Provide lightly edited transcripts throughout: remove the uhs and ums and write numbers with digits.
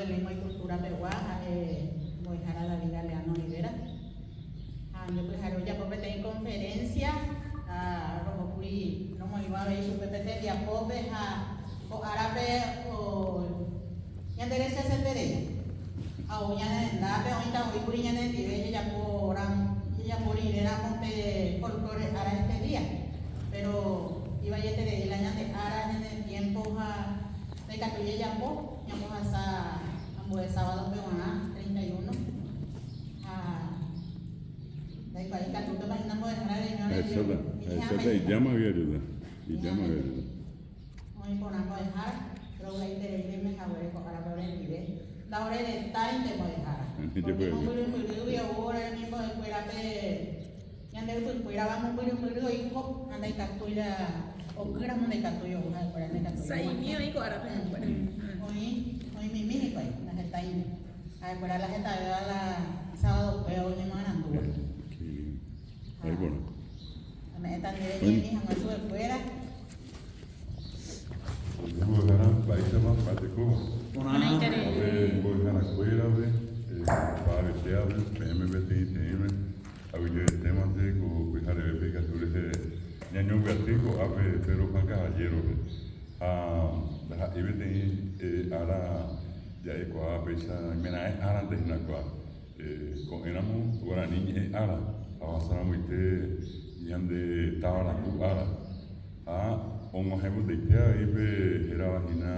de Lengua y Cultura Peruana, Moijara la Liga Leano Olivera. Después ya popete en conferencia, rojo curi, no me iba a ver su PPT de apope, o árabe, o ya derecha se tere. O ya en la pe, ahorita voy curi ya en el nivel, ya por ir a monte folclore ara este día. Pero iba ya tere, el año de ara en el tiempo, de Catuye ya po, ya vamos hasta el sábado, pero 31. Eso llama ayuda. Y llama ayuda. Hoy ponemos dejar, creo que ahí te diré a para ver el video. La hora de time te voy a dejar. Porque no puedo ir ahora mismo después de ya me fuera vamos muy hijo, anda y castuira o queramos de castuyo, para de castuyo. Sai mío y ahora Hoy mi México ahí, la gente ahí. A ver, la gente la sábado pero hoy no andan duro. Ahí bueno. Me están de hija más sube fuera. Luego ganan países más parte como. Una interés. A ver, voy a la escuela, para ver, PMBTITM, a ver el tema de cuidar de beca, tú le ñaño vertigo, a ver, pero Juan Caballero, a IBTI, ahora ya he coa pesa, mira, ahora antes na coa, con éramos guaraní, ahora, avanzamos y yande tabara ahora, como ejemplo de que ahí era vagina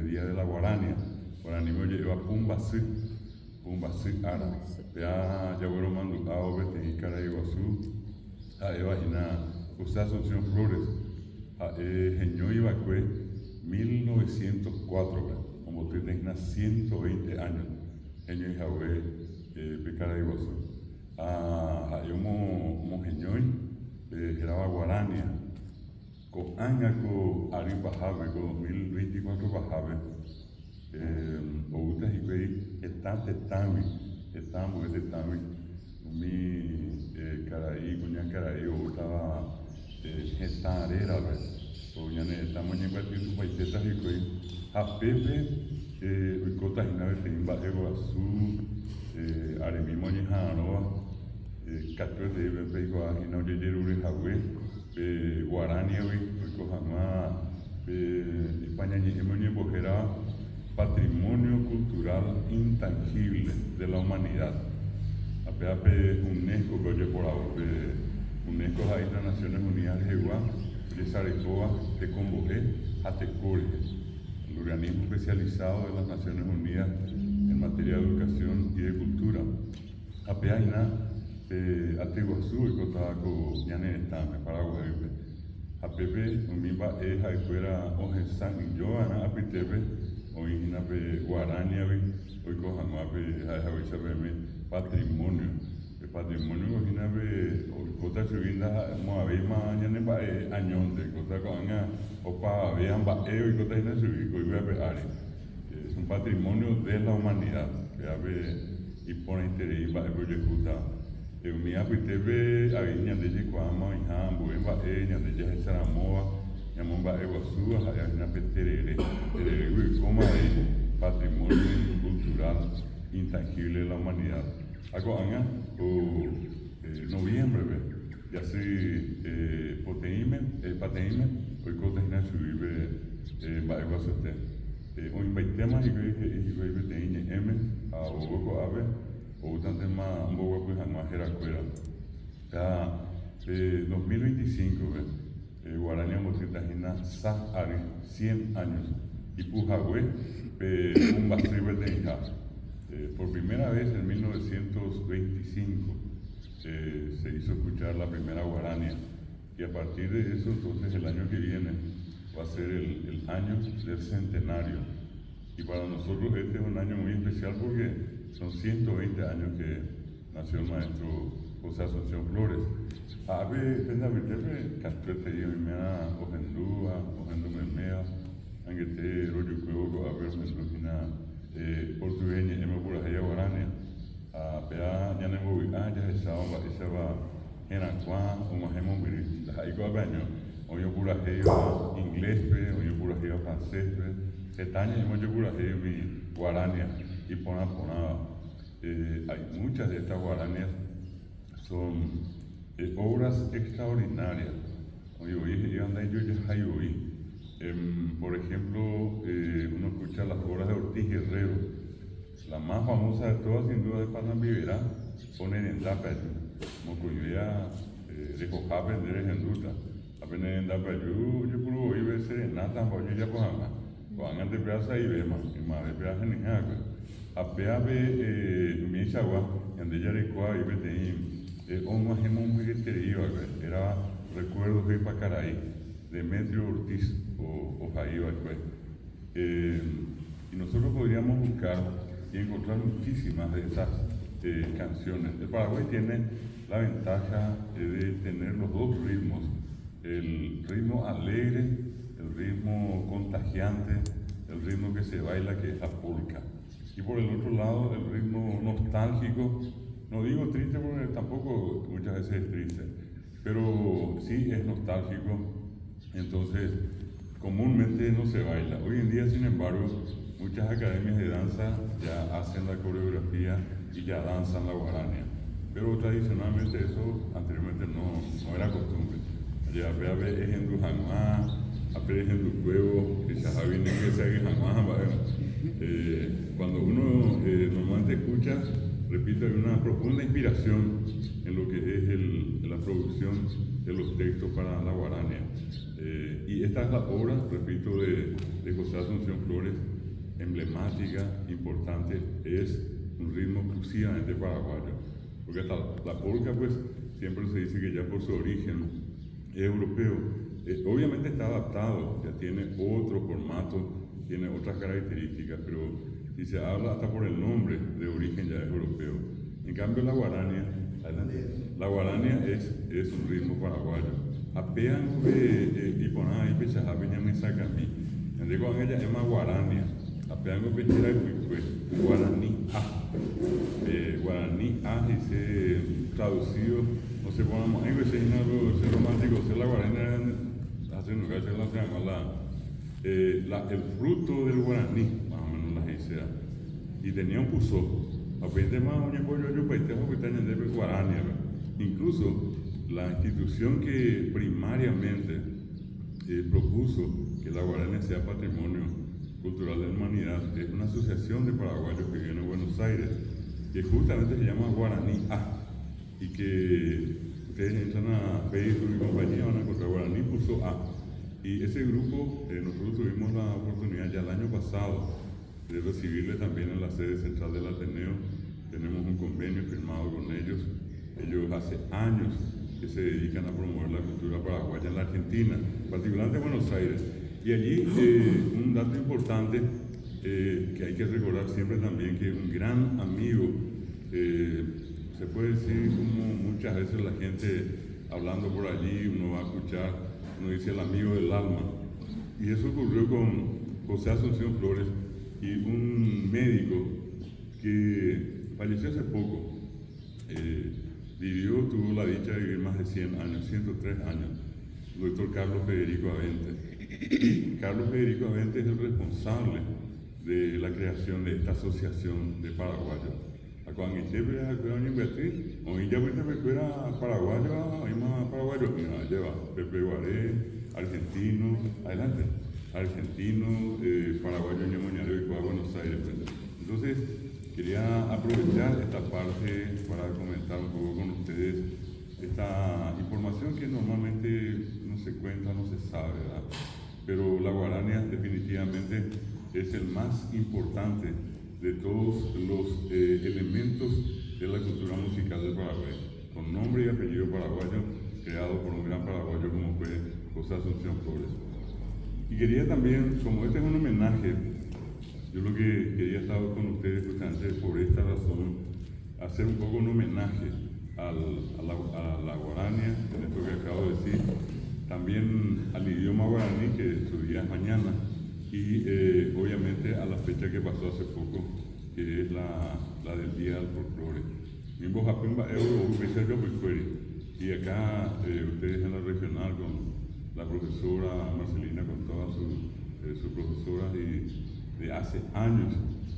día de la guarania me lleva Pumbasí ara ya bueno mando a obete y cara iguazú a vagina José Asunción Flores a Genio Ibacue 1904 como tú tengas 120 años Genio Ibacue cara iguazú a yo mo Genio era guarania con Angaco Ariba Jave, con 2024 Bajave, Outa Hibei, estamos, mi Caraí, Cuña Caraí, Outa, Getarera, o ya estamos en el partido Paiteta Hibei, a Pepe, Uicota Hinave, Timba, Ego Azul, Aremimo Nihanoa, Catué de Bepeigo, Hino Yeruri Jave, Guarani, Cojamá, España, Bojera, patrimonio cultural intangible de la humanidad. Apeape UNESCO, que oye por ahora, UNESCO es las Naciones Unidas de Jehová, de Saricoa, de Convoje, Atecore, el organismo especializado de las Naciones Unidas en materia de educación y de cultura. Apeaina, Ateguazú y Cotabaco, Ñane Estame, Paraguay. A Pepe, Umimba, Eja, y fuera Ojesan, y yo, Ana, Apitepe, Oijina, Guarania, hoy Cojamape, Jajavisabe, patrimonio. El patrimonio, Ojina, Cota Subinda, Moabima, Ñane, Añonte, Cota Coanga, Opa, vean, Baeo y Cota Ina Subico, y Ari. Es un patrimonio de la humanidad, que ave y pone interés, y va a mi apitebe aviña de Yecuama y Hambo, en Baeña de Yahesaramoa, Yamomba Eguazúa, Hayana Peterere, como patrimonio cultural intangible de la humanidad. Hago año o noviembre, ya se pateime, hoy coteina subir Baeguazute. Hoy baitema y que M, a Ogo Ave. O tanto más un poco pues más era fuera. Ya 2025 Guarania Mosquitagina Sahari 100 años y Pujagüe un bastribe de hija. Por primera vez en 1925 se hizo escuchar la primera guarania y a partir de eso entonces el año que viene va a ser el año del centenario y para nosotros este es un año muy especial porque son 120 años que nació el maestro José Asunción Flores. A ver, tenda vertebre, castrete y mea, ogendúa, ogendumemea, angete, rollo cuevo, a ver, mendrugina, portugueña, eme burajaya guarania. A pea, ya nemo ya estaba, esa va, Genacuán, o majemo miri, la jaico a baño, oyo burajeyo inglés, oyo burajeyo francés, Etaña y mucho curaje mi guarania y pona. Hay muchas de estas guaranías son obras extraordinarias. Por ejemplo, uno escucha las obras de Ortiz Guerrero. La más famosa de todas, sin duda, es Panambiverá, ponen en Dapayu. Mocoyea, de Coja, aprender en Duta. Apenas en Dapayu, yo puedo ir a serenata, porque ya cojama. Cuando de plaza y vema, y más de plaza en Jaca. Apeave, mi chagua, en de Yarecoa y Beteín, más hemos muy querido, era recuerdos de Pacaraí, Demetrio Ortiz o Jaíba, pues. Y nosotros podríamos buscar y encontrar muchísimas de esas canciones. El Paraguay tiene la ventaja de tener los dos ritmos, el ritmo alegre, el ritmo contagiante, el ritmo que se baila, que es la polka. Y por el otro lado, el ritmo nostálgico, no digo triste porque tampoco muchas veces es triste, pero sí es nostálgico, entonces comúnmente no se baila. Hoy en día, sin embargo, muchas academias de danza ya hacen la coreografía y ya danzan la guarania, pero tradicionalmente eso anteriormente no era costumbre. Ya es en Dujanguá, apenas en tu huevo, quizás viene que se haga cuando uno normalmente escucha, repito, hay una profunda inspiración en lo que es la producción de los textos para la guarania. Y esta es la obra, repito, de José Asunción Flores, emblemática, importante, es un ritmo exclusivamente paraguayo. Porque hasta la polka, pues, siempre se dice que ya por su origen es europeo. Obviamente está adaptado, ya tiene otro formato, tiene otras características, pero si se habla hasta por el nombre de origen ya es europeo. En cambio la guarania es un ritmo paraguayo. Apean y ponen ahí pechajá peña me saca a mí. Digo con ella es más guarania. Apean pechera y guaraní a y se traducido, no se ponemos en ese romántico, se la guarania hace un lugar, se llama el fruto del guaraní, más o menos la isea, y tenía un puso, aparte más un pollo paitejo que está en el guarania. Incluso la institución que primariamente propuso que la guarania sea patrimonio cultural de la humanidad es una asociación de paraguayos que viene a Buenos Aires, que justamente se llama Guaraní A, y que ustedes entran a Facebook y compañía, van a encontrar Guaraní Puso A. Y ese grupo, nosotros tuvimos la oportunidad ya el año pasado de recibirle también en la sede central del Ateneo. Tenemos un convenio firmado con ellos. Ellos hace años que se dedican a promover la cultura paraguaya en la Argentina, particularmente en Buenos Aires. Y allí un dato importante que hay que recordar siempre también, que un gran amigo, se puede decir como muchas veces la gente hablando por allí, uno va a escuchar, uno dice el amigo del alma. Y eso ocurrió con José Asunción Flores y un médico que falleció hace poco. Tuvo la dicha de vivir más de 100 años, 103 años, el doctor Carlos Federico Avente. Carlos Federico Avente es el responsable de la creación de esta asociación de paraguayos. Cuando usted ve a Beatriz, o ella fuera paraguayo, hay más paraguayos, lleva Pepe Guaré, argentino, adelante, argentino, paraguayo, ñamoñareo y Buenos Aires. Entonces, quería aprovechar esta parte para comentar un poco con ustedes esta información que normalmente no se cuenta, no se sabe, ¿verdad? Pero la guarania definitivamente es el más importante de todos los elementos de la cultura musical del Paraguay, con nombre y apellido paraguayo, creado por un gran paraguayo como fue José Asunción Flores. Y quería también, como este es un homenaje, yo lo que quería estar con ustedes justamente por esta razón, hacer un poco un homenaje a la guarania, en esto que acabo de decir, también al idioma guaraní, que su día es mañana, y obviamente a la fecha que pasó hace poco, que es la del Día del Folclore. Y acá ustedes en la regional con la profesora Marcelina, con todas sus profesoras y de hace años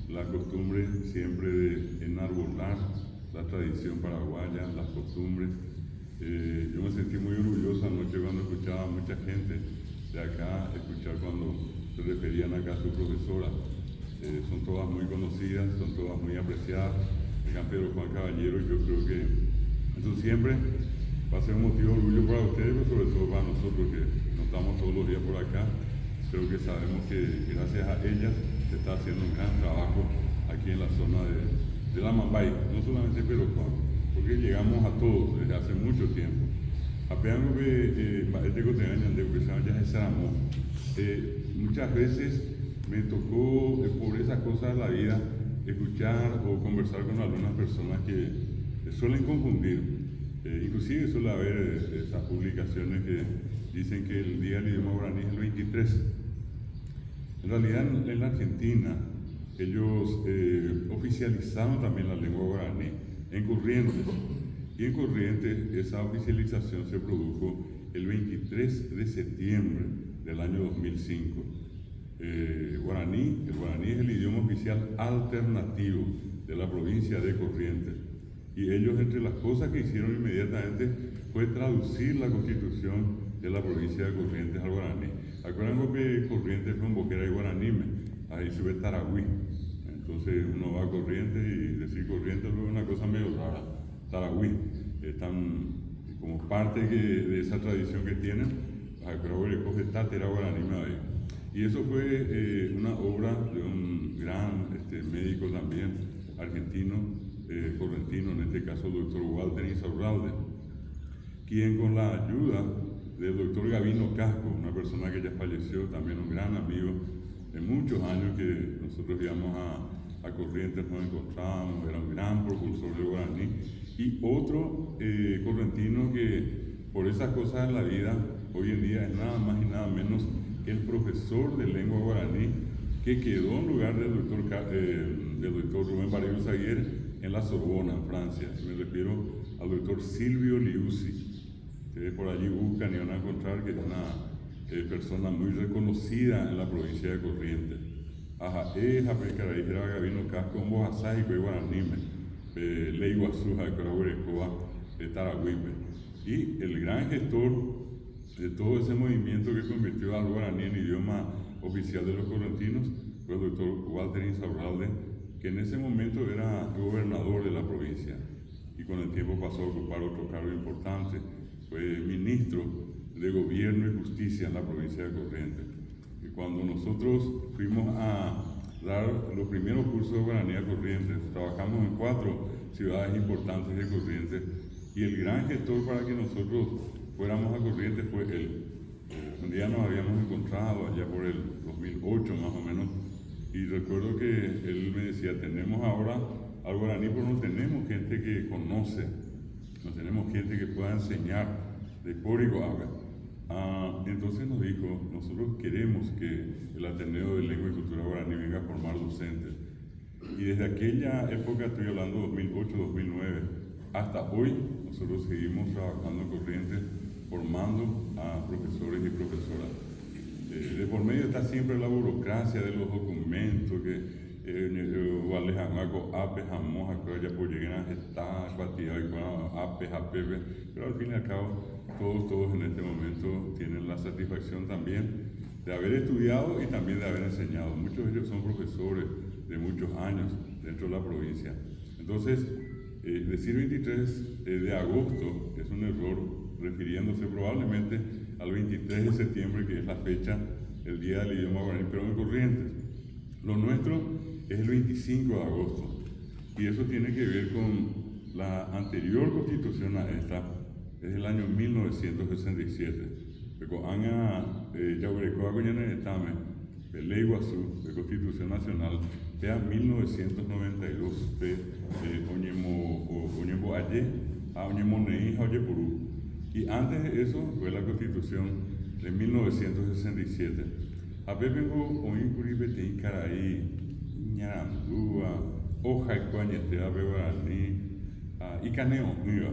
la costumbre siempre de enarbolar la tradición paraguaya, las costumbres. Yo me sentí muy orgulloso anoche cuando escuchaba a mucha gente de acá, escuchar cuando se referían acá a su profesora. Son todas muy conocidas, son todas muy apreciadas. El campero Juan Caballero, yo creo que eso siempre va a ser un motivo de orgullo para ustedes, pero sobre todo para nosotros que no estamos todos los días por acá. Creo que sabemos que gracias a ellas se está haciendo un gran trabajo aquí en la zona de la Mambay, no solamente en Perocón, porque llegamos a todos desde hace mucho tiempo. Apenas que este cotidiano de que se llama ya Saramó. Muchas veces me tocó, por esas cosas de la vida, escuchar o conversar con algunas personas que suelen confundir. Inclusive suele haber esas publicaciones que dicen que el día del idioma guaraní es el 23. En realidad en la Argentina ellos oficializaron también la lengua guaraní en Corrientes. Y en Corrientes esa oficialización se produjo el 23 de septiembre del año 2005. El guaraní es el idioma oficial alternativo de la provincia de Corrientes. Y ellos, entre las cosas que hicieron inmediatamente, fue traducir la constitución de la provincia de Corrientes al guaraní. Acuérdense que Corrientes fue en Boquera y Guaraní, ahí se ve Taragüí. Entonces uno va a Corrientes y decir Corrientes es una cosa medio rara. Taragüí, están como parte de esa tradición que tienen, creo que le coge Tatera Guaraní ahí. Y eso fue una obra de un gran médico también, argentino, correntino, en este caso el doctor Walter Insaurralde, quien con la ayuda del doctor Gabino Casco, una persona que ya falleció, también un gran amigo de muchos años que nosotros íbamos a Corrientes, nos encontrábamos, era un gran propulsor del guaraní, y otro correntino que por esas cosas de la vida hoy en día es nada más y nada menos que el profesor de lengua guaraní que quedó en lugar del doctor Rubén Barrio Zaguer en la Sorbona, en Francia. Me refiero al doctor Silvio Liuzzi. Ustedes por allí buscan y van a encontrar que es una persona muy reconocida en la provincia de Corrientes. Pescaradijera Gabino Casco, un bojasájico y guaranime, Leiguazú, Jacarahuerecoa, Taragüipe. Y el gran gestor de todo ese movimiento que convirtió al guaraní en idioma oficial de los correntinos fue el doctor Walter Insaurralde, que en ese momento era gobernador de la provincia y con el tiempo pasó a ocupar otro cargo importante. Fue ministro de Gobierno y Justicia en la provincia de Corrientes. Y cuando nosotros fuimos a dar los primeros cursos de guaraní a Corrientes, trabajamos en 4 ciudades importantes de Corrientes, y el gran gestor para que nosotros fuéramos a Corrientes fue él. Un día nos habíamos encontrado allá por el 2008 más o menos, y recuerdo que él me decía, tenemos ahora al guaraní, pero no tenemos gente que conoce, no tenemos gente que pueda enseñar de código haga. Entonces nos dijo, nosotros queremos que el Ateneo de Lengua y Cultura Guaraní venga a formar docentes. Y desde aquella época, estoy hablando 2008-2009, hasta hoy, nosotros seguimos trabajando en Corrientes, formando a profesores y profesoras. De por medio está siempre la burocracia de los documentos, que pero al fin y al cabo todos en este momento tienen la satisfacción también de haber estudiado y también de haber enseñado. Muchos de ellos son profesores de muchos años dentro de la provincia. Entonces, decir 23 de agosto es un error, refiriéndose probablemente al 23 de septiembre, que es la fecha, el Día del Idioma Guaraní, pero en Corrientes. Lo nuestro es el 25 de agosto, y eso tiene que ver con la anterior constitución a esta, es el año 1967. Pero Anga Yaurecoa Goñana Etame, de Ley Guazú, de Constitución Nacional, de 1992, de Oñemo Aye, a Oñemo Neí, a Oyepurú. Y antes de eso fue la Constitución de 1967. A vengo Oincuri Betín Caraí, Ñarandúa, Hoja y Coañetea Beguaraní, y Caneo, Niga,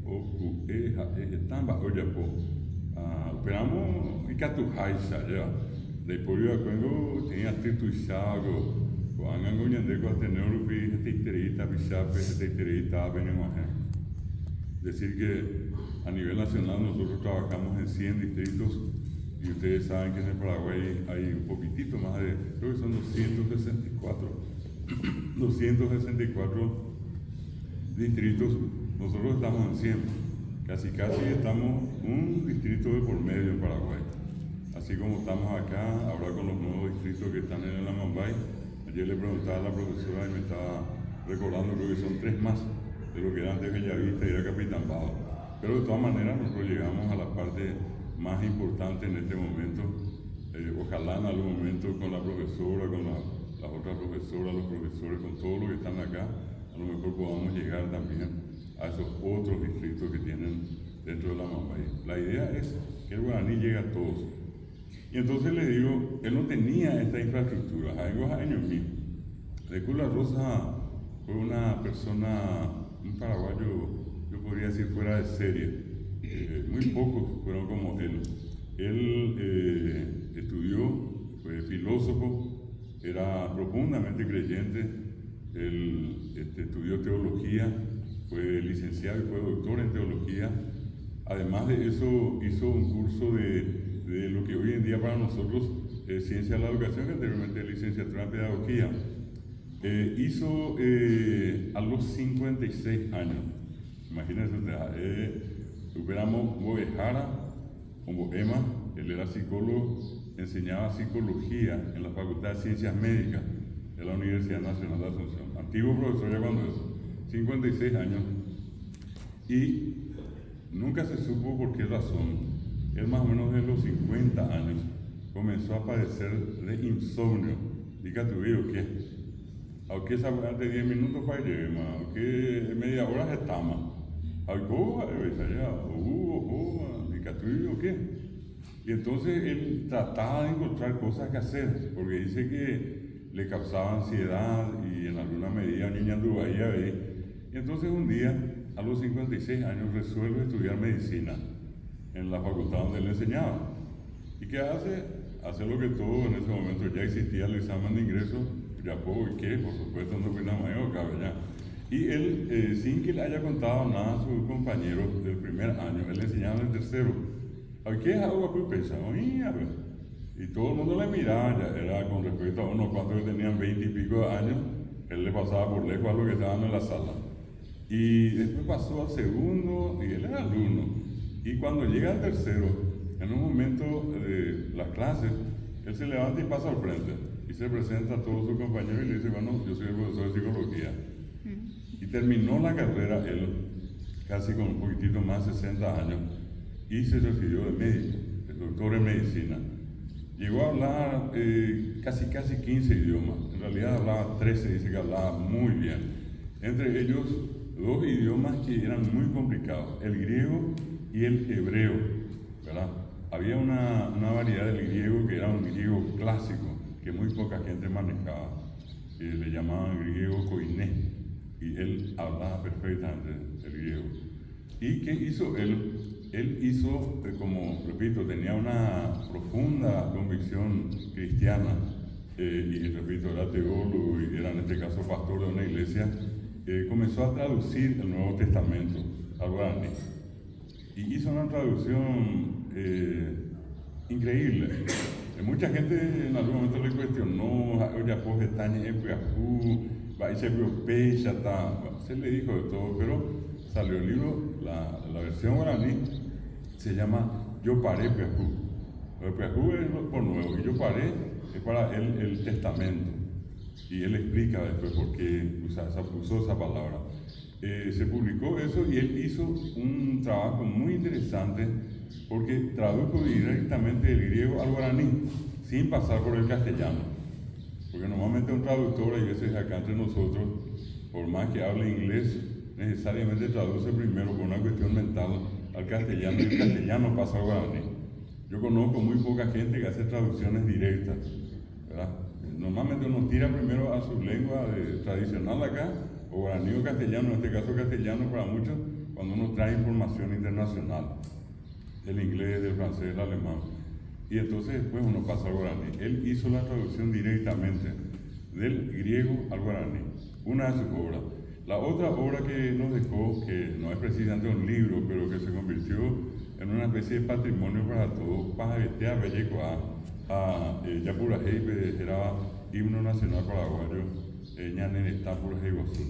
o Tamba Oyapo. Operamos y Catujaisa, ya. Después yo cuando tenía tituizado, cuando han goñando con tener un esteiterita, bisape, esteiterita, benemaje. Es decir que a nivel nacional nosotros trabajamos en 100 distritos y ustedes saben que en el Paraguay hay un poquitito más de, creo que son 264 distritos, nosotros estamos en 100, casi estamos un distrito de por medio en Paraguay. Así como estamos acá, ahora con los nuevos distritos que están en el Amambay, ayer le preguntaba a la profesora y me estaba recordando, creo que son 3 más de lo que era antes Bellavista y era Capitambado. Pero de todas maneras nosotros llegamos a la parte más importante en este momento. Ojalá en algún momento con la profesora, con las otras profesoras, los profesores, con todos los que están acá, a lo mejor podamos llegar también a esos otros distritos que tienen dentro de la Amambay. La idea es que el guaraní llegue a todos. Y entonces le digo, él no tenía esta infraestructura, hay años míos. Recula Rosa fue una persona, un paraguayo, yo podría decir fuera de serie. Muy pocos fueron como él. Él estudió, fue filósofo, era profundamente creyente, él estudió teología, fue licenciado y fue doctor en teología. Además de eso, hizo un curso de lo que hoy en día para nosotros es ciencia de la educación, que anteriormente licenciatura en pedagogía. Hizo a los 56 años, imagínense ustedes, superamos Boejara, como Boema, él era psicólogo, enseñaba psicología en la Facultad de Ciencias Médicas de la Universidad Nacional de Asunción. Antiguo profesor ya cuando eso, 56 años, y nunca se supo por qué razón. Él más o menos de los 50 años comenzó a padecer de insomnio. Diga tu vida, ¿qué? Aunque esa de 10 minutos para llegar, aunque media hora se tama. Algo, diga tu vida, ¿qué? Y entonces él trataba de encontrar cosas que hacer, porque dice que le causaba ansiedad y en alguna medida niña anduvaía ahí. Y entonces un día, a los 56 años, resuelve estudiar medicina en la facultad donde él enseñaba. ¿Y qué hace? Hace lo que todo en ese momento ya existía el examen de ingreso, ya puedo y qué, por supuesto no fue nada mayor, cabe ya. Y él, sin que le haya contado nada a sus compañeros del primer año, él le enseñaba en el tercero. ¿Qué es algo que pensaba? Y todo el mundo le miraba, ya era con respecto a unos cuantos que tenían 20 y pico de años, él le pasaba por lejos a los que estaban en la sala. Y después pasó al segundo y él era alumno. Y cuando llega al tercero, en un momento de las clases, él se levanta y pasa al frente y se presenta a todos sus compañeros y le dice, bueno, yo soy el profesor de psicología. Y terminó la carrera él, casi con un poquitito más de 60 años, y se recibió de médico, el doctor en medicina. Llegó a hablar casi 15 idiomas, en realidad hablaba 13, dice que hablaba muy bien. Entre ellos, 2 idiomas que eran muy complicados, el griego y el hebreo, ¿verdad? Había una variedad del griego que era un griego clásico, que muy poca gente manejaba, le llamaban griego koiné, y él hablaba perfectamente el griego. ¿Y qué hizo él? Él hizo, como repito, tenía una profunda convicción cristiana, y repito, era teólogo y era en este caso pastor de una iglesia, comenzó a traducir el Nuevo Testamento al guaraní. Y hizo una traducción increíble. Mucha gente en algún momento le cuestionó, se le dijo de todo, pero salió el libro, la versión guaraní se llama Yo Paré Peajú. El Peajú es por nuevo, y Yo Paré es para él el testamento. Y él explica después por qué usó esa palabra. Se publicó eso y él hizo un trabajo muy interesante porque tradujo directamente del griego al guaraní sin pasar por el castellano. Porque normalmente un traductor, hay veces acá entre nosotros, por más que hable inglés, necesariamente traduce primero por una cuestión mental al castellano y el castellano pasa al guaraní. Yo conozco muy poca gente que hace traducciones directas, ¿verdad? Normalmente uno tira primero a su lengua tradicional acá, o guaraní o castellano, en este caso castellano para muchos, cuando uno trae información internacional, del inglés, del francés, del alemán. y entonces después uno pasa al guaraní. Él hizo la traducción directamente del griego al guaraní, una de sus obras. La otra obra que nos dejó, que no es precisamente un libro, pero que se convirtió en una especie de patrimonio para todos, Pajavetea Bellecoa, a Yapurajei, era himno nacional paraguayo, Ñaneretá Purajei Guazú.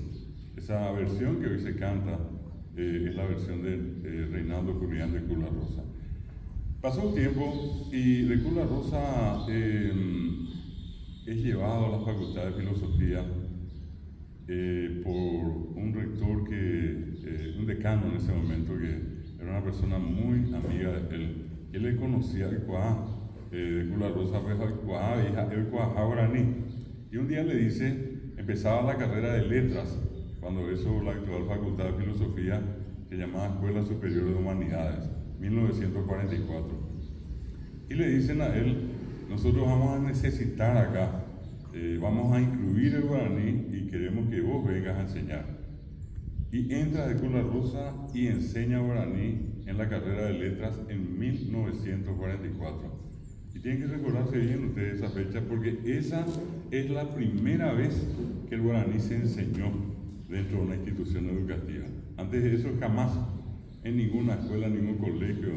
Esa versión que hoy se canta es la versión de Reinaldo Julián de Cruz La Rosa. Pasó un tiempo y de Cruz La Rosa es llevado a la Facultad de Filosofía por un rector un decano en ese momento, que era una persona muy amiga de él. Él le conocía el Cuá, de Cruz La Rosa, el Cuá guaraní. Y un día le dice, empezaba la carrera de letras, cuando eso la actual Facultad de Filosofía, que llamaba Escuela Superior de Humanidades, 1944. Y le dicen a él, nosotros vamos a necesitar acá, vamos a incluir el guaraní y queremos que vos vengas a enseñar. Y entra de Cruz La Rosa y enseña guaraní en la carrera de letras en 1944. Y tienen que recordarse bien ustedes esa fecha, porque esa es la primera vez que el guaraní se enseñó dentro de una institución educativa. Antes de eso jamás, en ninguna escuela, ningún colegio,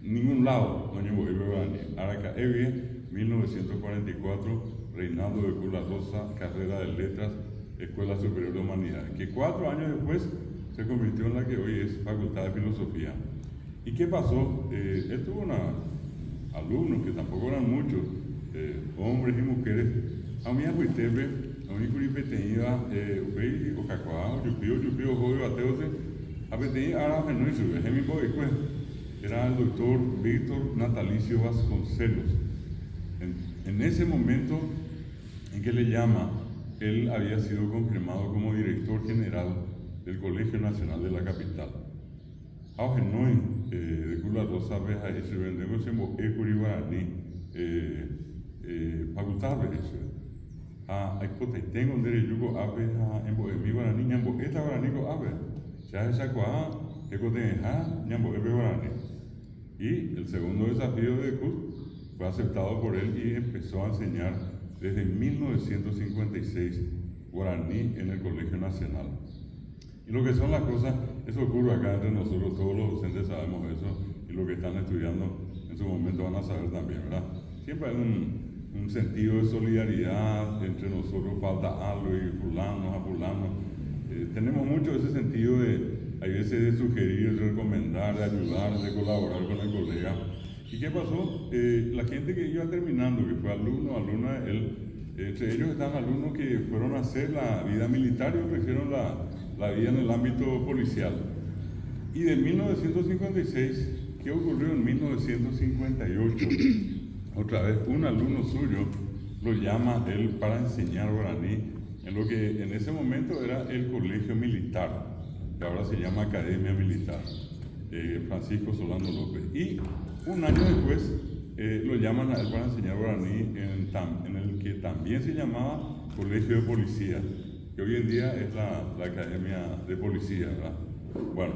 ningún lado, no llevó el guaraní. Araca Evie, 1944, Reinaldo de Cruz La Rosa, carrera de letras, Escuela Superior de Humanidades, que 4 años después se convirtió en la que hoy es Facultad de Filosofía. ¿Y qué pasó? Él tuvo alumnos que tampoco eran muchos, hombres y mujeres. A mí acuitepe, a mí curipeteía, upei o cacoao, yupio, joven bateose, apeteía ahora menor y sube, es mi boicue. Era el doctor Víctor Natalicio Vasconcelos. En ese momento en que le llama, él había sido confirmado como director general del Colegio Nacional de la Capital. Ahora no de Cruz La Rosa, veja eso, vendemos en Ecuri Guaraní, facultad de eso. Hay tengo un derecho a ver en mi Guaraní, ñambo, esta Guaraní go ave, ya esa coa, ecoteja, ñambo, ebe Guaraní. Y el segundo desafío de Cruz fue aceptado por él y empezó a enseñar desde 1956 guaraní en el Colegio Nacional. Y lo que son las cosas, eso ocurre acá entre nosotros, todos los docentes sabemos eso, y los que están estudiando en su momento van a saber también, ¿verdad? Siempre hay un sentido de solidaridad entre nosotros, falta algo y fulano. Tenemos mucho ese sentido hay veces de sugerir, de recomendar, de ayudar, de colaborar con el colega. ¿Y qué pasó? La gente que iba terminando, que fue alumna de él, entre ellos están alumnos que fueron a hacer la vida militar y ofrecieron la vida en el ámbito policial. Y de 1956, ¿qué ocurrió en 1958? Otra vez, un alumno suyo lo llama él para enseñar guaraní en lo que en ese momento era el Colegio Militar, que ahora se llama Academia Militar, Francisco Solano López. Y un año después lo llaman a él para enseñar guaraní en el que también se llamaba Colegio de Policía, que hoy en día es la Academia de Policía, ¿verdad? Bueno,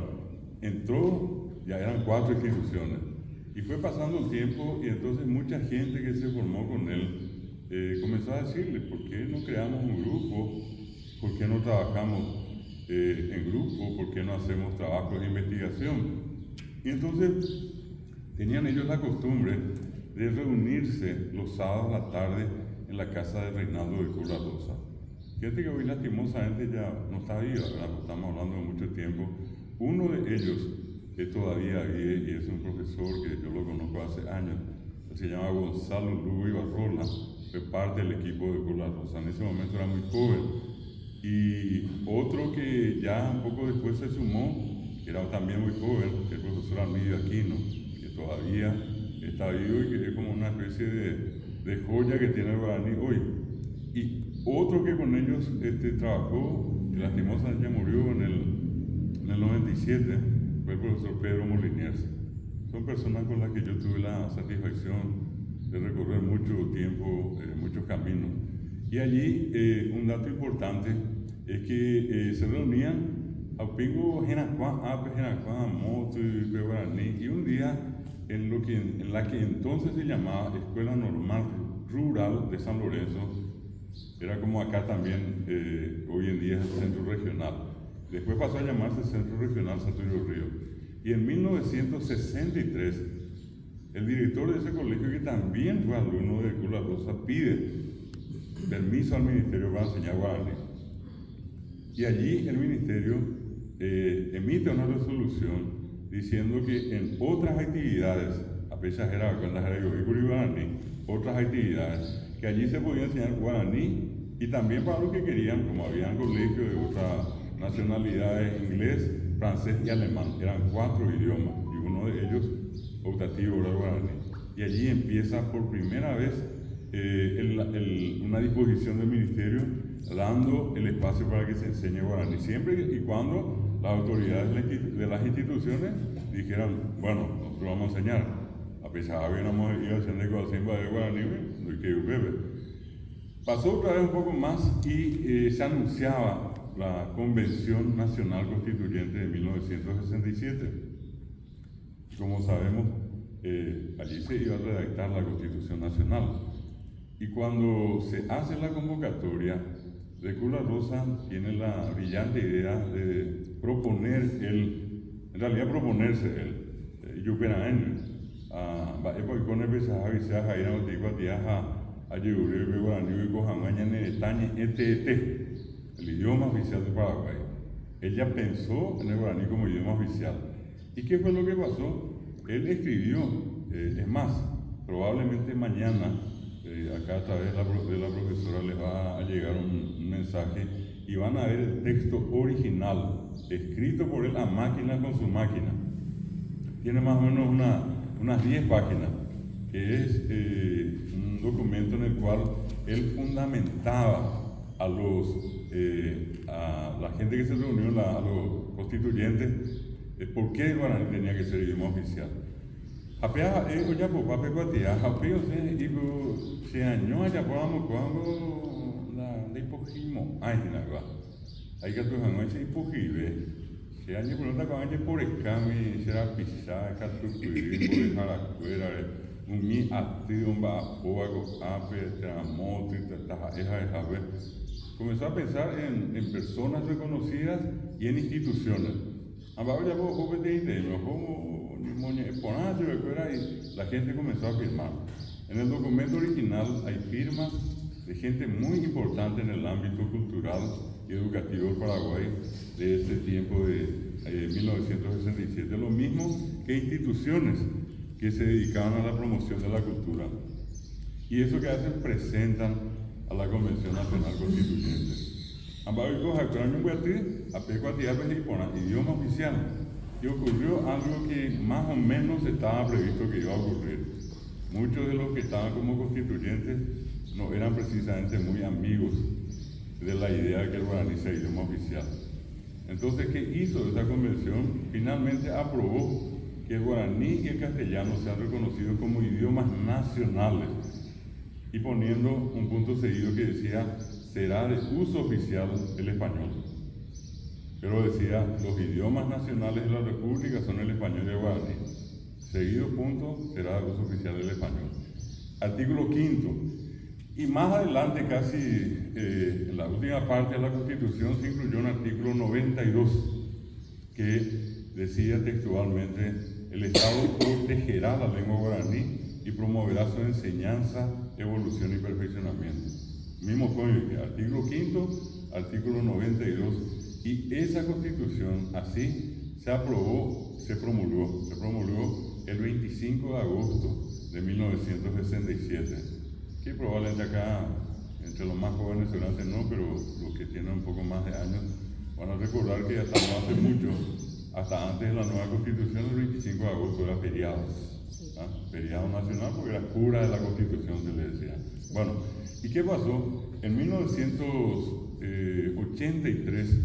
entró, ya eran 4 instituciones, y fue pasando el tiempo y entonces mucha gente que se formó con él comenzó a decirle, ¿por qué no creamos un grupo? ¿Por qué no trabajamos en grupo? ¿Por qué no hacemos trabajos de investigación? Y entonces tenían ellos la costumbre de reunirse los sábados a la tarde en la casa de Reinaldo de Cruz La Rosa. Fíjate que hoy lastimosamente ya no está viva, ¿verdad? Estamos hablando de mucho tiempo. Uno de ellos todavía vive y es un profesor que yo lo conozco hace años, se llama Gonzalo Lugo Ibarrola, fue parte del equipo de Cruz La Rosa. En ese momento era muy joven. Y otro que ya un poco después se sumó, que era también muy joven, el profesor Armidio Aquino, que todavía está vivo y que es como una especie de joya que tiene el guaraní hoy. Y otro que con ellos trabajó, que lastimosamente ya murió en el 97, fue el profesor Pedro Moliniers. Son personas con las que yo tuve la satisfacción de recorrer mucho tiempo, muchos caminos. Y allí un dato importante es que se reunían a Pingo, Genacuá, Ape, Genacuá, Moto y Guaraní. Y un día en la que entonces se llamaba Escuela Normal Rural de San Lorenzo. Era como acá también, hoy en día es el Centro Regional. Después pasó a llamarse Centro Regional Santo Río Río. Y en 1963, el director de ese colegio, que también fue alumno de Cura Rosa, pide permiso al ministerio para enseñar guaraní. Y allí el ministerio emite una resolución diciendo que en otras actividades, a pesar de otras actividades, que allí se podía enseñar guaraní, y también para los que querían, como habían colegios de otras nacionalidades, inglés, francés y alemán. Eran 4 idiomas, y uno de ellos optativo era el guaraní. Y allí empieza por primera vez una disposición del ministerio dando el espacio para que se enseñe guaraní, siempre y cuando las autoridades de las instituciones dijeran, bueno, nosotros vamos a enseñar, a pesar de que no hemos ido a hacer de guaraní, no hay que beber. Pasó otra vez un poco más y se anunciaba la Convención Nacional Constituyente de 1967. Como sabemos, allí se iba a redactar la Constitución Nacional. Y cuando se hace la convocatoria, de Cura Rosa tiene la brillante idea de proponerse él, yo pena en va con empezar a avisar a ir a otro a llevar guaraní y cojamaña en el idioma oficial de Paraguay. Ella pensó en el guaraní como idioma oficial. ¿Y qué fue lo que pasó? Él escribió, es más, probablemente mañana, acá a través de la profesora les va a llegar un mensaje y van a ver el texto original, escrito por él a máquina con su máquina. Tiene más o menos unas 10 páginas, que es un documento en el cual él fundamentaba a la gente que se reunió, a los constituyentes, por qué el guaraní tenía que ser idioma oficial. Apea ya por papel cuatia, apeo se año allá por cuando la hipojimo, ay nada, hay que tu hango ese hipojive, se año por otra cosa por escami, será pisar, catucuir, por dejar afuera, un mi ati, un bajo, ape, tramote, taja, comenzó a pensar en personas reconocidas y en instituciones. Ahora ya vos y la gente comenzó a firmar. En el documento original hay firmas de gente muy importante en el ámbito cultural y educativo del Paraguay de ese tiempo de 1967, lo mismo que instituciones que se dedicaban a la promoción de la cultura. Y eso que hacen, presentan a la Convención Nacional Constituyente. Idioma oficial. Y ocurrió algo que más o menos estaba previsto que iba a ocurrir. Muchos de los que estaban como constituyentes no eran precisamente muy amigos de la idea de que el guaraní sea idioma oficial. Entonces, ¿qué hizo esa convención? Finalmente aprobó que el guaraní y el castellano sean reconocidos como idiomas nacionales y poniendo un punto seguido que decía, será de uso oficial el español. Pero decía, los idiomas nacionales de la República son el español y el guaraní. Seguido punto, será de uso oficial el español. Artículo 5. Y más adelante, casi en la última parte de la Constitución, se incluyó un artículo 92 que decía textualmente, el Estado protegerá la lengua guaraní y promoverá su enseñanza, evolución y perfeccionamiento. Mismo código, artículo 5, artículo 92. Y esa Constitución, así, se aprobó, se promulgó el 25 de agosto de 1967, que probablemente acá, entre los más jóvenes seguramente no, pero los que tienen un poco más de años, van a recordar que hasta no hace mucho, hasta antes de la nueva Constitución, el 25 de agosto era feriado, feriado nacional, porque era cura de la Constitución, se le decía. Bueno, ¿y qué pasó? En 1983,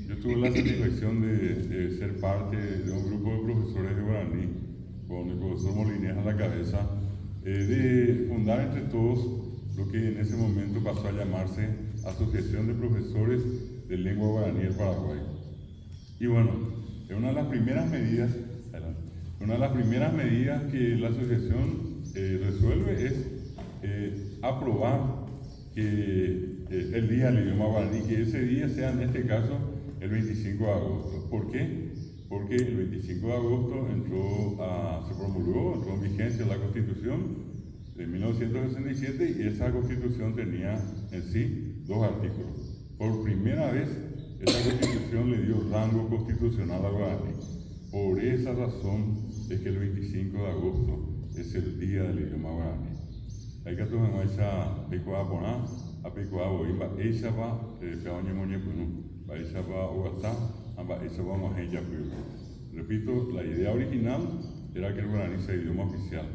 yo tuve la satisfacción de ser parte de un grupo de profesores de guaraní, con el profesor Molinés a la cabeza, de fundar entre todos lo que en ese momento pasó a llamarse Asociación de Profesores de Lengua Guaraní del Paraguay. Y bueno, una de las primeras medidas una de las primeras medidas que la asociación resuelve es aprobar que el día del idioma guaraní, que ese día sea en este caso el 25 de agosto. ¿Por qué? Porque el 25 de agosto se promulgó, entró en vigencia la Constitución de 1967 y esa Constitución tenía en sí 2 artículos. Por primera vez, esta Constitución le dio rango constitucional al guaraní. Por esa razón es que el 25 de agosto es el día del idioma guaraní. Hay que tomar esa pecoa poná, a pecoa boimba, esa va peoñe moñe punu, va esa va ogatá, amba esa va majeya puru. Repito, la idea original era que el guaraní sea idioma oficial.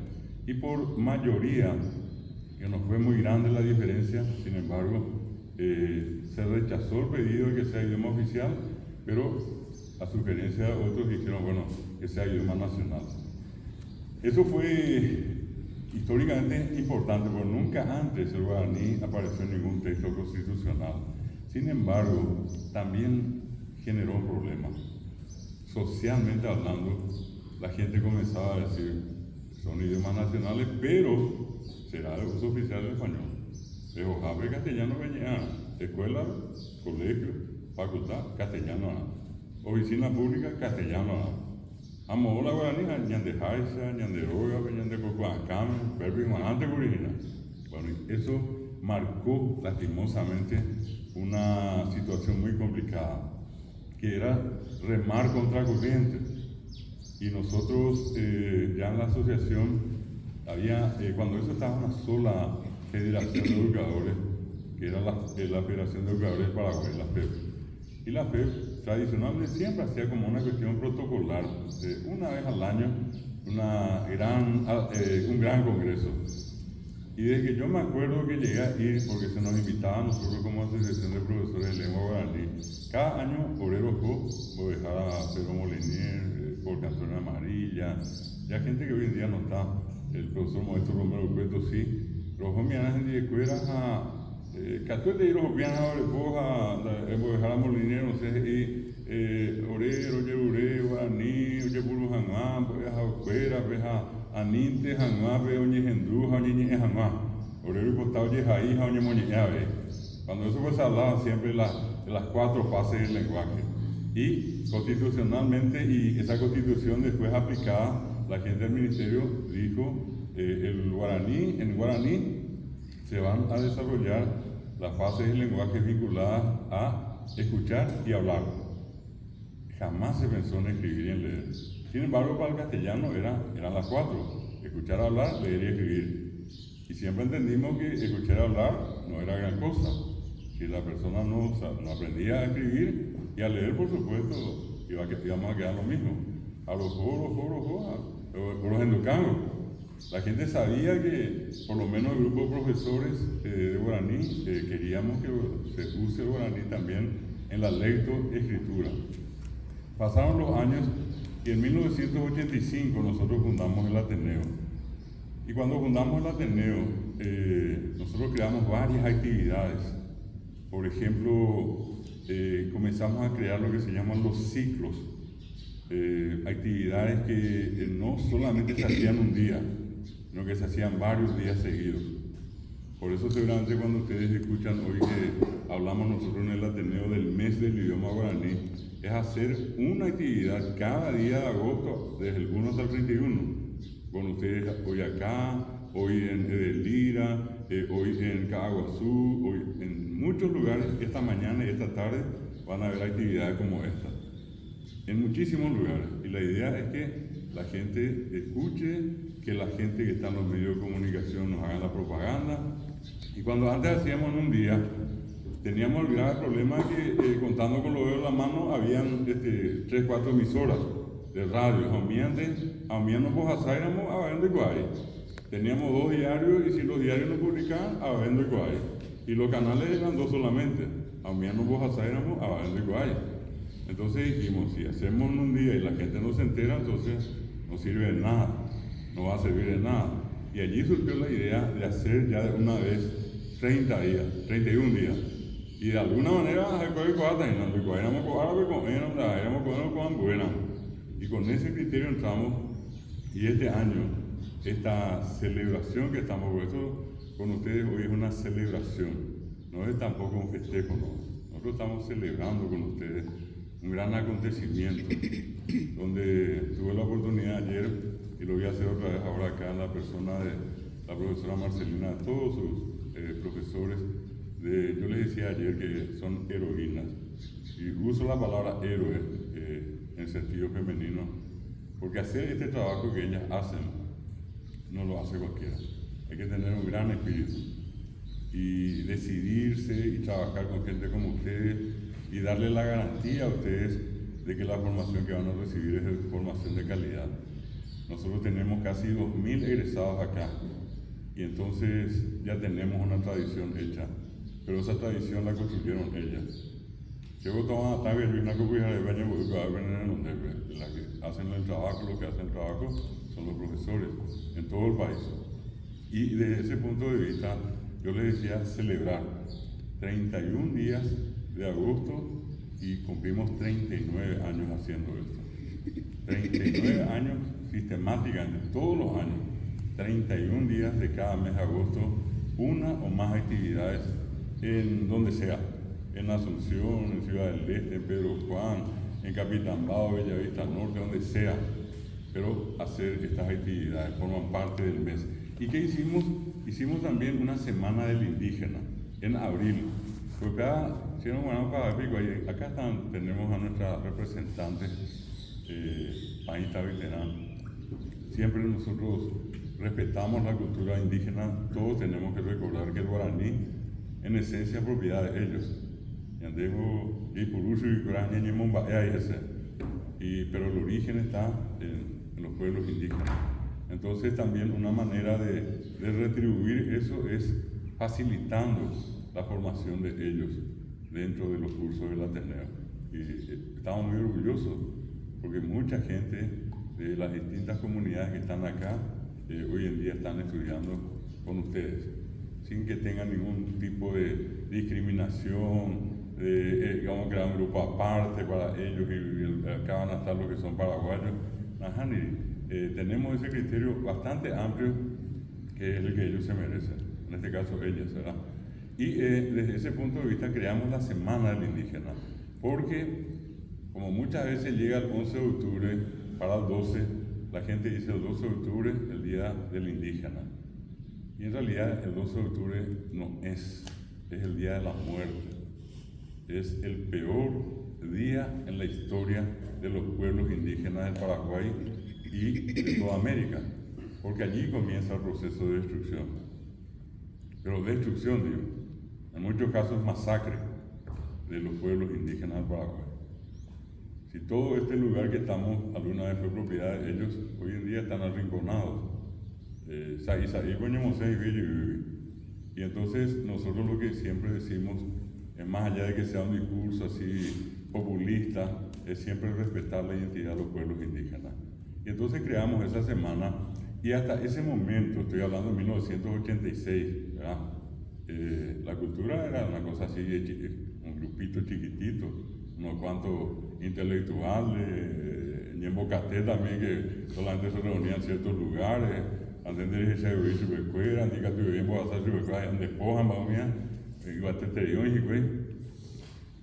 Y por mayoría, que no fue muy grande la diferencia, sin embargo, se rechazó el pedido de que sea idioma oficial, pero a sugerencia de otros dijeron, bueno, que sea idioma nacional. Eso fue históricamente importante, porque nunca antes el guaraní apareció en ningún texto constitucional. Sin embargo, también generó un problema. Socialmente hablando, la gente comenzaba a decir, son idiomas nacionales, pero será de uso oficial el español. Pero hable castellano venía, escuela, colegio, facultad, castellano, oficina pública, castellano. Amo la guaraní, ñande jaisa, ñande roga, ñande cocoacame, perbi manante original. Bueno, eso marcó lastimosamente una situación muy complicada, que era remar contra corriente. Y nosotros ya en la asociación había, cuando eso estaba una sola federación de educadores, que era la Federación de Educadores de Paraguay, la FEP. Y la FEP tradicionalmente siempre hacía como una cuestión protocolar, una vez al año, un gran congreso. Y desde que yo me acuerdo que llegué a ir, porque se nos invitaba a nosotros como asociación de profesores de lengua guaraní, cada año Obrero Jo, voy a dejar a Pedro Molinier, Jorge Antonio Amarilla, ya gente que hoy en día no está, el profesor Modesto Romero Cueto sí, pero jo mianas en Diekuera a Catuete y los viajan a Orepoja, voy a dejar a Molinier, no sé, y Orero, Yerure, Guaraní, Oyepuru Janguán, voy a dejar a Ocuera, voy a dejar Aninte, Janguá, Oñe Gendruja, Oñe Janguá, Orero y Costado, Yejaí, Oñe Moñeave. Cuando eso pues se hablaba siempre de las 4 fases del lenguaje. Y constitucionalmente, y esa constitución después aplicada, la gente del ministerio dijo, en guaraní se van a desarrollar las fases del lenguaje vinculadas a escuchar y hablar. Jamás se pensó en escribir y en leer. Sin embargo, para el castellano eran las 4, escuchar, hablar, leer y escribir. Y siempre entendimos que escuchar y hablar no era gran cosa. Si la persona no aprendía a escribir y a leer, por supuesto, íbamos a quedar lo mismo. A los los enducangos. La gente sabía que, por lo menos el grupo de profesores de guaraní, queríamos que se use el guaraní también en la lectoescritura. Pasaron los años y en 1985 nosotros fundamos el Ateneo. Y cuando fundamos el Ateneo, nosotros creamos varias actividades. Por ejemplo, comenzamos a crear lo que se llaman los ciclos, actividades que no solamente se hacían un día, sino que se hacían varios días seguidos. Por eso seguramente cuando ustedes escuchan hoy que hablamos nosotros en el Ateneo del mes del idioma guaraní, es hacer una actividad cada día de agosto, desde el 1 hasta el 31. Con ustedes hoy acá, hoy en Edelira, hoy en Caguazú, hoy en muchos lugares, esta mañana y esta tarde van a haber actividades como esta. En muchísimos lugares. Y la idea es que la gente escuche, que la gente que está en los medios de comunicación nos haga la propaganda. Y cuando antes hacíamos en un día, teníamos el grave problema que contando con los dedos de la mano, habían 3, 4 emisoras de radio. Aumiando Bojasairamo, Abendo y Guay. Teníamos 2 diarios y si los diarios no publicaban, Abendo y Guay. Y los canales eran 2 solamente. Aumiando Bojasairamo, Abendo y Guay. Entonces dijimos, si hacemos en un día y la gente no se entera, entonces no sirve de nada, no va a servir de nada. Y allí surgió la idea de hacer ya de una vez 30 días, 31 días. Y de alguna manera, y con ese criterio entramos Y este año, esta celebración que estamos, por eso con ustedes hoy es una celebración, no es tampoco un festejo, no. Nosotros estamos celebrando con ustedes un gran acontecimiento, donde tuve la oportunidad ayer, y lo voy a hacer otra vez ahora acá en la persona de la profesora Marcelina, todos sus profesores, yo les decía ayer que son heroínas, y uso la palabra héroe en sentido femenino, porque hacer este trabajo que ellas hacen, no lo hace cualquiera. Hay que tener un gran espíritu y decidirse y trabajar con gente como ustedes y darle la garantía a ustedes de que la formación que van a recibir es de formación de calidad. Nosotros tenemos casi 2.000 egresados acá y entonces ya tenemos una tradición hecha, pero esa tradición la construyeron ellas. Luego toman a y una copia de baño donde las que hacen el trabajo, los que hacen el trabajo son los profesores en todo el país. Y desde ese punto de vista, yo les decía celebrar 31 días de agosto y cumplimos 39 años haciendo esto. 39 años sistemáticamente, todos los años, 31 días de cada mes de agosto, una o más actividades en donde sea. En Asunción, en Ciudad del Este, en Pedro Juan, en Capitán-Bao, Bellavista Norte, donde sea, pero hacer estas actividades forman parte del mes. ¿Y qué hicimos? Hicimos también una semana del indígena en abril. Porque acá, si no bueno, acá tenemos a nuestras representantes, Paíta Veterán. Siempre nosotros respetamos la cultura indígena, todos tenemos que recordar que el guaraní en esencia es propiedad de ellos. Pero el origen está en los pueblos indígenas. Entonces también una manera de retribuir eso es facilitando la formación de ellos dentro de los cursos del Ateneo. Y estamos muy orgullosos porque mucha gente de las distintas comunidades que están acá hoy en día están estudiando con ustedes, sin que tengan ningún tipo de discriminación, vamos a crear un grupo aparte para ellos y acá van a estar los que son paraguayos. Tenemos ese criterio bastante amplio que es el que ellos se merecen, en este caso ellas, ¿verdad? Y desde ese punto de vista creamos la Semana del Indígena, porque como muchas veces llega el 11 de octubre para el 12, la gente dice el 12 de octubre, el Día del Indígena. Y en realidad el 12 de octubre no es el Día de la Muerte. Es el peor día en la historia de los pueblos indígenas del Paraguay y de toda América, porque allí comienza el proceso de destrucción. Pero destrucción, digo, en muchos casos masacre de los pueblos indígenas del Paraguay. Si todo este lugar que estamos alguna vez fue propiedad de ellos, hoy en día están arrinconados. Y entonces nosotros lo que siempre decimos, más allá de que sea un discurso así populista, es siempre respetar la identidad de los pueblos indígenas. Y entonces creamos esa semana, y hasta ese momento, estoy hablando de 1986, ¿verdad? La cultura era una cosa así, un grupito chiquitito, unos cuantos intelectuales, y en Bocaté también, que solamente se reunían en ciertos lugares, antes de irse a vivir su escuela, ni que tuvieran que pasar su escuela, donde pojan,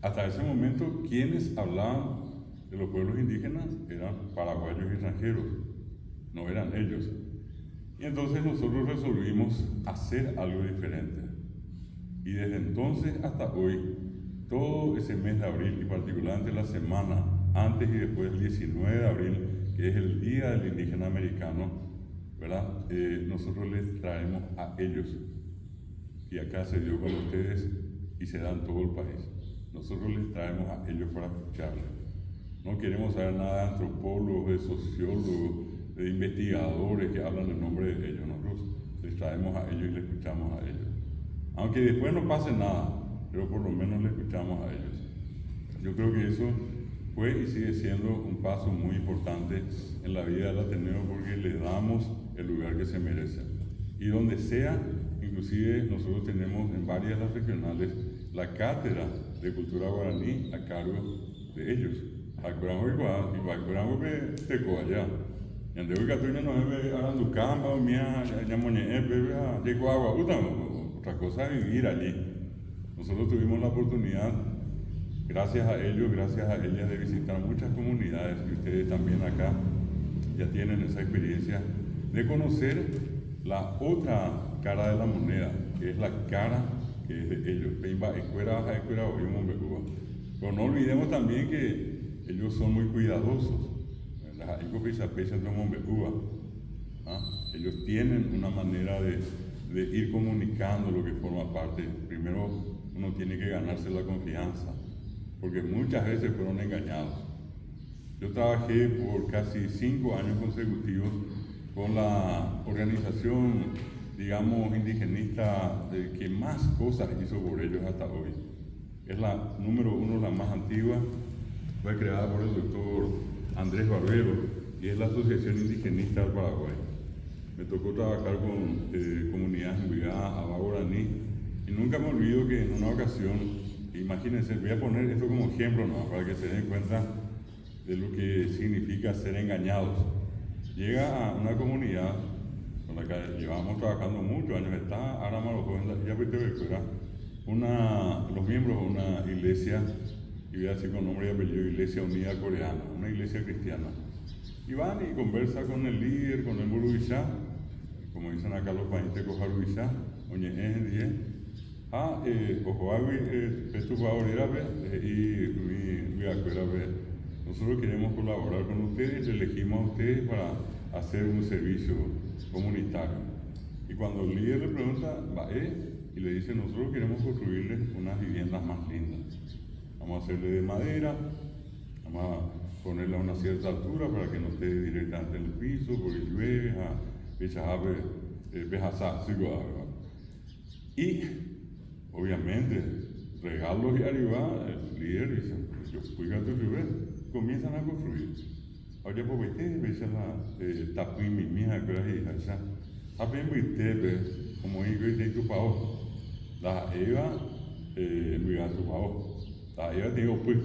hasta ese momento, quienes hablaban de los pueblos indígenas eran paraguayos y extranjeros, no eran ellos. Y entonces nosotros resolvimos hacer algo diferente. Y desde entonces hasta hoy, todo ese mes de abril, y particularmente la semana antes y después del 19 de abril, que es el Día del Indígena Americano, ¿verdad? Nosotros les traemos a ellos. Y acá se dio con ustedes y se da en todo el país. Nosotros les traemos a ellos para escucharles. No queremos saber nada de antropólogos, de sociólogos, de investigadores que hablan en nombre de ellos. Nosotros les traemos a ellos y les escuchamos a ellos. Aunque después no pase nada, pero por lo menos les escuchamos a ellos. Yo creo que eso fue y sigue siendo un paso muy importante en la vida del Ateneo, porque le damos el lugar que se merece. Y donde sea, inclusive nosotros tenemos en varias de las regionales la cátedra de cultura guaraní a cargo de ellos. Y ande hoy catuña no es arando campo, mía, ya moñe, llegó agua, otra cosa es vivir allí. Nosotros tuvimos la oportunidad, gracias a ellos, gracias a ellas, de visitar muchas comunidades, y ustedes también acá ya tienen esa experiencia de conocer la otra cara de la moneda, que es la cara que es de ellos. Pero no olvidemos también que ellos son muy cuidadosos. Ellos tienen una manera de ir comunicando lo que forma parte. Primero uno tiene que ganarse la confianza, porque muchas veces fueron engañados. Yo trabajé por casi 5 años consecutivos con la organización, digamos, indigenista que más cosas hizo por ellos hasta hoy. Es la número 1, la más antigua, fue creada por el doctor Andrés Barbero, y es la Asociación Indigenista del Paraguay. Me tocó trabajar con comunidades Huigá, Abá Guaraní, y nunca me olvido que en una ocasión, imagínense, voy a poner esto como ejemplo, ¿no?, para que se den cuenta de lo que significa ser engañados. Llega a una comunidad con la que llevamos trabajando muchos años, está Arama los jóvenes, ya los miembros de una iglesia, y voy a decir con nombre y apellido, Iglesia Unida Coreana, una iglesia cristiana. Y van y conversan con el líder, con el Burubishá, como dicen acá los países, Cojarubishá, oye, Ojoagui, nosotros queremos colaborar con ustedes, les elegimos a ustedes para hacer un servicio comunitario. Y cuando el líder le pregunta, y le dice, nosotros queremos construirles unas viviendas más lindas. Vamos a hacerle de madera, vamos a ponerla a una cierta altura para que no esté directamente en el piso, porque llueve, y obviamente, regalos y arriba, el líder dice, yo fui a tu ciudad, comienzan a construir. Ahora pues veis la tapín mi mija que era hija, apenas viste, como digo, y tu pavo, la Eva, mira tu pavo, la Eva digo pues,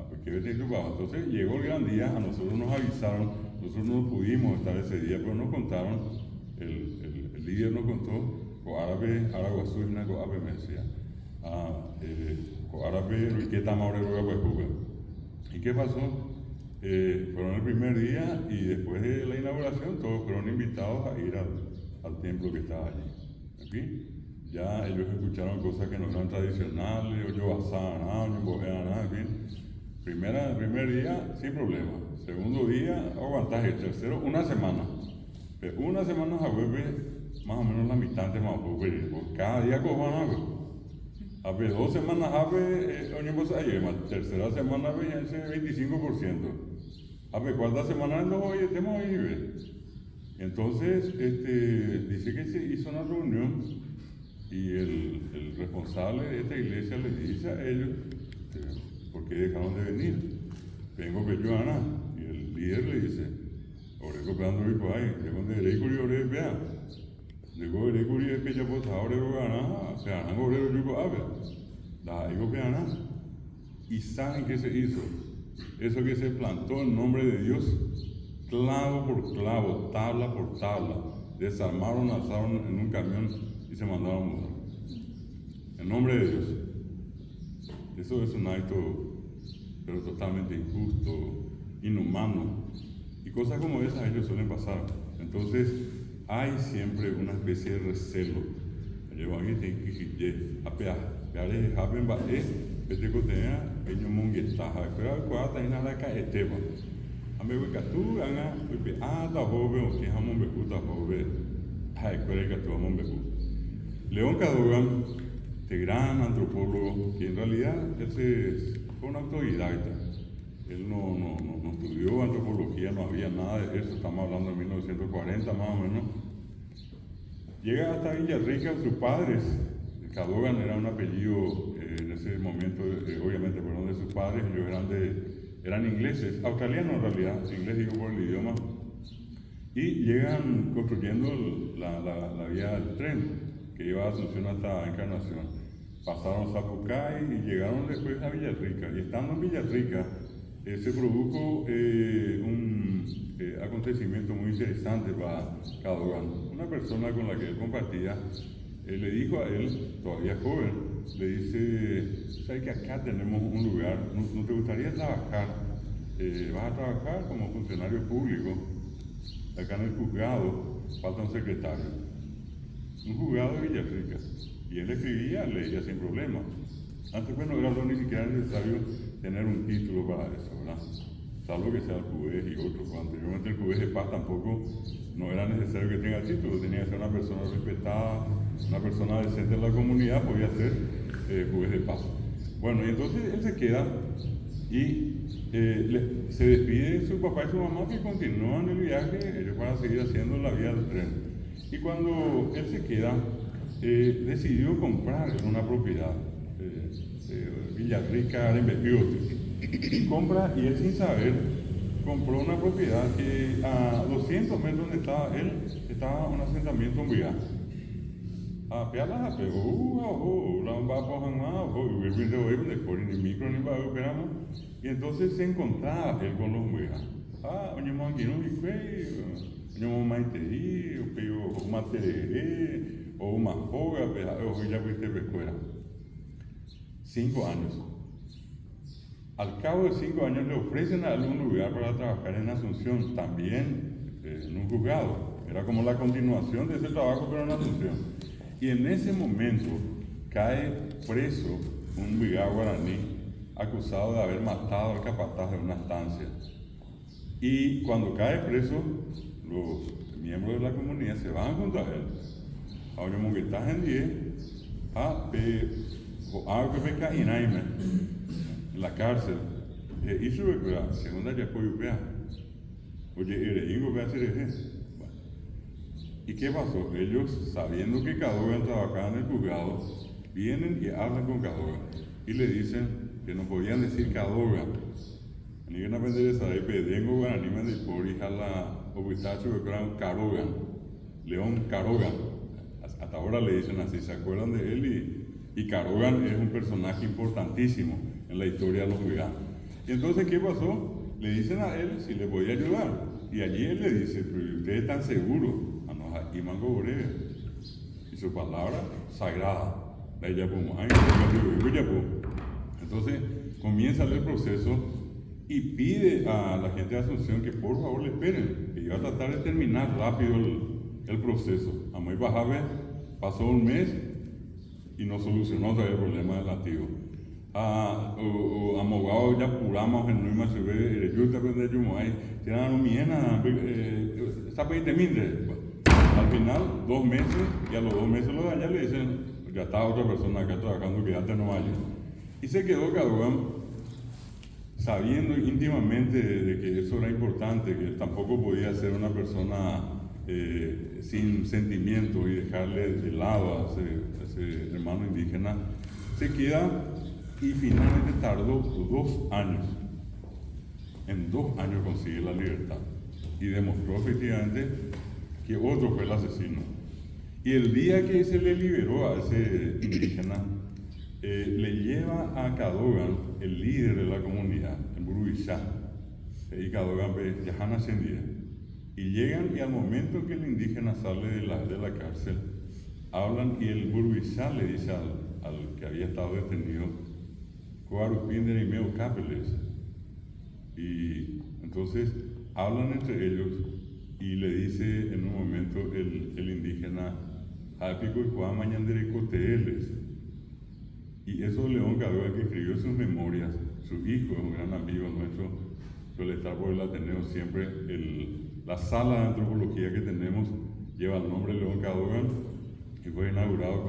porque vete tu pavo. Entonces llegó el gran día, a nosotros nos avisaron, nosotros no pudimos estar ese día, pero nos contaron, el líder nos contó, árabe, araguazuzna, árabe me decía, árabe, riqueta maurero, ¿y qué pasó? Fueron el primer día y después de la inauguración todos fueron invitados a ir al templo que estaba allí. En fin, ya ellos escucharon cosas que no eran tradicionales, en fin. Primer día sin problema, segundo día aguantaje, tercero una semana. Pero una semana a vuelve más o menos la mitad de más porque cada día cojan algo. A ver, 2 semanas tercera semana ya ese 25%. A ver, cuarta semana no, oye, tenemos ahí, Entonces, dice que se hizo una reunión y el responsable de esta iglesia le dice a ellos, ¿por qué dejaron de venir? Vengo Pechuana, y el líder le dice, Oreco Pando y Pai, de Oreco y Ore Pea. Digo, Oreco y Pecha Pota, Oreco Gana, Peana, Oreco Yuko Abe. Da Ego Peana. ¿Y saben qué se hizo? Eso que se plantó en nombre de Dios, clavo por clavo, tabla por tabla, desarmaron, alzaron en un camión y se mandaron a mudar. En nombre de Dios. Eso es un acto, pero totalmente injusto, inhumano. Y cosas como esas ellos suelen pasar. Entonces, hay siempre una especie de recelo. Este cotea, ellos monguetaja, pero cuando hay nada que esteba. A mí me catu, anga, porque ta joven, o que jamón me gusta joven, ay, cuál que tu jamón me gusta. León Cadogan, este gran antropólogo, que en realidad fue un autodidacta. Él no estudió antropología, no había nada de eso, estamos hablando de 1940 más o menos. Llega hasta Villarrica, sus padres. Cadogan era un apellido en ese momento, obviamente, perdón, de sus padres, ellos eran ingleses, australianos en realidad, inglés digo por el idioma, y llegan construyendo la vía del tren que iba a Asunción hasta Encarnación. Pasaron Zapucay y llegaron después a Villarrica, y estando en Villarrica, se produjo un acontecimiento muy interesante para Cadogan. Una persona con la que él compartía le dijo a él, todavía joven, le dice, ¿sabes que acá tenemos un lugar? ¿No te gustaría trabajar? Vas a trabajar como funcionario público. Acá en el juzgado falta un secretario. Un juzgado de Villarrica. Y él escribía, leía sin problema. Antes, bueno, ni siquiera necesario tener un título para eso, ¿verdad? Salvo que sea el juez y otros. Anteriormente el juez de paz tampoco no era necesario que tenga título, tenía que ser una persona respetada, una persona decente en la comunidad, podía ser juez de paz. Bueno, y entonces él se queda y se despide de su papá y su mamá, que continúan el viaje, ellos van a seguir haciendo la vía del tren. Y cuando él se queda, decidió comprar una propiedad, Villarrica, Arembejiote. Compra, y él sin saber, compró una propiedad que a 200 metros donde estaba él, estaba un asentamiento en Vigá. A pealas, ni micro ni va esperamos. Y entonces se encontraba él con los Vigá. Oñemo aquí no y oñemo maiteri, o materere, o una joga, o ya fuiste pescuera. 5 años. Al cabo de 5 años le ofrecen a él un lugar para trabajar en Asunción, también en un juzgado. Era como la continuación de ese trabajo, pero en Asunción. Y en ese momento cae preso un vigá guaraní acusado de haber matado al capataz de una estancia. Y cuando cae preso, los miembros de la comunidad se van junto a él. Ahora, como que estás en 10, en la cárcel, y sube la segunda ya fue upea. Oye, Ingo va a hacer ¿y qué pasó? Ellos, sabiendo que Cadogan trabajaba en el juzgado, vienen y hablan con Cadogan y le dicen que no podían decir Cadogan. Ni que no aprender a saber, pedengo guaraní de por hija la obistacho que eran Carogan, León Carogan. Hasta ahora le dicen así, ¿se acuerdan de él? Y Carogan es un personaje importantísimo en la historia de los veganos. Y entonces, ¿qué pasó? Le dicen a él si le podía ayudar. Y allí él le dice, pero ustedes están seguros. Y su palabra sagrada. Entonces, comienza el proceso y pide a la gente de Asunción que por favor le esperen, que iba a tratar de terminar rápido el proceso. A muy bajave, pasó un mes y no solucionó todavía el problema del latigo. Amogado ya puramos en Nuima se ve, yo te aprendí Yumuay, tienen una miena, está para al final, 2 meses, y a los 2 meses lo de allá le dicen, ya está otra persona acá trabajando, quédate no vayas. Y se quedó Cadogan sabiendo íntimamente de que eso era importante, que tampoco podía ser una persona sin sentimiento y dejarle de lado a ese hermano indígena. Se queda y finalmente tardó 2 años. En 2 años consigue la libertad y demostró efectivamente que otro fue el asesino. Y el día que se le liberó a ese indígena, le lleva a Cadogan, el líder de la comunidad, en Burubishá, y Cadogan Yahana Sendía. Y llegan, y al momento que el indígena sale de la cárcel, hablan, y el Burubishá le dice al que había estado detenido, y entonces hablan entre ellos, y le dice en un momento el indígena, y eso León Cadogan, que escribió sus memorias, su hijo, un gran amigo nuestro, suele estar por el Ateneo siempre, la sala de antropología que tenemos lleva el nombre de León Cadogan, y fue inaugurado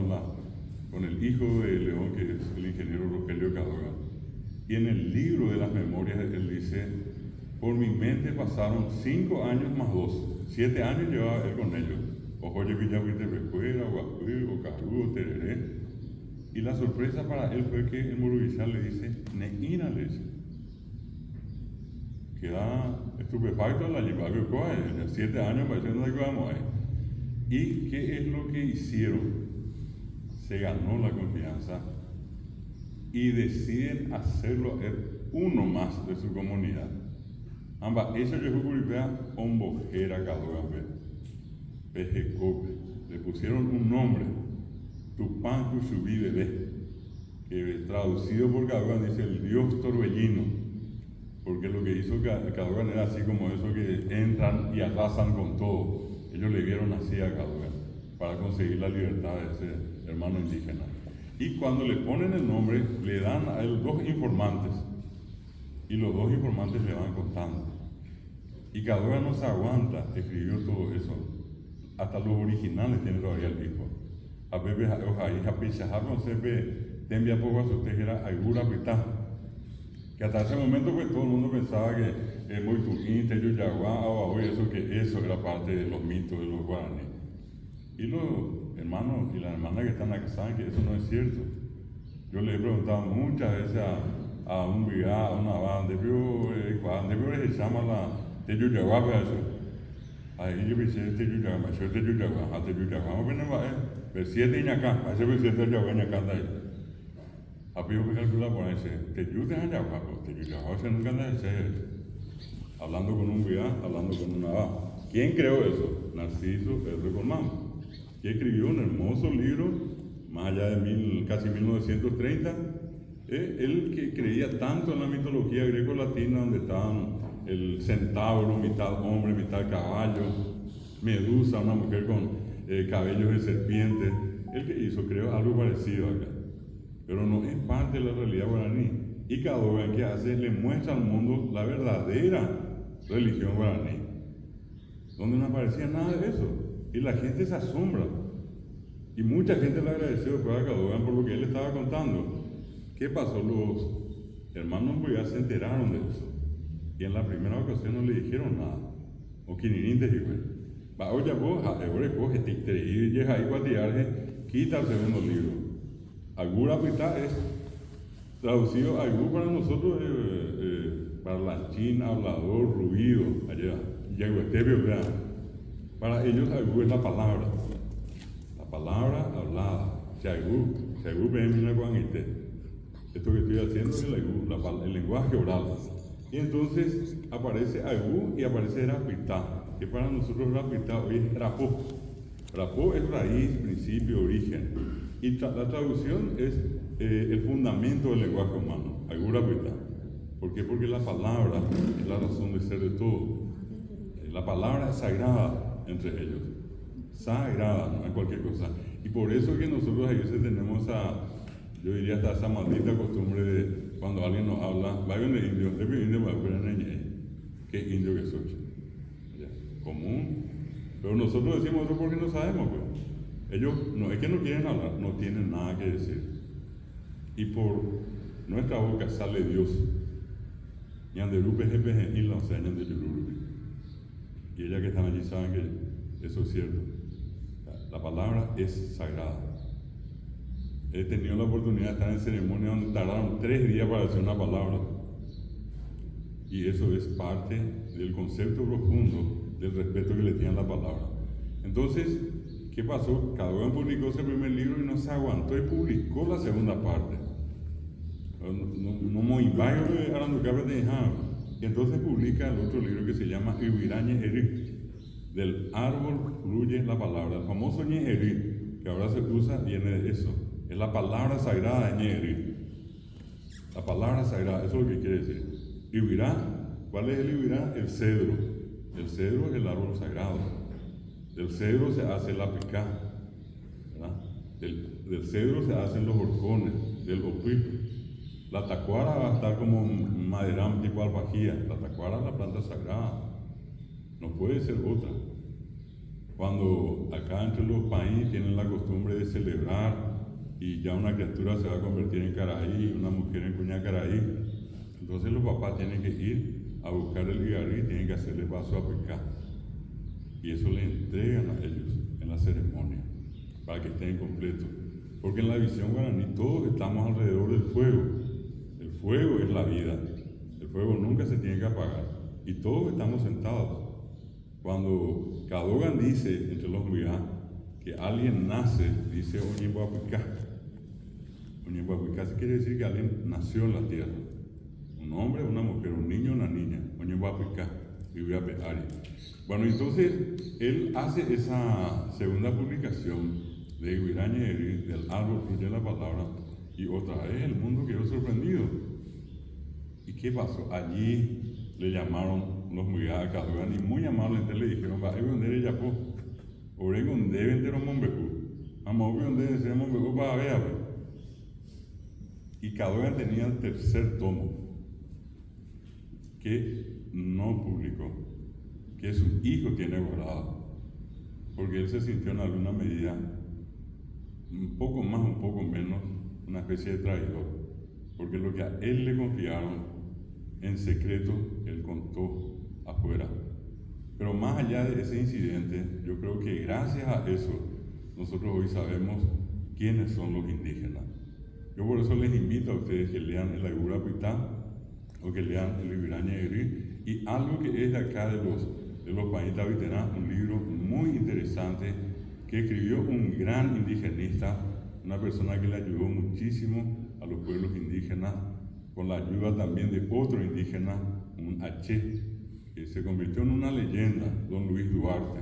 con el hijo de León, que es el ingeniero Rogelio Cadogan. Y en el libro de las memorias él dice, por mi mente pasaron 5 años más 2, 7 años llevaba él con ellos. Ojoye Villahuite Pescuera, Guacuí, Ocarudo, Tereré. Y la sorpresa para él fue que el Murubishá le dice, Neínales. Queda estupefacto la Yipago Coa, 7 años pareciendo que vamos ahí. ¿Y qué es lo que hicieron? Se ganó la confianza y deciden hacerlo uno más de su comunidad. Ambas, eso que ocurrió ombojera cadogambe, pejecope, le pusieron un nombre, Tupán Cuchubí Bebé, que traducido por Cadogan dice el dios torbellino, porque lo que hizo Cadogan era así como eso que entran y arrasan con todo. Ellos le vieron así a Cadogan para conseguir la libertad de ese hermano indígena. Y cuando le ponen el nombre, le dan a él 2 informantes, y los 2 informantes le van contando. Y Cadogan no se aguanta, escribió todo eso. Hasta los originales tiene todavía el hijo. A Pepe Ojaí, a Pichajab, no sé, Tembia poco a su tejera, Aigura Pitá. Que hasta ese momento, pues todo el mundo pensaba que Moituín, Teyuyaguá, Abahoy, eso era parte de los mitos de los guaraníes. Y los hermanos y las hermanas que están acá saben que eso no es cierto. Yo le he preguntado muchas veces a un brigada, a una banda, ¿de se llama la Teyuyaguá? Ahí yo pensé, Teyuyaguá, pero 7 años acá, a ese presidente de Yaguá, acá anda ahí. A Pío que calcula por ahí, Teyuyaguá, Teyuyaguá, se nunca anda hablando con un brigada, hablando con una banda. ¿Quién creó eso? Narciso R. Colmán, que escribió un hermoso libro, más allá de casi 1930, él que creía tanto en la mitología greco-latina, donde estaban el centauro, mitad hombre, mitad caballo, Medusa, una mujer con cabellos de serpiente. Él que hizo, creo, algo parecido acá, pero no es parte de la realidad guaraní. Y Cadogan, que hace, le muestra al mundo la verdadera religión guaraní, donde no aparecía nada de eso, y la gente se asombra, y mucha gente le agradeció después a Cadogan por lo que él estaba contando. ¿Qué pasó? Los hermanos Boyá se enteraron de eso, y en la primera ocasión no le dijeron nada, o quinirín te dijo, va oye vos, ahora coge, y llega ahí guatiarje, quita el segundo libro. Agura Pitá es traducido Aigú para nosotros, para la China, hablador, ruido, allá, Yaguetebio, vean. Para ellos Aigú es la palabra hablada. Aigú ven guanite. Esto que estoy haciendo es el lenguaje oral. Y entonces aparece Aigú y aparece Rapitá, que para nosotros Rapitá hoy es Rapó. Rapó es raíz, principio, origen. Y la traducción es el fundamento del lenguaje humano, Aigú Rapitá. ¿Por qué? Porque la palabra es la razón de ser de todo. La palabra es sagrada entre ellos. Sagrada, no es cualquier cosa. Y por eso que nosotros a veces tenemos yo diría hasta esa maldita costumbre de cuando alguien nos habla, vayan de indio, ¿qué indio que soy? Común. Pero nosotros decimos eso porque no sabemos, pues. Ellos no es que no quieren hablar, no tienen nada que decir. Y por nuestra boca sale Dios. Y ella que están allí saben que eso es cierto. La palabra es sagrada. He tenido la oportunidad de estar en ceremonia donde tardaron 3 días para decir una palabra. Y eso es parte del concepto profundo del respeto que le tienen a la palabra. Entonces, ¿qué pasó? Cadogan publicó ese primer libro y no se aguantó y publicó la segunda parte. No muy vago de Aranducabe de Jam. Y entonces publica el otro libro que se llama Ibirañe Eri. Del árbol fluye la palabra. El famoso Ñeri, que ahora se usa, viene de eso. Es la palabra sagrada de Ñeri. La palabra sagrada, eso es lo que quiere decir. Ibirá, ¿cuál es el Ibirá? El cedro. El cedro es el árbol sagrado. Del cedro se hace la picá, ¿verdad? Del cedro se hacen los horcones, del opí. La tacuara va a estar como un maderán tipo alfajía. La tacuara es la planta sagrada. No puede ser otra. Cuando acá entre los países tienen la costumbre de celebrar y ya una criatura se va a convertir en caraí, una mujer en cuña caraí, entonces los papás tienen que ir a buscar el igarí y tienen que hacerle paso a pescar. Y eso le entregan a ellos en la ceremonia para que estén completos. Porque en la visión guaraní todos estamos alrededor del fuego. El fuego es la vida. El fuego nunca se tiene que apagar. Y todos estamos sentados. Cuando Cadogan dice entre los mirá que alguien nace, dice Oñiboapica. Oñehuahuicasi quiere decir que alguien nació en la tierra. Un hombre, una mujer, un niño, una niña. Oñehuahuicá, Ari. Bueno, entonces él hace esa segunda publicación de Ibirañeri, del árbol de la palabra, y otra vez el mundo quedó sorprendido. ¿Y qué pasó? Allí le llamaron los mujeres a y muy amablemente le dijeron: va, ¿dónde ella po? Oregon deben tener un mombecu. Vamos, ¿dónde debe ser un mombecu para ver? Y Cadogan tenía el tercer tomo que no publicó, que su hijo tiene guardado, porque él se sintió en alguna medida, un poco más, un poco menos, una especie de traidor, porque lo que a él le confiaron en secreto, él contó afuera. Pero más allá de ese incidente, yo creo que gracias a eso, nosotros hoy sabemos quiénes son los indígenas. Yo por eso les invito a ustedes que lean el Aigura Pitá o que lean el Ibirañeri, y algo que es de acá de los países Tabitená, un libro muy interesante que escribió un gran indigenista, una persona que le ayudó muchísimo a los pueblos indígenas, con la ayuda también de otro indígena, un H, que se convirtió en una leyenda, don Luis Duarte.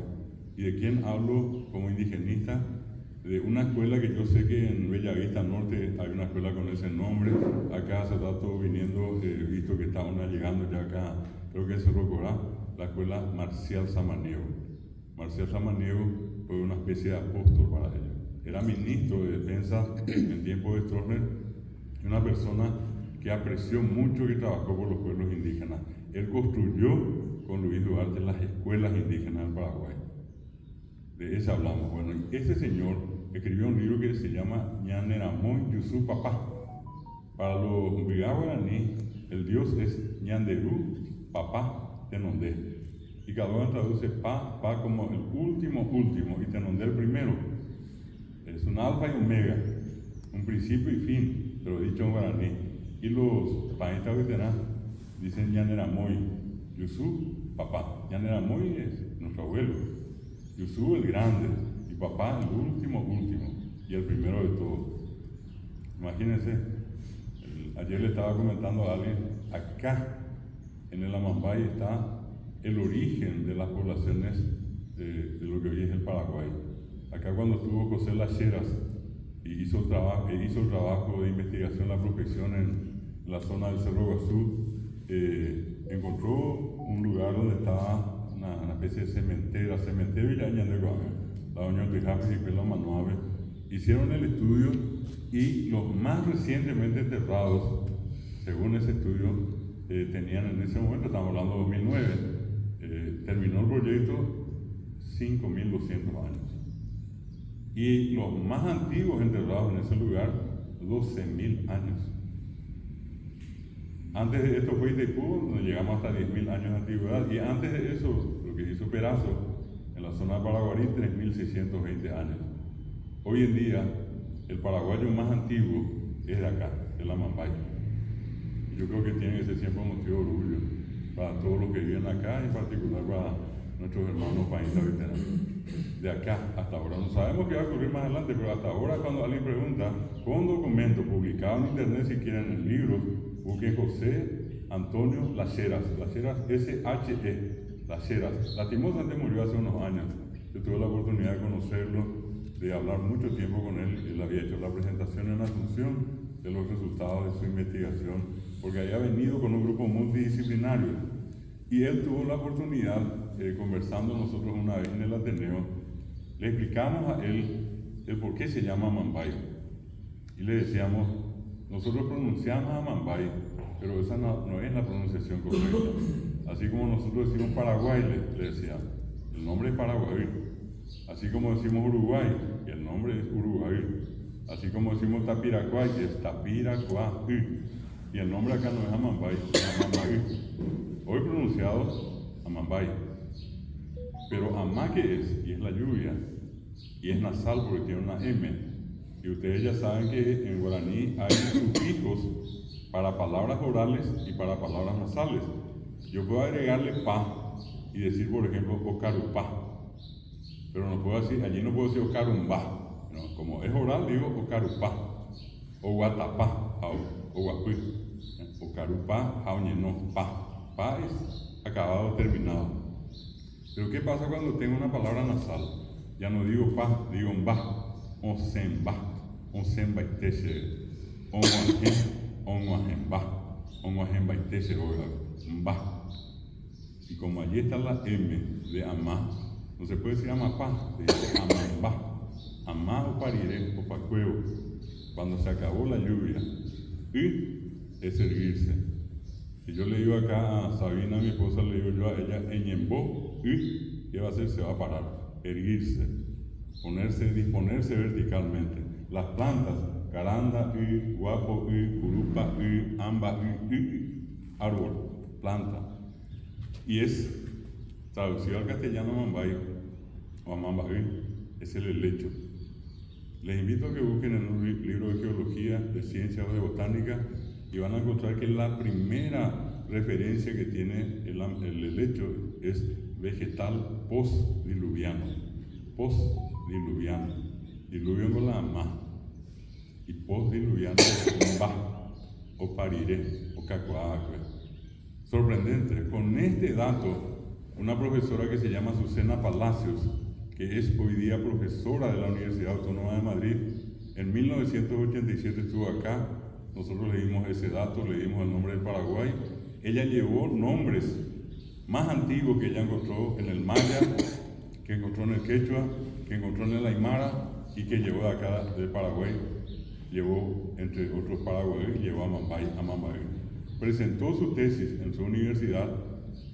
¿Y de quién hablo como indigenista? De una escuela que yo sé que en Bellavista Norte hay una escuela con ese nombre. Acá hace rato viniendo, visto que estaban llegando ya acá, creo que es Cerro Corá, la escuela Marcial Samaniego. Marcial Samaniego fue una especie de apóstol para ellos. Era ministro de defensa en tiempo de Stroessner, una persona que apreció mucho y trabajó por los pueblos indígenas. Él construyó con Luis Duarte las escuelas indígenas del Paraguay. De ese hablamos. Bueno, y ese señor escribió un libro que se llama Ñaneramoy Yusú Papá. Para los guaraní, el dios es Ñanderú Papá Tenondé. Y cada uno traduce pa como el último, y Tenondé el primero. Es un alfa y omega, un principio y fin, pero dicho en guaraní. Y los países tabitená dicen Ñaneramoy Yusú Papá. Ñaneramoy es nuestro abuelo. Yusú el grande y papá el último y el primero de todos. Imagínense, ayer le estaba comentando a alguien, acá en el Amambay está el origen de las poblaciones de lo que hoy es el Paraguay. Acá cuando estuvo José Lacheras y hizo el trabajo de investigación, la prospección en la zona del Cerro Guazú, encontró un lugar donde estaba una especie de cementerio y la doña Tijapi y Pela Manuave hicieron el estudio, y los más recientemente enterrados, según ese estudio, tenían en ese momento, estamos hablando de 2009, terminó el proyecto 5.200 años, y los más antiguos enterrados en ese lugar 12.000 años. Antes de esto fue Itaipú, donde llegamos hasta 10.000 años de antigüedad, y antes de eso, lo que hizo Perazo, en la zona de Paraguarí, 3.620 años. Hoy en día, el paraguayo más antiguo es de acá, de la Amambay. Yo creo que tiene ese siempre motivo de orgullo para todos los que viven acá, en particular para nuestros hermanos países veteranos. De acá hasta ahora, no sabemos qué va a ocurrir más adelante, pero hasta ahora, cuando alguien pregunta, con un documento publicado en internet, si quieren en libros, busquen José Antonio Lacheras, S-H-E, Lacheras. Lastimosamente murió hace unos años. Yo tuve la oportunidad de conocerlo, de hablar mucho tiempo con él. Él había hecho la presentación en Asunción de los resultados de su investigación, porque había venido con un grupo multidisciplinario. Y él tuvo la oportunidad, conversando nosotros una vez en el Ateneo, le explicamos a él el por qué se llama Amambay. Y le decíamos, nosotros pronunciamos Amambay, pero esa no es la pronunciación correcta. Así como nosotros decimos Paraguay, le decía, el nombre es Paraguay. Así como decimos Uruguay, y el nombre es Uruguay. Así como decimos Tapiracuay, que es Tapiracuay. Y el nombre acá no es Amambay, es Amambay. Hoy pronunciado Amambay. Pero Amá, ¿qué es? Y es la lluvia. Y es nasal porque tiene una M. Y ustedes ya saben que en guaraní hay sufijos para palabras orales y para palabras nasales. Yo puedo agregarle pa y decir, por ejemplo, ocarupá. Pero no puedo decir, allí no puedo decir ocarumbá. No, como es oral, digo ocarupá. o guatapá, o guapí, o carupá, jaoñeno, pa. Pa es acabado, terminado. Pero ¿qué pasa cuando tengo una palabra nasal? Ya no digo pa, digo mba, o semba, o semba y tese, o guajen, y tese, mba. Y como allí está la M de amá, no se puede decir amapá, se dice amambá. Amá o pariré o pacueo, cuando se acabó la lluvia. Y es erguirse. Si yo le digo acá a Sabina, mi esposa, le digo yo a ella, eñembó, y ¿qué va a hacer? Se va a parar, erguirse, disponerse verticalmente. Las plantas, caranda, guapo, curupa, amba, árbol, planta. Y es, traducido al castellano, mambay, o amambay, es el helecho. Les invito a que busquen en un libro de geología, de ciencia o de botánica, y van a encontrar que la primera referencia que tiene el helecho es vegetal post-diluviano. Post-diluviano. Diluvio con la amá. Y post-diluviano es mba, o pariré, o cacuacue. Sorprendente. Con este dato, una profesora que se llama Susana Palacios, que es hoy día profesora de la Universidad Autónoma de Madrid, en 1987 estuvo acá. Nosotros le dimos ese dato, le dimos el nombre del Paraguay. Ella llevó nombres más antiguos que ella encontró en el maya, que encontró en el quechua, que encontró en el aymara y que llevó de acá del Paraguay. Llevó, entre otros paraguayos, llevó a Mambay. Presentó su tesis en su universidad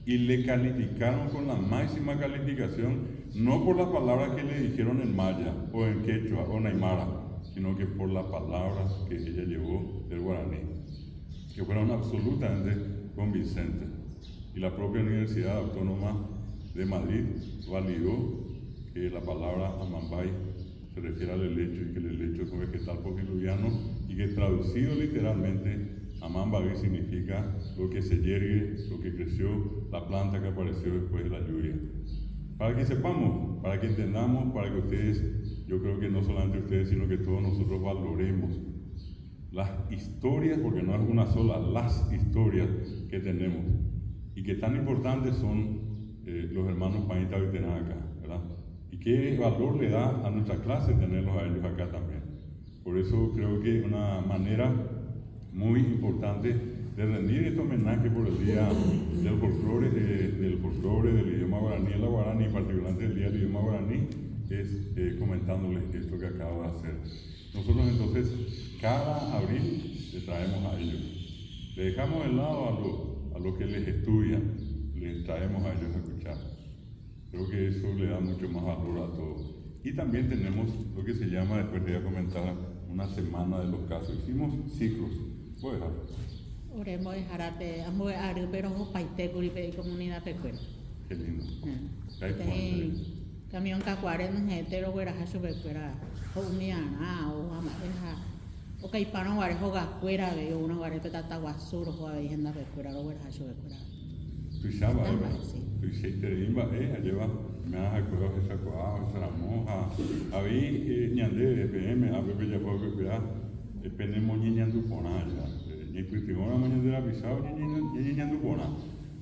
y le calificaron con la máxima calificación, no por las palabras que le dijeron en maya o en quechua o en aymara, sino que por las palabras que ella llevó del guaraní, que fueron absolutamente convincentes. Y la propia Universidad Autónoma de Madrid validó que la palabra amambay se refiere al helecho y que el helecho es un vegetal postdiluviano y que traducido literalmente, amambay significa lo que se yergue, lo que creció, la planta que apareció después de la lluvia. Para que sepamos, para que entendamos, para que ustedes, yo creo que no solamente ustedes, sino que todos nosotros valoremos las historias, porque no es una sola, las historias que tenemos y que tan importantes son los hermanos Pañita y acá, ¿verdad? Y qué valor le da a nuestra clase tenerlos a ellos acá también. Por eso creo que es una manera muy importante de rendir este homenaje por el día del folclore, del idioma guaraní, en la guaraní, particularmente el día del idioma guaraní, es comentándoles esto que acabo de hacer. Nosotros entonces, cada abril les traemos a ellos. Le dejamos de lado a los que les estudian, les traemos a ellos a escuchar. Creo que eso le da mucho más valor a todo. Y también tenemos lo que se llama, después te voy a comentar, una semana de los casos. Hicimos ciclos. Voy a dejar. Oremos de jarape, amo ari, pero un paite curipe comunidad pecuera. Qué lindo. Camión cacuare no hetero guera hasu pecuera. O uniana o amareja. O caipano guare joga cuera ve uno guare petata guasuro joga ve agenda pecuera o guera hasu pecuera. Tu chava, tu cheiterimba, lleva me ha cuidado esa coa, esa moja. Habí ñande PM, a bebé ya fue pecuera. Penemos ñeñandu ponaya. Ni putimora mañana de la pisao ñeñandu pona.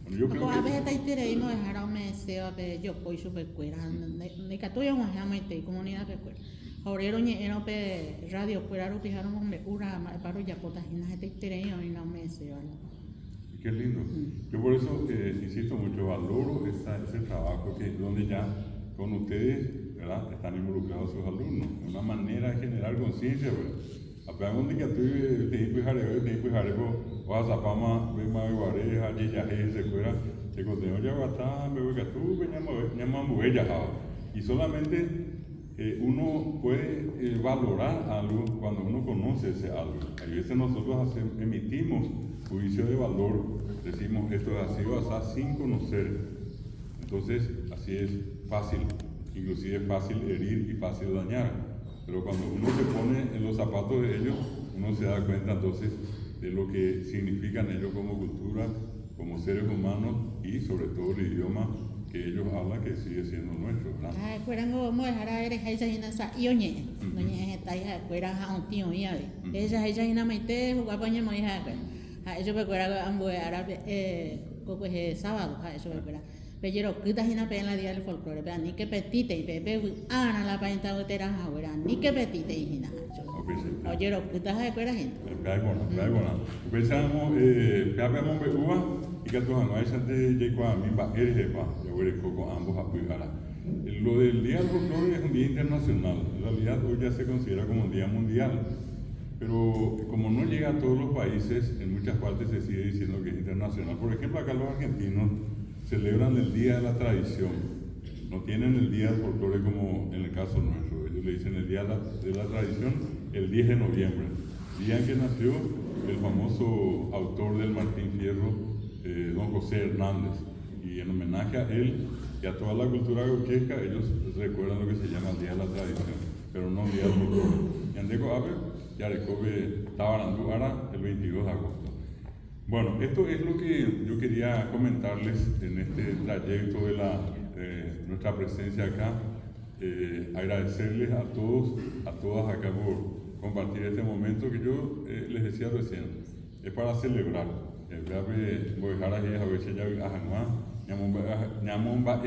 Yo creo que a veces te tiremos dejar a un mes a ver yo voy super cuera. Ni que tú ya más llama y comunidad pecuera. Ahora ñero pe radio fuera lo fijaron con ura paro ya potas y na gente tiremos y no mes Qué lindo. Yo por eso insisto mucho, valoro ese trabajo que donde ya con ustedes, ¿verdad? Están involucrados sus alumnos. Una manera de generar conciencia, ¿verdad? Apenas un día tuve te hijo o a zapama ve más guare allí ya se fuera se conteo ya basta me voy a tú llama y solamente uno puede valorar algo cuando uno conoce ese algo. A veces nosotros emitimos juicio de valor, decimos esto es así o así sin conocer. Entonces así es fácil, inclusive fácil herir y fácil dañar. Pero cuando uno se pone en los zapatos de ellos, uno se da cuenta entonces de lo que significan ellos como cultura, como seres humanos y sobre todo el idioma que que ellos hablan que sigue siendo nuestro, ¿verdad? Ah, cuerango moja eres ella ina sa ioñe. Doña está hija cuera ha un tío ya ve. Ella ina maite jugapaña mo hija ve. Ha eso be cuera ambo árabe coco es sábado, ha eso be cuera. Pero que esta ina pena día del folclore, pero ni que petite y pepe ana la paenta utera ahora, ni que petite y hina. Oye, que esta es cuera gente. Bueno. Pensamos peapemos beua y que todos no es antes de cuando mi va erjepa, ya voy coco ambos a cuidar. Lo del Día del Folclore es un día internacional, en realidad hoy ya se considera como un día mundial, pero como no llega a todos los países, en muchas partes se sigue diciendo que es internacional. Por ejemplo, acá los argentinos celebran el Día de la Tradición, no tienen el Día del Folclore como en el caso nuestro, ellos le dicen el Día de la Tradición el 10 de noviembre, día en que nació el famoso autor del Martín Fierro, don José Hernández, y en homenaje a él y a toda la cultura gauchesca, ellos recuerdan lo que se llama el Día de la Tradición, pero no el Día del Folclore. Yandeco Abe, Yarecobe Tabarandú Ara, el 22 de agosto. Bueno, esto es lo que yo quería comentarles en este trayecto de nuestra presencia acá. Agradecerles a todos, a todas acá por compartir este momento que yo les decía recién. Es para celebrar. Voy a dejar a veces ya Ñamomba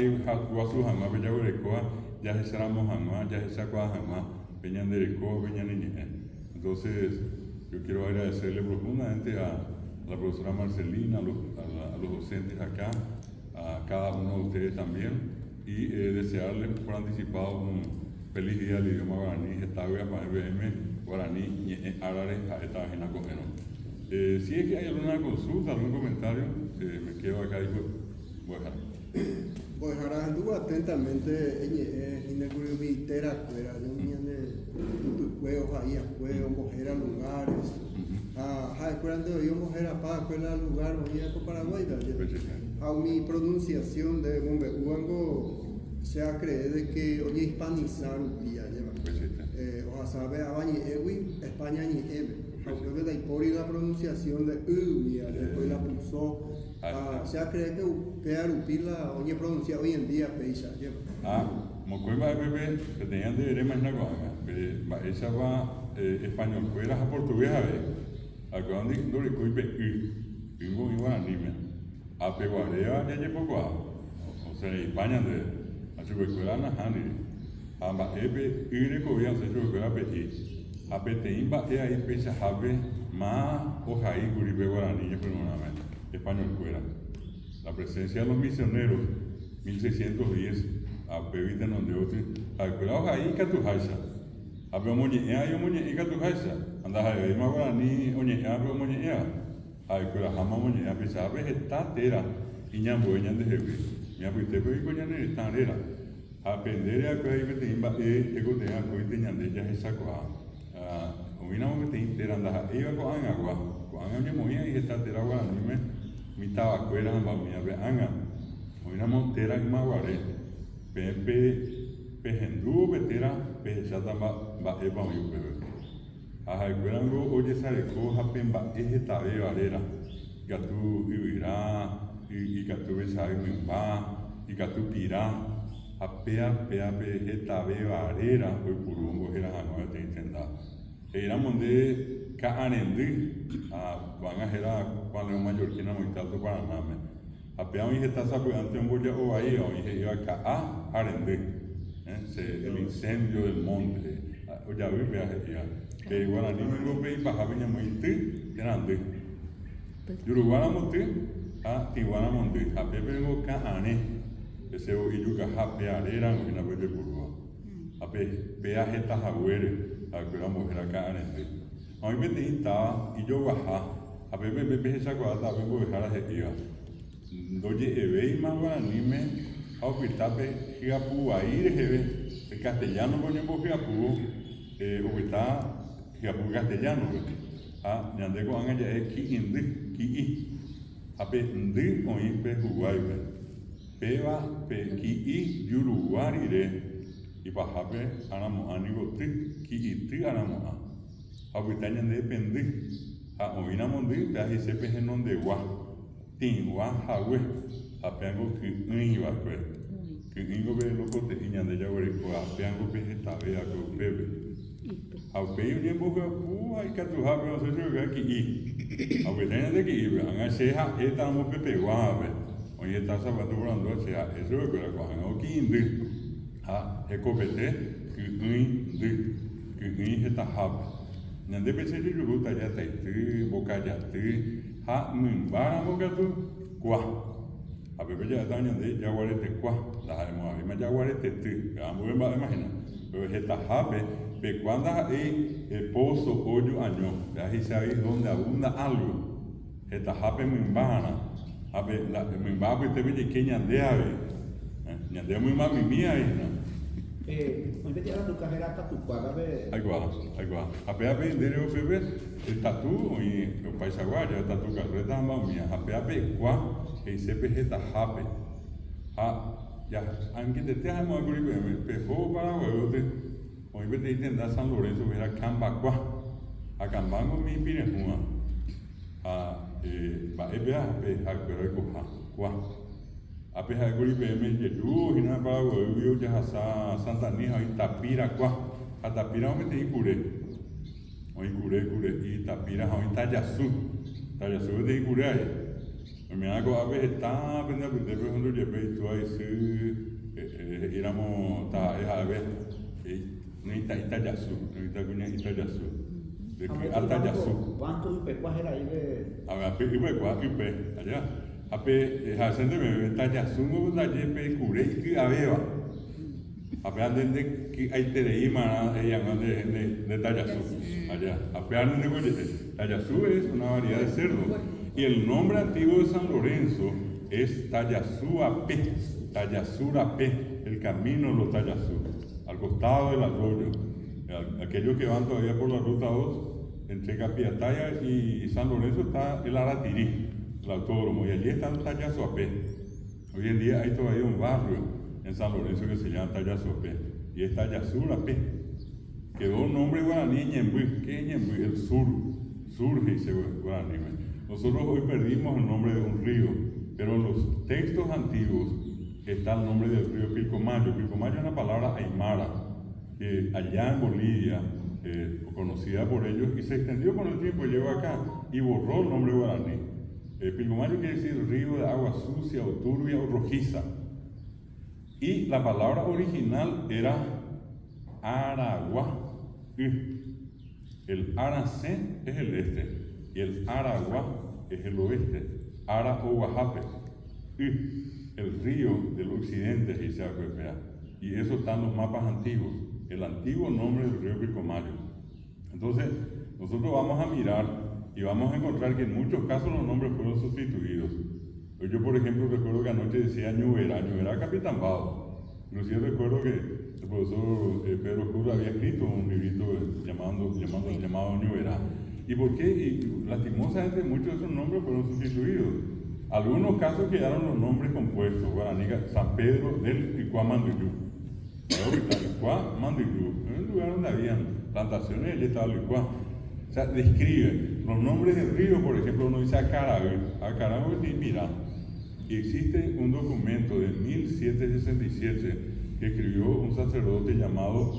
Guasu Hama, Bella Urecoa, ya se Saramos Hama, ya se Sacua Hama, Peña Derecoa, Peña Niñe. Entonces, yo quiero agradecerle profundamente a la profesora Marcelina, a los docentes acá, a cada uno de ustedes también, y desearles por anticipado un feliz día del idioma guaraní, Estadia para BM, Guaraní, Arare, a esta página cogero. Si es que hay alguna consulta, algún comentario, me quedo acá y voy a dejar. Pues ahora anduvo atentamente en el curitera, fuera de un juegos ahí, a juegos, mujeres lugares. Cuando yo mujer para escuela lugar, voy a Paraguay, a mi pronunciación de Bombehuango se cree de que oye hispanizar un día, o sea, sabe a Bañi Ewi, España ni Eve. Aunque de ahí la pronunciación de después la puso. Se cree que Pearupila oye pronuncia hoy en día Peisa. Mocueva de bebé, que tenían de ver más nada, esa va español, fuera a portuguesa, acá donde Dorico y Pequi, y un guaraní, a Peguarea, ya llevo o sea, España de a su escuela Najani, a Maebe, y recogían su escuela Pequi. A Peteimba es ahí pesa jave más ojaí curibe guaraní primeramente español fuera. La presencia de los misioneros 1610 a Pevita donde otro a escuela ojaí catujaisa a pe moñea yo moñea catujaisa anda a ver más guaraní oñea pe moñea a escuela jama moñea pesa vegetatera y ñamboña de jefe mi apite pe coñane estarera a aprender a que ahí Peteimba te cotea coite ñande ya esa coa Ominamos que te enteran las iba con agua me movía y esta tera guaraní mi tabacuera en Bamia de Anga. Ominamos tera en Maguare, Pejendú, Petera, Pejata va Eva y Bebe. A Jacuerango, oye, Sareco, Japemba, Ejetabe, Valera, Gatu Ibirá, y Gatu Besai, Mimba, y Gatu Pirá, Apea, Pejetabe, Valera, hoy Purumbo, era Hanua, te intenta. Éramos de Caanendí, van a ser cuando es mallorquina muy tanto para nada. Apenas mi está sacudiendo un boya o ahí, o dije iba a Arendí, el incendio del monte. Ya vi viaje ya. Que guaraní me lo veí para venir muy ti, grande. Yuruguara monte, Tijuana monte, a Pepe vengo Caane, ese hoy yuca japearera, no viene a ver de curva. A peaje está jaguere. A que la mujer acá en este. A mí me estaba y yo bajaba. A ver, me esa cuadra, vengo a dejar a Jequiva. Doye, eve y más guaraní me a opitape, Giapu, ahí de Jeve, el castellano con el Giapu, opita, Giapu castellano. Yande con ella es ki, a pe, ndi, o impe, Uruguay. Peba, pe, ki, Uruguay, y bajape anamo anigo ki iti anamo habitaña de pendi a oina mondi pe sepe genon de wa tin wa hawe apengo ki ni wa kwe que ingo ve loco te iñan de yaguarico a peango vegetabea que bebe a peio tiempo que hay que tu habe no sé si que aquí a ver de que van a ser esta mo pepe guave hoy está sábado volando sea eso que la cojan o quinde a ecopete que esta habe nande pese de luta ya ta boca ya ha mbara boca tu kwa a bebé ya daño de yaguarete kwa la hemos a mí me yaguarete tu vamos a imaginar pero esta habe de cuando el pozo hoyo año ahí sabéis donde abunda algo esta habe mbana a ver la mbaba te ve que ñande ave ñande muy mami mía ahí no Onde te tu carreira para tu paga be agua a ver de o bebé el tatu y o país aguaya tatu carreta mami a ver kwa que se esta habe ya aunque te dejamos a gripe pejo para huevote hoy me te intenta San Lorenzo era Cambacua a Cambango mi pire juma va ebea a pero coja qua a peja gripe me yedu y nada para huevo ya a Santa Nija y Tapira qua a Tapira me te cure hoy cure y Tapira hoy Tayasu de cure ahí me hago a ver está pendiente de cuando yo veo tú ahí si éramos a ver no está yasu no está cuña está yasu de que alta yasu ¿Cuánto ipe cuál era ahí de a ver ipe cuál ipe allá ape hacen de me está yasu no da yepe cure y a beba ape anden de que hay tereima ella de tayasu allá ape anden de que tayasu es una variedad de cerdo y el nombre antiguo de San Lorenzo es Tayasúape, Tayasúrape, el camino de los Tayasú, al costado del arroyo. Aquellos que van todavía por la ruta 2, entre Capiataya y San Lorenzo está el Aratirí, el autódromo, y allí está el Tayasúape. Hoy en día hay todavía un barrio en San Lorenzo que se llama Tayasúape, y es Tayasúrape. Quedó un nombre guaraní, Ñembuí, ¿qué es Ñembuí? El sur, surge ese guaraní. Nosotros hoy perdimos el nombre de un río, pero en los textos antiguos está el nombre del río Pilcomayo. Pilcomayo es una palabra aymara, que allá en Bolivia, conocida por ellos, y se extendió con el tiempo, llegó acá y borró el nombre guaraní. Pilcomayo quiere decir río de agua sucia o turbia o rojiza. Y la palabra original era Aragua. El Aracé es el este. Y el Aragua es el oeste, Ara o Guajape, el río del occidente es Isacuepea. Y eso está en los mapas antiguos, el antiguo nombre del río Pilcomayo. Entonces, nosotros vamos a mirar y vamos a encontrar que en muchos casos los nombres fueron sustituidos. Yo, por ejemplo, recuerdo que anoche decía Ñuberá Capitán Bado. Inclusive recuerdo que el profesor Pedro Cruz había escrito un librito llamado Ñuberá. ¿Y por qué? Y lastimosamente muchos de esos nombres fueron sustituidos. Algunos casos quedaron los nombres compuestos, guaraní, San Pedro del Icuá Manduyú. Icuá Manduyú, en el lugar donde habían plantaciones, allí estaba el Icuá. O sea, describe los nombres del río, por ejemplo, uno dice Acaragüe es Mirá. Y existe un documento de 1767 que escribió un sacerdote llamado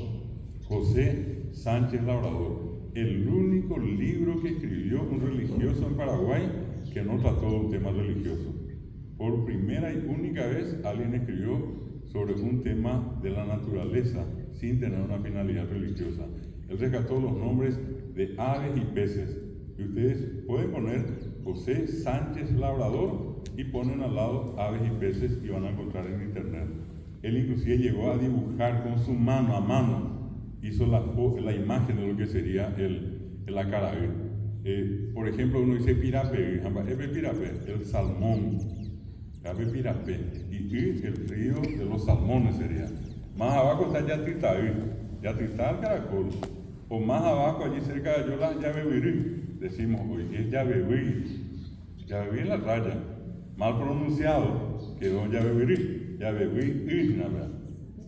José Sánchez Labrador. El único libro que escribió un religioso en Paraguay que no trató de un tema religioso. Por primera y única vez alguien escribió sobre un tema de la naturaleza sin tener una finalidad religiosa. Él rescató los nombres de aves y peces. Y ustedes pueden poner José Sánchez Labrador y ponen al lado aves y peces y van a encontrar en internet. Él inclusive llegó a dibujar con su mano, a mano, hizo la imagen de lo que sería el acaragüe. Por ejemplo, uno dice pirape, el salmón, pirape, y el río de los salmones sería. Más abajo está Yatitá el caracol, o más abajo, allí cerca de Yola, Yabebirí, decimos hoy, es Yabebirí en la raya, mal pronunciado, quedó Yabebirí,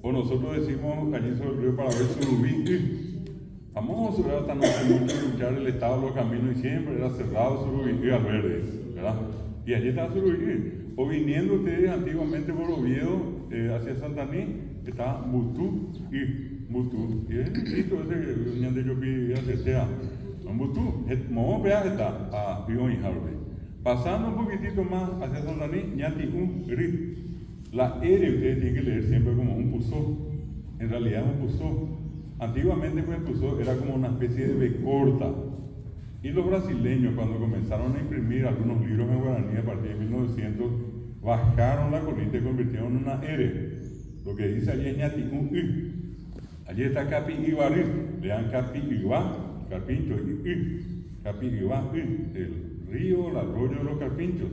o nosotros decimos allí sobre el río Paraguay, Surubí, famoso, ¿verdad? Hasta no hace mucho escuchar el estado de los caminos y siempre era cerrado Surubí al verde, ¿verdad? Y allí está Surubí. O viniendo ustedes antiguamente por Oviedo, hacia Santaní, está Mutú y Mutú. Y es listo ese que de yo vi hace tea. Mutú, mo vea está a Pion y Harvey. Pasando un poquitito más hacia Santaní, Ñati un ri. La R ustedes tienen que leer siempre como un pusó. En realidad es un pusó. Antiguamente pues el pusó era como una especie de B corta. Y los brasileños, cuando comenzaron a imprimir algunos libros en guaraní a partir de 1900, bajaron la colita y convirtieron en una R. Lo que dice allí es Ñati un I. Allí está Capi Ibarri. Lean Capi Iba, Carpincho y Capi Iba, el río, el arroyo de los carpinchos.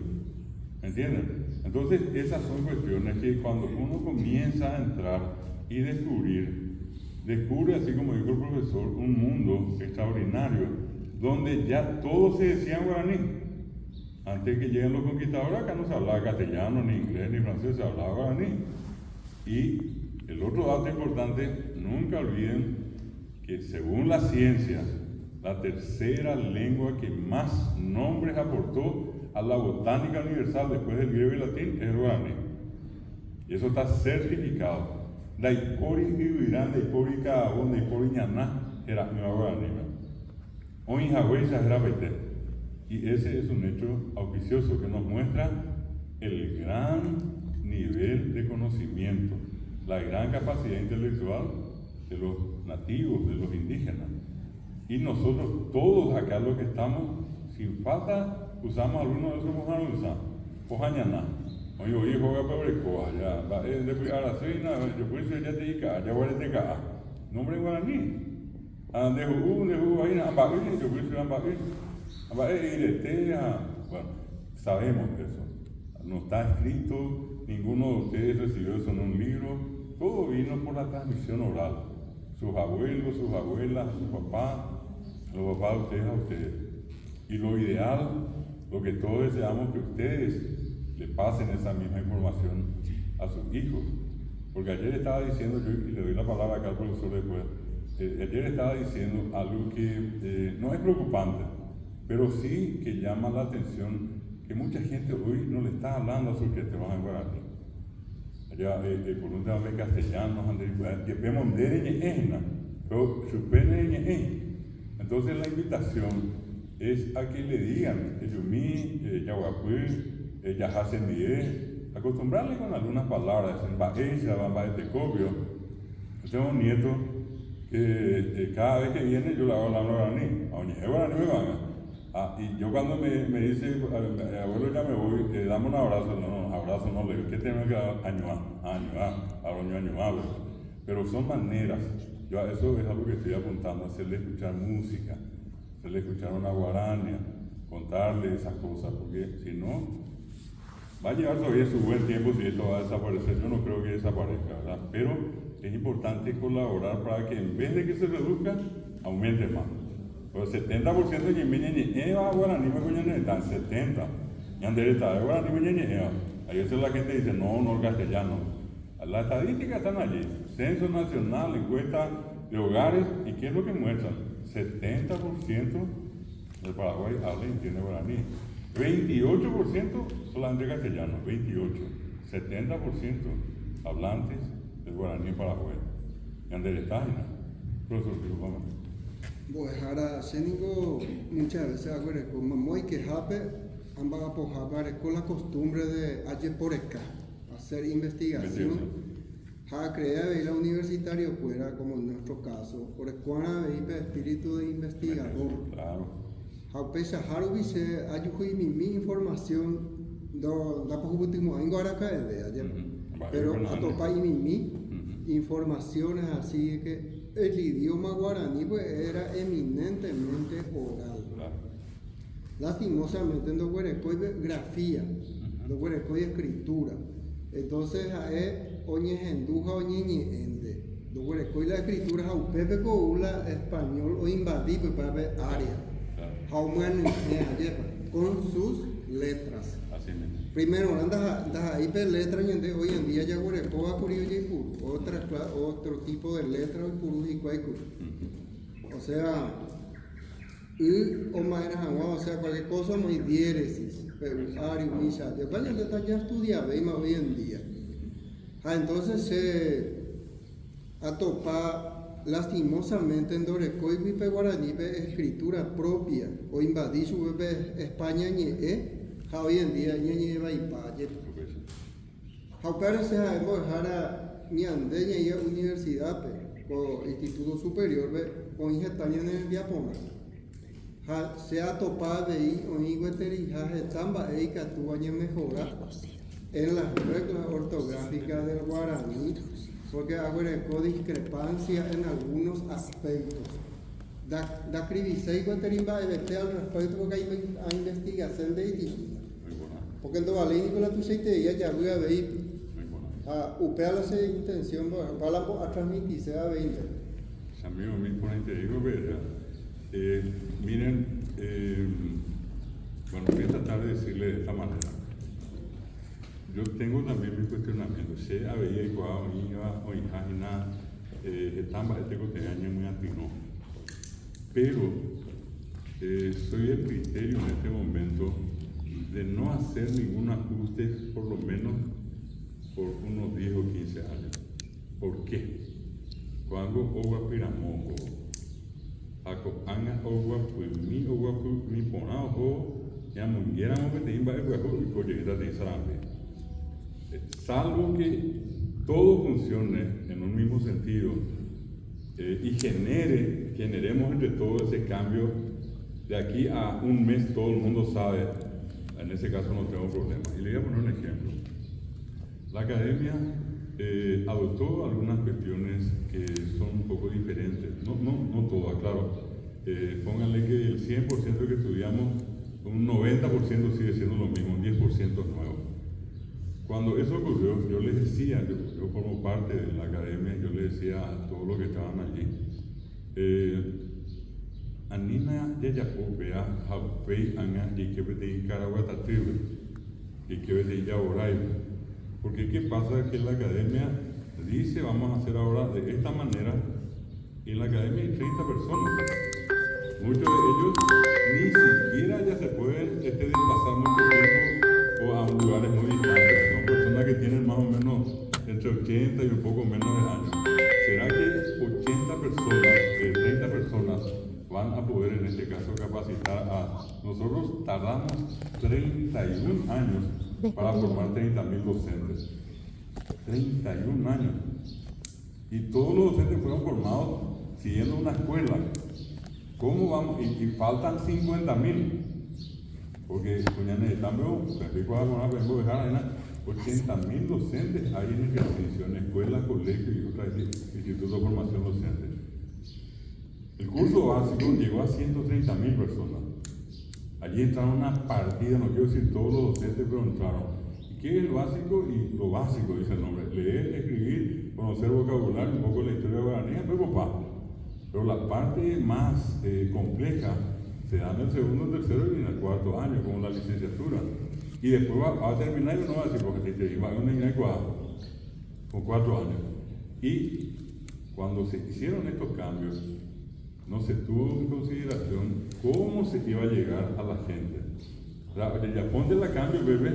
¿Me entienden? Entonces, esas son cuestiones que cuando uno comienza a entrar y descubre, así como dijo el profesor, un mundo extraordinario, donde ya todo se decía en guaraní. Antes que lleguen los conquistadores, acá no se hablaba castellano, ni inglés, ni francés, se hablaba guaraní. Y el otro dato importante, nunca olviden que según la ciencia, la tercera lengua que más nombres aportó a la botánica universal después del griego y latín es el guaraní. Y eso está certificado. Daipori Ibirán, Daipori Caabón, Daipori Ñaná, era nueva guaraní. Hoy en Hawái se era Baité. Y ese es un hecho auspicioso que nos muestra el gran nivel de conocimiento, la gran capacidad intelectual de los nativos, de los indígenas. Y nosotros, todos acá los que estamos, sin falta, usamos algunos de esos mojanos, Ojañaná. Oye, juega Pebrecoa, ya, después Aracena, yo por eso ya te diga, ya voy a te caer. Nombre en guaraní. Deju, ahí, Ambaí, yo por eso Ambaí. Bueno, sabemos eso. No está escrito, ninguno de ustedes recibió eso en un libro. Todo vino por la transmisión oral. Sus abuelos, sus abuelas, sus papás, los papás de ustedes a ustedes. Y lo ideal, lo que todos deseamos, que ustedes le pasen esa misma información a sus hijos. Porque ayer estaba diciendo, yo y le doy la palabra acá al profesor después, ayer estaba diciendo algo que no es preocupante, pero sí que llama la atención, que mucha gente hoy no le está hablando a sus que te van a guaraní. Allá, por un tema de castellano, que vemos de pero entonces la invitación es a que le digan, Yumí, Yahuapui, Yajasendie, acostumbrarle con algunas palabras, en Baecha, Baetecopio. Yo tengo un nieto que cada vez que viene yo le hago la guaraní, a guaraní me van. Y yo cuando me dice, abuelo ya me voy, dame un abrazo, abrazo no le digo, ¿qué tengo que dar? Añuá, pero son maneras, yo a eso es algo que estoy apuntando, hacerle escuchar música, hacerle escuchar una guarania, contarle esas cosas, porque si no, va a llevar todavía su buen tiempo si esto va a desaparecer. Yo no creo que desaparezca, ¿verdad? Pero es importante colaborar para que en vez de que se reduzca, aumente más. Pues 70% de ñemeñe va a guaraní me coñane están 70. Y andere está de guaraní me ñeñe. Ahí veces la gente dice no el castellano. Las estadísticas están allí. Censo nacional, encuesta de hogares, ¿y qué es lo que muestran? 70% del Paraguay habla y entiende guaraní. 28% solamente castellano, 28. 70% hablantes del guaraní Paraguay. Y andere está, profesor, vamos. Boejara, Sénigo, muchas veces acuerdo, como muy que jape, ambas apojabar con la costumbre de hacer por acá, hacer investigación. Ja crea de la universitario fuera, como en nuestro caso, por el cual hay espíritu de investigador. Claro. Ja pesa harubise, ayuji mi información, da por último en Guaraca de ayer, pero a topa y mi informaciones así que el idioma guaraní pues, era eminentemente oral. Claro. Lastimosamente no huerecoy grafía, no huerecoy escritura. Entonces oñe genduja oñe ñeende. No huerecoy la escritura jaupepe coula español o invadí pues para ver área. Jauman con sus letras. Así mismo. Primero, ahí letras hoy en día ya huerecoa curio y otro tipo de letras y purú y cuaicu. O sea, o sea, cualquier cosa no hay diéresis, pero ario, misa. Después ya estudia hoy en día. Entonces se atopa lastimosamente en Dorecoy Wipe Guaraní escritura propia o invadir su España hoy en día va y paye. Jaucar se ha dejar mi andeña y universidad o instituto superior o ingestaña en el Diapona. Se ha topado de ahí o igueterija estamba y catuaña mejorar en las reglas ortográficas del guaraní, porque agregó discrepancia en algunos aspectos. Da cribisei guaterimba al respecto porque hay investigación de ahí. Porque en Dovalín Nicolás tu seite ya voy a ver upea la intención para a transmitirse a 20. Amigo mío, por ahí te digo, miren, bueno, voy a tratar de decirle de esta manera. Yo tengo también mi cuestionamiento. Se había igual o hijajina, estamba este cotidiano muy antiguo. Pero soy del criterio en este momento de no hacer ningún ajuste, por lo menos por unos 10 o 15 años. ¿Por qué? Cuando Owa Piramojo, Acopanga Owa, pues mi Owa, mi Ponao, ya munguéramos que te iba a ver y colleguita de Sarambe. Salvo que todo funcione en un mismo sentido y generemos entre todo ese cambio, de aquí a un mes todo el mundo sabe, en ese caso no tengo problema. Y le voy a poner un ejemplo. La academia adoptó algunas cuestiones que son un poco diferentes, no todas, claro. Pónganle que el 100% que estudiamos, un 90% sigue siendo lo mismo, un 10% es nuevo. Cuando eso ocurrió, yo les decía, yo formo parte de la academia, yo les decía a todos los que estaban allí, Anina Yayapopea, Japei, Anga, y que vete en Caraguatatibe, y que vete en Yaboray. Porque ¿qué pasa? Que la academia dice, vamos a hacer ahora de esta manera, y en la academia hay 30 personas. Muchos de ellos ni siquiera ya se pueden desplazar mucho tiempo o a lugares muy distantes. Son personas que tienen más o menos entre 80 y un poco menos de años. ¿Será que 80 personas, 30 personas van a poder en este caso capacitar a... Nosotros tardamos 31 años para formar 30.000 docentes. 31 años. Y todos los docentes fueron formados siguiendo una escuela. ¿Cómo vamos? Y faltan 50.000. Porque necesitamos 80.000 docentes hay en ejercicio, en escuelas, colegios y otros institutos de formación docente. El curso básico llegó a 130.000 personas. Allí entraron una partida, no quiero decir todos los docentes, pero entraron. ¿Y qué es el básico? Y lo básico, dice el nombre: leer, escribir, conocer vocabulario, un poco la historia guaraní, pero la parte más compleja se da en el segundo, tercero y en el cuarto año, como la licenciatura. Y después va a terminar, y no va a decir, porque te iba a una con 4 años. Y cuando se hicieron estos cambios, no se tuvo en consideración cómo se iba a llegar a la gente. Ya ponte la cambio, bebé.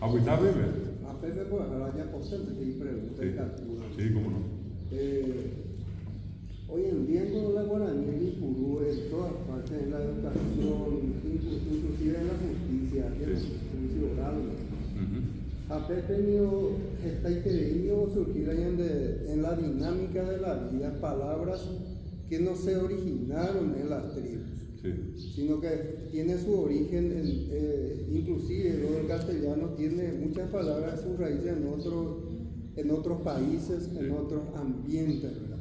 Ahorita, bebé. A Pepe, pues, ahora ya posente, te pregunté, sí, cómo no. Hoy en día en la guaraní, en Ipurú, en todas partes, en la educación, inclusive en la justicia, en el juicio oral. A Pepe está queriendo surgir en la dinámica de la vida palabras que no se originaron en las tribus, sino que tiene su origen, inclusive lo del castellano tiene muchas palabras, sus raíces en otros países, en otros ambientes, ¿verdad?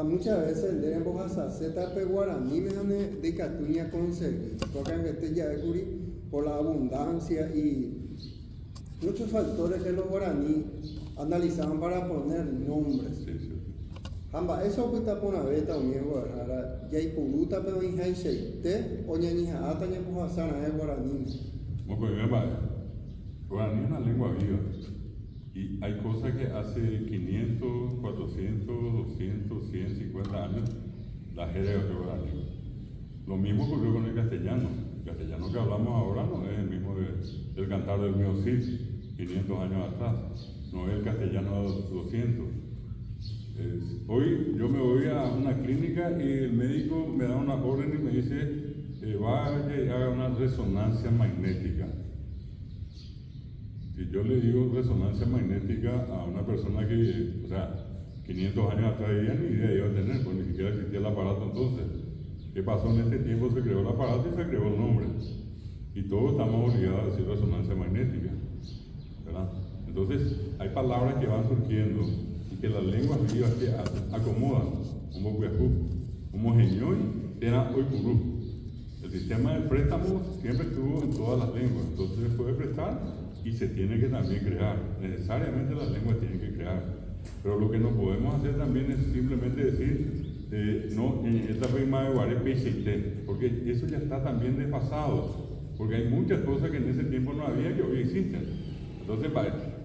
Muchas veces debemos hacer tape guaraní de Catuña conseguir, porque en este ya es por la abundancia y muchos factores que los guaraní analizaban para poner nombres. Eso que está por una vez también, ya hay puruta, pero en hay seite, o ya ni hasta ya pues hacer es guaraní. Bueno, pues guaraní es una lengua viva. Y hay cosas que hace 500, 400, 200, 100, 50 años la jerga de guaraní. Lo mismo ocurrió con el castellano. El castellano que hablamos ahora no es el mismo del cantar del mío Cid, 500 años atrás. no es el castellano 200. Hoy yo me voy a una clínica y el médico me da una orden y me dice, vaya y haga una resonancia magnética. Si yo le digo resonancia magnética a una persona que, 500 años atrás ella ni idea iba a tener, pues ni siquiera existía el aparato entonces. ¿Qué pasó en este tiempo? Se creó el aparato y se creó el nombre. Y todos estamos obligados a decir resonancia magnética, ¿verdad? Entonces, hay palabras que van surgiendo y que las lenguas vivas que acomodan, como Guayú, como Geñoy, era Oipurú. El sistema de préstamo siempre estuvo en todas las lenguas, entonces se puede prestar y se tiene que también crear. Necesariamente las lenguas tienen que crear. Pero lo que no podemos hacer también es simplemente decir, no, en esta prima de Guaré PCT, porque eso ya está también desfasado, porque hay muchas cosas que en ese tiempo no había que hoy existen. Entonces,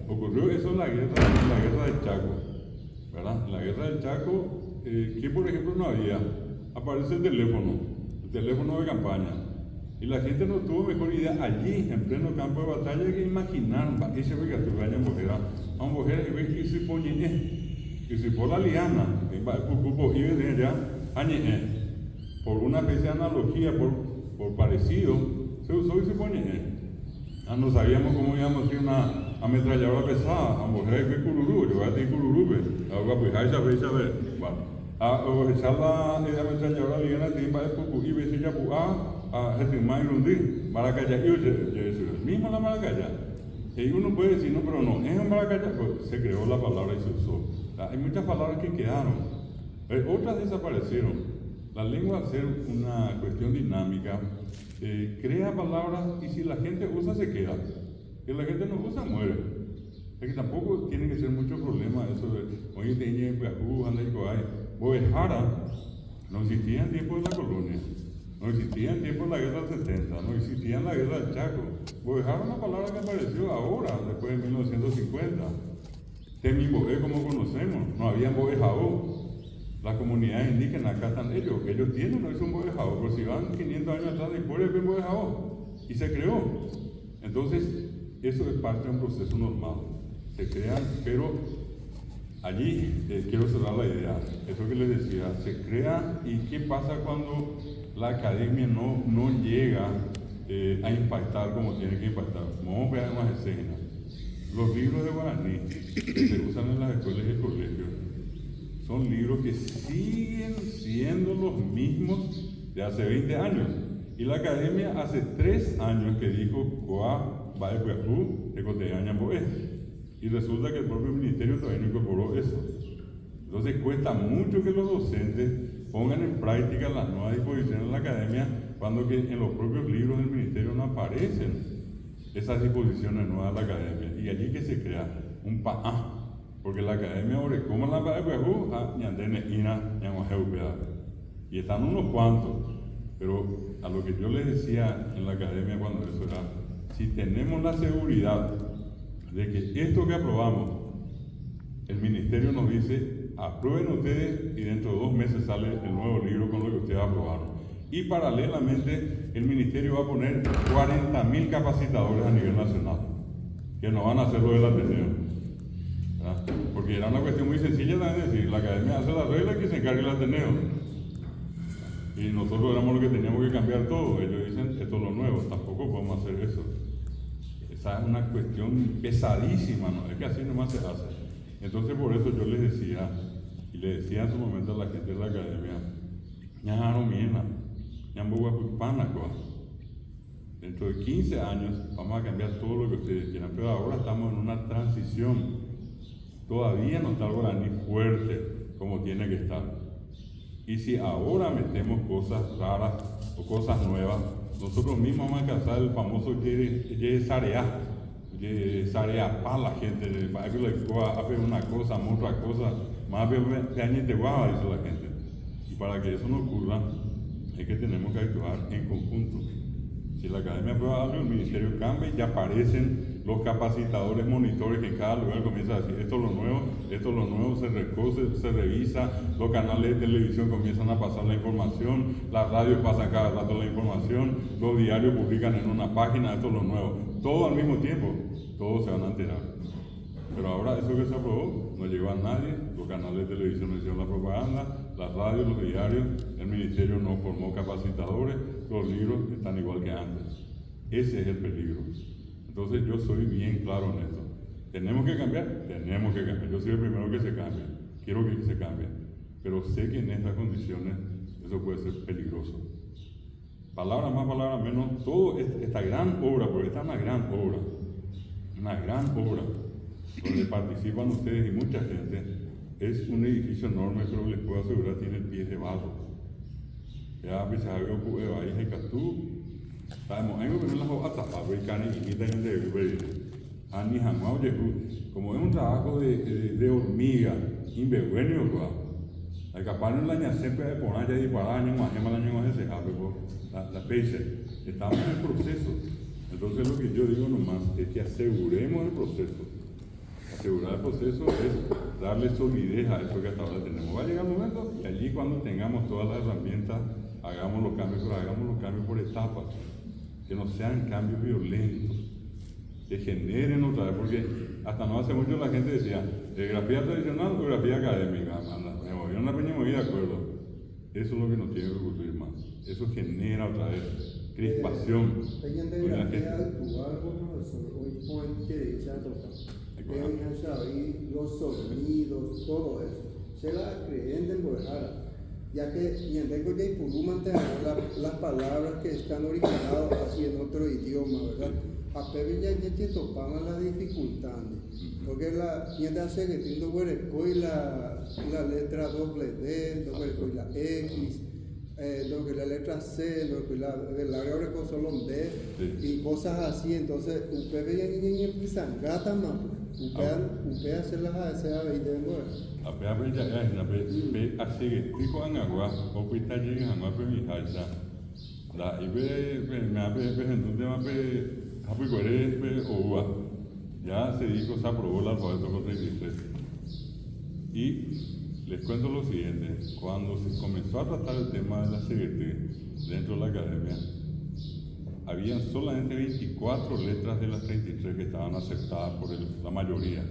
ocurrió eso en la guerra del Chaco, ¿verdad? En la guerra del Chaco, que por ejemplo no había, aparece el teléfono de campaña, y la gente no tuvo mejor idea allí, en pleno campo de batalla, que imaginar, ese fue que tú vayas a mujer, y ve que se pone, que se pone la liana, y ven ya, por una especie de analogía, por parecido, se usó y se pone. No sabíamos cómo íbamos a hacer una ametralladora pesada, a mujer que cururú, yo voy a decir cururú, ahora pues ahí sabéis saber, bueno, a echar la ametralladora liana timba de pupu y ves ya a Getimá y Rundí, Maracaya, y yo mismo la Maracaya. Y uno puede decir, no, pero no, es en Maracaya, pues se creó la palabra y se usó. Hay muchas palabras que quedaron, otras desaparecieron. La lengua, al ser una cuestión dinámica, crea palabras y si la gente usa, se queda. Si la gente no usa, muere. Es que tampoco tiene que ser mucho problema eso de, oye, teñe, Piajú, anda y coay. Boejara no existía en tiempo de la colonia, no existía en tiempo de la guerra del 70, no existía en la guerra del Chaco. Boejara es una palabra que apareció ahora, después de 1950. Temimboé, como conocemos, no había Boejaó. Las comunidades indígenas, acá están ellos tienen, no es un Boejaó, pero si van 500 años atrás de Historia, ven Boejaó, y se creó. Entonces, eso es parte de un proceso normal, se crean, pero allí quiero cerrar la idea, eso que les decía, se crea, y qué pasa cuando la academia no llega a impactar como tiene que impactar. Vamos a ver más escenas. Los libros de guaraní que se usan en las escuelas y colegios son libros que siguen siendo los mismos de hace 20 años. Y la academia hace 3 años que dijo Coa, Bae Puejú, Ecoteaña Boe. Y resulta que el propio ministerio todavía no incorporó eso. Entonces cuesta mucho que los docentes pongan en práctica las nuevas disposiciones de la academia cuando que en los propios libros del ministerio no aparecen esas disposiciones nuevas de la academia. Y allí que se crea un PAA. Porque la academia ahora, como la Baepejú, y están unos cuantos, pero a lo que yo les decía en la academia cuando eso era, si tenemos la seguridad de que esto que aprobamos, el ministerio nos dice, aprueben ustedes y dentro de 2 meses sale el nuevo libro con lo que ustedes aprobaron. Y paralelamente el ministerio va a poner 40.000 capacitadores a nivel nacional, que no van a hacer lo del Ateneo. Porque era una cuestión muy sencilla de decir, la academia hace la regla y que se encargue el Ateneo. Y nosotros éramos los que teníamos que cambiar todo. Ellos dicen, esto es lo nuevo, tampoco podemos hacer eso. Esa es una cuestión pesadísima, ¿no? Es que así nomás se hace. Entonces por eso yo les decía, y le decía en su momento a la gente de la academia, dentro de 15 años vamos a cambiar todo lo que ustedes quieran, pero ahora estamos en una transición. Todavía no está el guaraní fuerte como tiene que estar. Y si ahora metemos cosas raras o cosas nuevas, nosotros mismos vamos a alcanzar el famoso Sareá para la gente, hacer una cosa, otra cosa, más de añete guava, dice la gente. Y para que eso no ocurra, es que tenemos que actuar en conjunto. Si la academia aprueba algo, el ministerio cambia y ya aparecen los capacitadores, monitores que en cada lugar comienzan a decir esto es lo nuevo, se recoge, se revisa, los canales de televisión comienzan a pasar la información, las radios pasan cada rato la información, los diarios publican en una página, esto es lo nuevo, todo al mismo tiempo, todos se van a enterar. Pero ahora eso que se aprobó no llegó a nadie, los canales de televisión no hicieron la propaganda, las radios, los diarios, el ministerio no formó capacitadores, los libros están igual que antes. Ese es el peligro. Entonces yo soy bien claro en esto. ¿Tenemos que cambiar? Tenemos que cambiar. Yo soy el primero que se cambie. Quiero que se cambie. Pero sé que en estas condiciones eso puede ser peligroso. Palabras más, palabras menos, todo esta gran obra, porque esta es una gran obra, donde participan ustedes y mucha gente, es un edificio enorme, pero les puedo asegurar tiene pies de barro. Ya a veces algo puede ir a Icatú, sabemos, hay que las hojas tapadas, y cani y quita gente de Uber, ani jamás, como es un trabajo de hormiga, imbebuenio, hay que parar en la ña siempre de poner ya disparar, año más ese la pese, estamos en el proceso. Entonces lo que yo digo nomás es que aseguremos el proceso. Asegurar el proceso es darle solidez a eso que hasta ahora tenemos. Va a llegar un momento y allí cuando tengamos todas las herramientas, hagamos los cambios, pero hagamos los cambios por etapas, que no sean cambios violentos, que generen otra vez, porque hasta no hace mucho la gente decía, grafía tradicional o grafía académica, me movió una peña y me voy de acuerdo. Eso es lo que nos tiene que ocurrir más. Eso genera otra vez crispación. Los sonidos, todo eso. Se la creen de Bojara, ya que Ñandeco ya Ipurú mantener las palabras que están originadas así en otro idioma, ¿verdad? A Pepe ya topaban las dificultades, porque la gente hace que tiene la letra doble D, y la X, la letra C, la área con solo un D, y cosas así. Entonces, ustedes ya empiezan gata más, ustedes hacerlas a ese abeidemo. Apenas ya así que pico en agua, o pita llega en agua pero mi hija, la ibe me ape en tema pe hapi o ya se dijo, se aprobó el alfabeto con 33. Y les cuento lo siguiente, cuando se comenzó a tratar el tema de la CGT dentro de la academia, habían solamente 24 letras de las 33 que estaban aceptadas por la mayoría.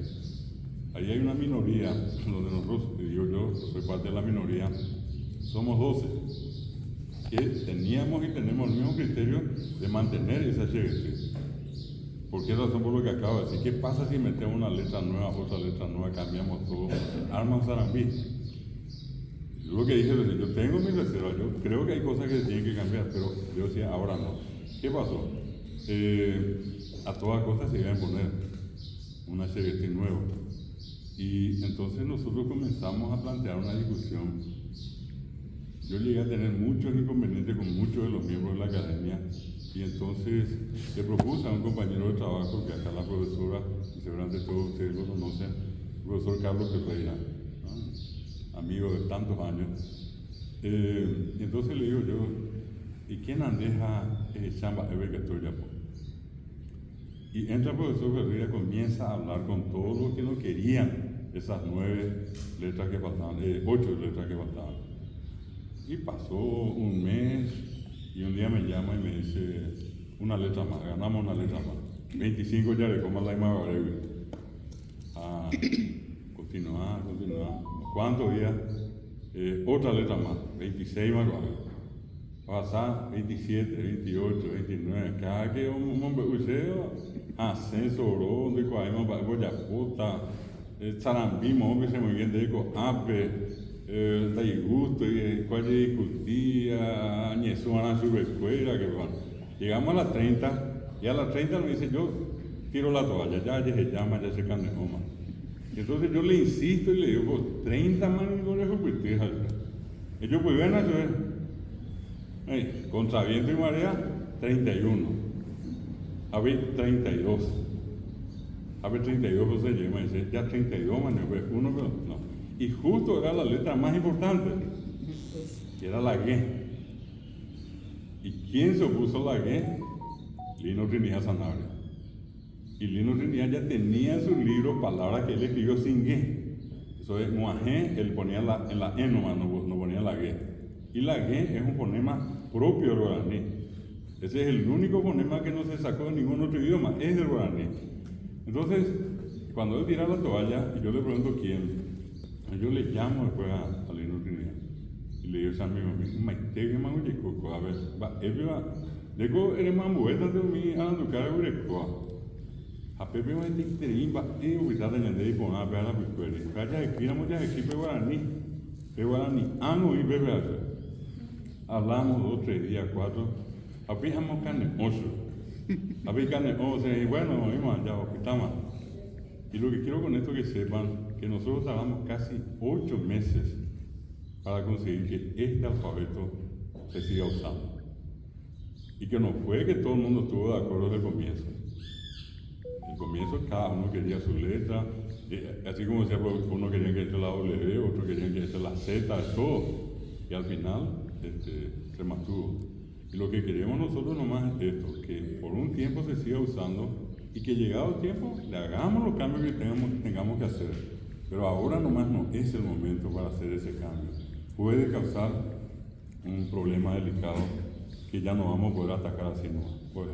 Ahí hay una minoría, donde nosotros, yo soy parte de la minoría, somos 12, que teníamos y tenemos el mismo criterio de mantener esa CGT. ¿Por qué razón? Por lo que acabo de decir. ¿Qué pasa si metemos una letra nueva, otra letra nueva, cambiamos todo? Armas Sarambí. Yo lo que dije, yo tengo mis reservas, yo creo que hay cosas que se tienen que cambiar, pero yo decía, ahora no. ¿Qué pasó? A toda costa se iba a poner una CGT nueva. Y entonces nosotros comenzamos a plantear una discusión. Yo llegué a tener muchos inconvenientes con muchos de los miembros de la academia. Y entonces le propuse a un compañero de trabajo, que acá la profesora, y seguramente todos ustedes lo conocen, el profesor Carlos Ferreira, ¿no? Amigo de tantos años. Y entonces le digo yo, ¿y quién andeja chamba Ebecastoyapo? Y entra el profesor Ferreira, comienza a hablar con todos los que no querían esas 9 letras que faltaban, 8 letras que faltaban. Y pasó un mes. Y un día me llama y me dice, una letra más, ganamos una letra más. 25 ya le como la imagen breve. Continuar. ¿Cuántos días? Otra letra más, 26 más. Pasar 27, 28, 29. Cada que un hombre useo, ascenso, oro, de cuaima, para puta, zarambimo, hombre se muy bien de eco, ape. Da gusto y cuál discutía, añesuana su escuela, que bueno. Llegamos a las 30 y a las 30 me dice, yo tiro la toalla, ya se llama, ya se canejoma. Entonces yo le insisto y le digo, pues 30 manicones o pues ellos pues ven a eso, contra viento y marea, 31, a ver 32, pues se llama, dice, ya 32 manicones, uno pero no. Y justo era la letra más importante, que era la G. ¿Y quién se opuso a la G? Lino Trinidad Sanabria. Y Lino Trinidad ya tenía en su libro palabras que él escribió sin G. Eso es Moajé, él ponía en la E nomás, no ponía la G. Y la G es un fonema propio del guaraní. Ese es el único fonema que no se sacó de ningún otro idioma, es del guaraní. Entonces, cuando él tira la toalla y yo le pregunto quién, yo le llamo después a Lino Trinidad y le digo a mi mamá, maite mango yeco, a ver, va, luego eres mambueta de mi anducar urecoa. A Pepe va a tener va a ubicar en el día con a ver la picuela. Vaya aquí, la mucha equipo guaraní, ano y bebe hace. Hablamos 2, 3 días, 4. Apijamos carne oso. Había carne oso y bueno, oímos allá, quitamos. Y lo que quiero con esto que sepan, que nosotros trabajamos casi 8 meses para conseguir que este alfabeto se siga usando. Y que no fue que todo el mundo estuvo de acuerdo desde el comienzo. Al comienzo cada uno quería su letra, así como decía, uno quería que eche la W, otro quería que eche la Z, todo. Y al final se mantuvo. Y lo que queremos nosotros nomás es esto, que por un tiempo se siga usando y que llegado el tiempo le hagamos los cambios que tengamos que hacer. Pero ahora nomás no es el momento para hacer ese cambio. Puede causar un problema delicado que ya no vamos a poder atacar así, no. Pues,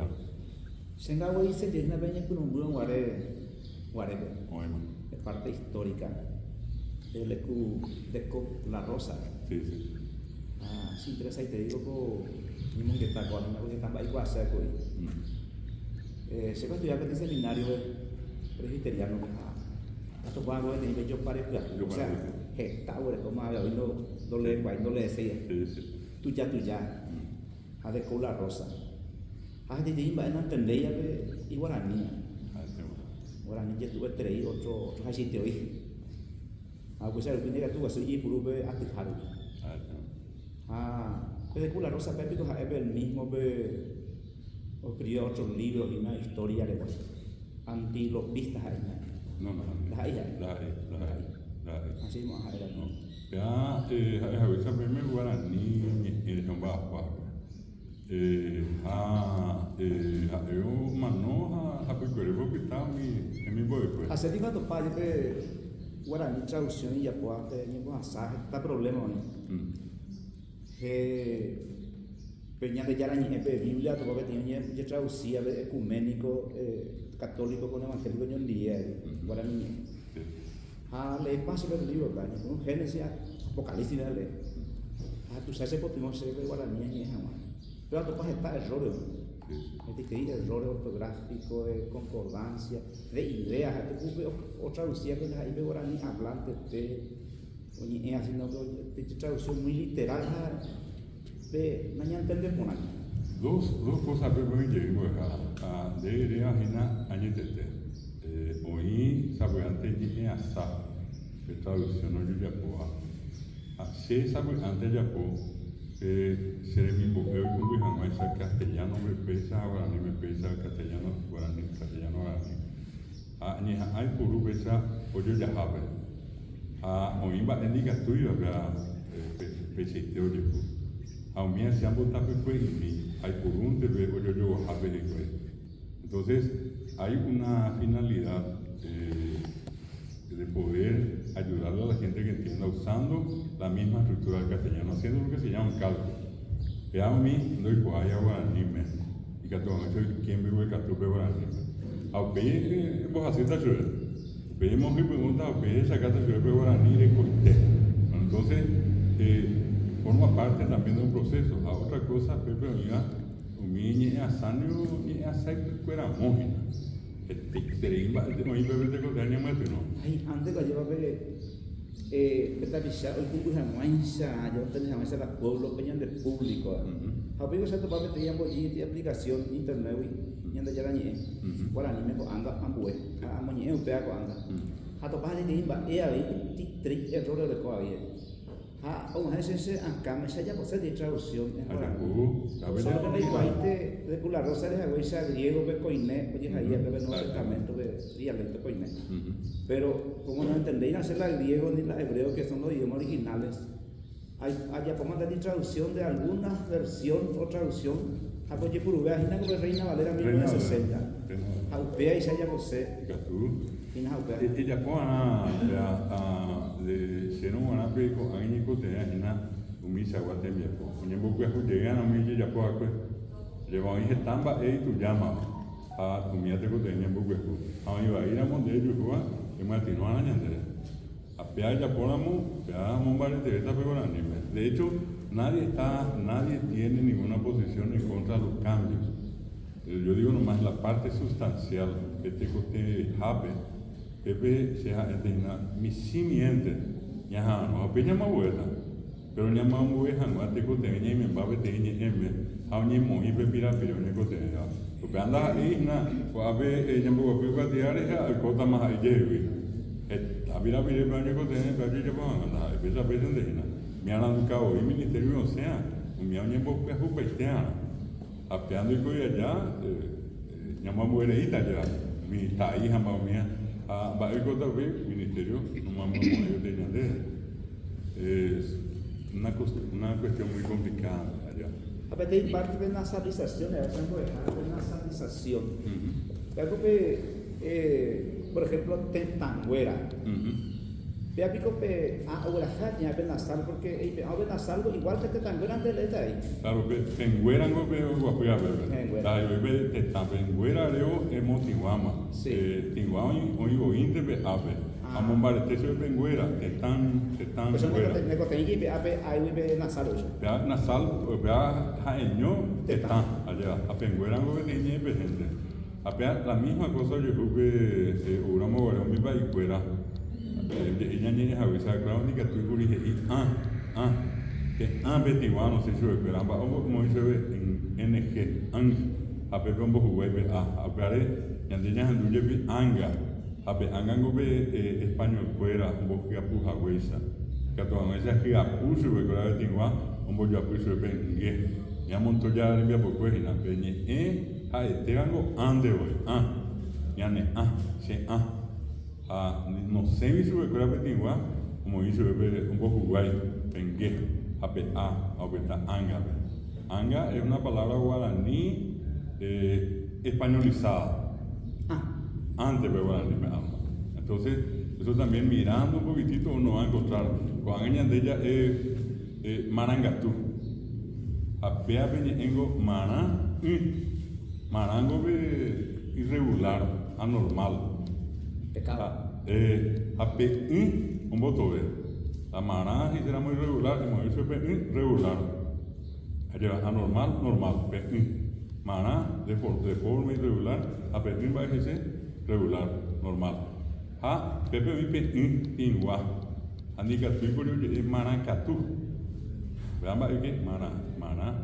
Sengawa dice que es una peña con un buen guarebe, es parte histórica del EQ de La Rosa. Sí, sí. Ah, sí, interesa y te digo que ni que está con una cosa que está ahí con hacer se va a estudiar en seminario presbiteriano a tu pago de nivel yo pare o sea está ahora como había oído doble decía tú ya a de con La Rosa de timba en entender ya que guaraní ya tuve 3 otro así te oí pues el que tú vas a ir por ube a tejaru pero con La Rosa Pepe tú has el mismo o escribió otros libros y una historia de antilopistas ahí no así no hay no ya a veces me guaraní en Chombaja eu manoja a pecueiro que está mi boy pues hace tiempo tu padre que guaraní traducción y ya puede ni con asaje está problema peña de yara ni Biblia tu papá tenía ya traducía ecuménico católico con evangélico en día guaraní le paso el libro con Génesis Apocalipsis le tú sabes por primero se ve guaraní ni jamás pero tu papá está errores errores ortográficos de concordancia de ideas o traducía que ahí ve guaraní hablante de haciendo traducción muy literal de mañana entender por aquí. Dos cosas que me llegó a de ajena añetete. Hoy sabe antes de asa que traducción no yo ya se sabe antes ya ser mi mujer con mi jamás castellano me pesa guaraní me pesa castellano guaraní ni hay por pesa o yo ya habe hoy va en diga tuyo ya pese teoría a mí se han votado pues y hay por un TV o yo habe de pues entonces hay una finalidad de poder ayudarle a la gente que entienda usando la misma estructura del castellano, haciendo lo que se llama un cálculo. Que a mí no hay cuaya guaraní y que todo el mundo quién vive que tú guaraní. A usted vos así está chulo. Pedimos mi pregunta a usted sacaste chulo guaraní de coité. Entonces forma parte también de un proceso. A otra cosa, Pepe oiga, un niño asanio y aceite fuera móvil. Antes que lleva esta visa, hoy con una mancha, yo tenía mancha la pueblo, peñan del público. Había que ser papá que teníamos allí aplicación internet y anda ya la niña. Guaraní me anda ambue, a mañana un pedazo anda. A tu padre te iba ahí, 3 errores de coaguía. Una vez acá me se llama de traducción en guaraní. Solo que le guaite de La Rosa de Agüesa griego de coiné, oye ahí el Nuevo Testamento de dialecto coiné. Pero como no entendéis hacer la griego ni la hebreo que son los idiomas originales, allá podemos dar traducción de alguna versión o traducción a Coye Purubea, Gina como Reina Valera 1960. Aupea y se haya José. Y ya de ser un anápico, a mí me tenía un misa guatemala. Oye, porque llegan a mí ya puedo llevar un tamba y tu llama. a comida de coteña en Buquejú. A iba a ir a Monte Yujua, que Martino a la ñandera. A Pea ya ponamos, Pea Mombare de esta pegó anime. De hecho, nadie tiene ninguna posición en contra de los cambios. Yo digo nomás la parte sustancial, que te cote jape, que sea mi simiente, ya no, apenas más vuelta. Pero ni más vuelta, no te cote ni me va a ver ni a un mo y pepira pero ni cote ya. Porque anda ahí na, a ver ya me voy a pedir a cota más ahí llegue. A ver pero ni cote ni para que van anda, pesa pesa de ina. Me han educado y ministerio no sea, me han llevado a jupa cristiana. Apeando y coya ya, ya me voy a ir allá. Mi taí jamás mía, va a ir cota ver ministerio, no me voy a ir es una cuestión muy complicada allá. A ver, hay parte de nasalización, a veces puede dejar de nasalización. Algo que, por ejemplo, tentanguera. Vea pico pe a obrajar ya pe nasal porque a ver nasal igual que tentanguera antes le ahí. Claro, pe tenguera no pe guapuya pe. Da yo pe tentanguera leo emotiwama. Tiwama hoy go inte pe ape. Amon bare te so tenguera, tetan Eso guera. me coteñi pe ape ahí pe nasal eso. Vea nasal, vea jaeño tetan allá. A penguera go pe teñe pe gente. Apea la misma cosa yo creo que uramo gore mi pa iguera. Ella ni es avisa, claro, ni que tú dije que betiwano se sube, pero ambas como dice en NG, a pepe un poco web, a pare, y andiñas anduye anga, a pe angango be español fuera, un poco que apuja huesa, que a todas esas que apuso, que la betiwa, un poco apuso de pengue, ya montó ya limpia por cuejina, peñe, a este gango ande hoy, ya ne se no sé mi sube con la petingua, como hizo un poco guay, pengue, a peta anga. Anga es una palabra guaraní españolizada. Antes de guaraní me ama. Entonces, eso también mirando un poquitito uno va a encontrar. Con ella de ella es marangatú. A pea peñengo marango irregular, anormal. Pecado. A P un voto B. La mará y será muy regular, y moverse P regular. Allá anormal, normal. P mará de forma irregular, a P va a ser regular, normal. A P P ingua. Andika tu por ello es maracatú. Vean que mará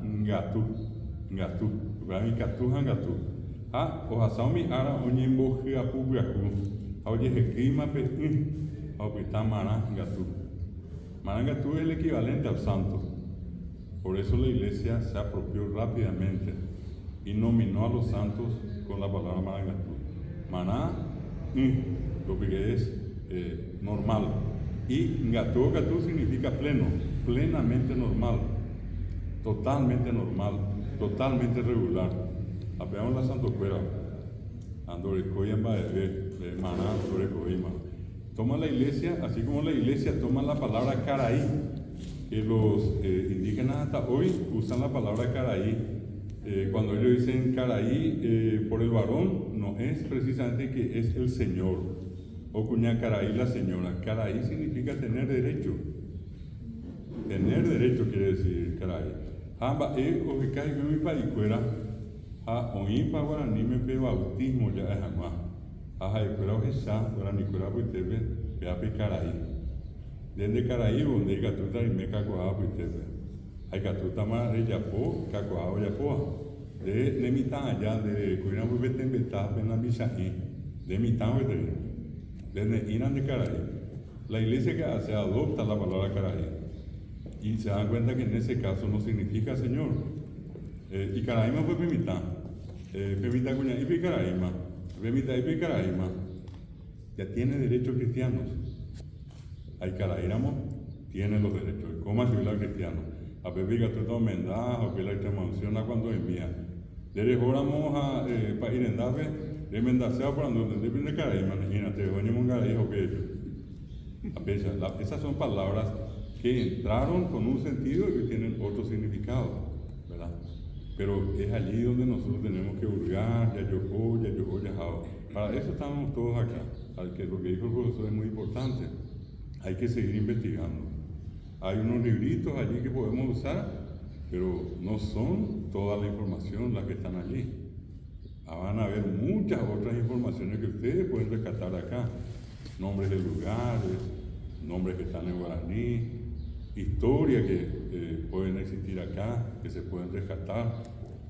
ngatu. Vean catú hangatú. A o hasaumi ara onyembo hiapugaku. Oye, el clima pe está Marangatú. Marangatú es el equivalente al santo. Por eso la iglesia se apropió rápidamente y nominó a los santos con la palabra Marangatú. Maná, lo que es normal. Y Gatú significa pleno, plenamente normal, totalmente regular. Apeamos la Santo Cuera. Andore Coyamba de Maná, Andore Coyamba. Toma la iglesia, así como la iglesia toma la palabra caraí, que los indígenas hasta hoy usan la palabra caraí. Cuando ellos dicen caraí por el varón, no es precisamente que es el señor, o cuña caraí la señora. Caraí significa tener derecho. Tener derecho quiere decir caraí. Amba o que cae en mi país fuera. Oí para guaraní me pe bautismo ya es jamás. Pero que ya guaraní cura pues te ve a Caraí. Desde Caraí donde hay catuta y me cacoa pues te ve. Hay catuta más de Yapó, cacoa o Yapoa. De mitad allá de cuina pues vete en betá en la bisají. De mitad pues desde Inan de Caraí. La iglesia que se adopta la palabra Caraí. Y se dan cuenta que en ese caso no significa Señor. Y Caraíma fue Pemita. Pemita cuña y Caraíma. Pemita y Caraíma. Ya tiene derechos cristianos. Hay Caraíma, tiene los derechos. ¿Cómo así la cristiano? A Pepica tú no mendas, o que la extremaunción cuando envía. Derejóramos a para ir en Dave, de mendacea por donde depende de Caraíma. Imagínate, venimos un Caraíma o qué. Esas son palabras que entraron con un sentido y que tienen otro significado, ¿verdad? pero es allí donde nosotros tenemos que hurgar, ya. Para eso estamos todos acá. Lo que dijo el profesor es muy importante. Hay que seguir investigando. Hay unos libritos allí que podemos usar, pero no son toda la información las que están allí. Van a haber muchas otras informaciones que ustedes pueden rescatar acá. Nombres de lugares, nombres que están en guaraní, historias que pueden existir acá, que se pueden rescatar.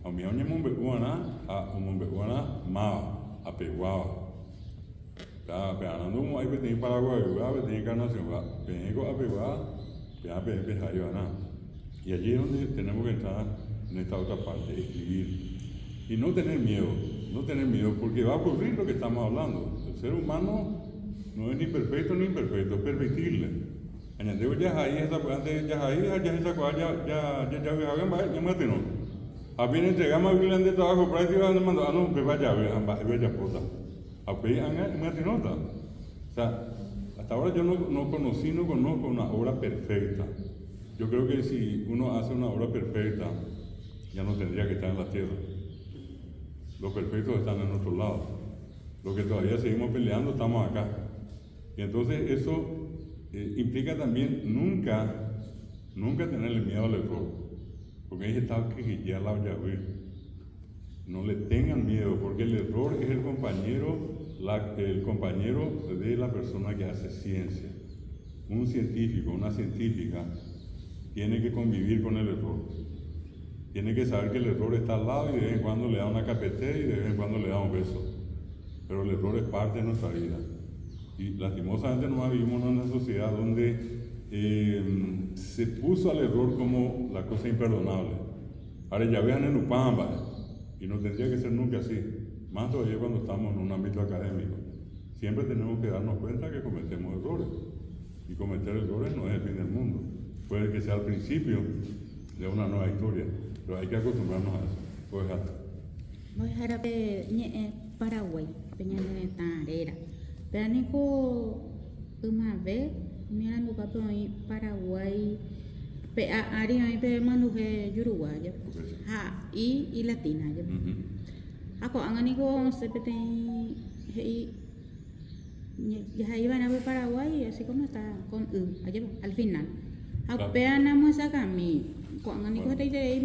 A mi año Mombeguana, Apeguaba. Hablando como hay que tener Paraguay, que tener Encarnación, Peneco, Apeguaba, y allí es donde tenemos que entrar en esta otra parte, escribir. Y no tener miedo, porque va a ocurrir lo que estamos hablando. El ser humano no es ni perfecto ni imperfecto, es perfectible. Añadió ya ahí esa antes ya apenas entregamos el plan de trabajo práctico a demanda, no, que vaya pota. Apenas nota. O sea, hasta ahora yo no conozco una obra perfecta. Yo creo que si uno hace una obra perfecta, ya no tendría que estar en la tierra. Los perfectos están en otro lado. Los que todavía seguimos peleando, estamos acá. Y entonces eso implica también nunca tenerle miedo al error. Porque ahí está que ya la llave. No le tengan miedo, porque el error es el compañero de la persona que hace ciencia. Un científico, una científica, tiene que convivir con el error. Tiene que saber que el error está al lado y de vez en cuando le da una capetea y de vez en cuando le da un beso. Pero el error es parte de nuestra vida. Y lastimosamente nos vivimos en una sociedad donde se puso al error como la cosa imperdonable. Ahora ya vean en Upamba, y no tendría que ser nunca así, más todavía cuando estamos en un ámbito académico. Siempre tenemos que darnos cuenta que cometemos errores, y cometer errores no es el fin del mundo. Puede que sea el principio de una nueva historia, pero hay que acostumbrarnos a eso. Pues Voy a dejar Paraguay, peñane tarera. Peanico una vez, mira no papo Paraguay, pe área pe manuje Uruguay. Y latina ya. Ako anganico sepete ya iban a ver Paraguay así como está con allá al final. Apenas esa cami. Con anganico te diré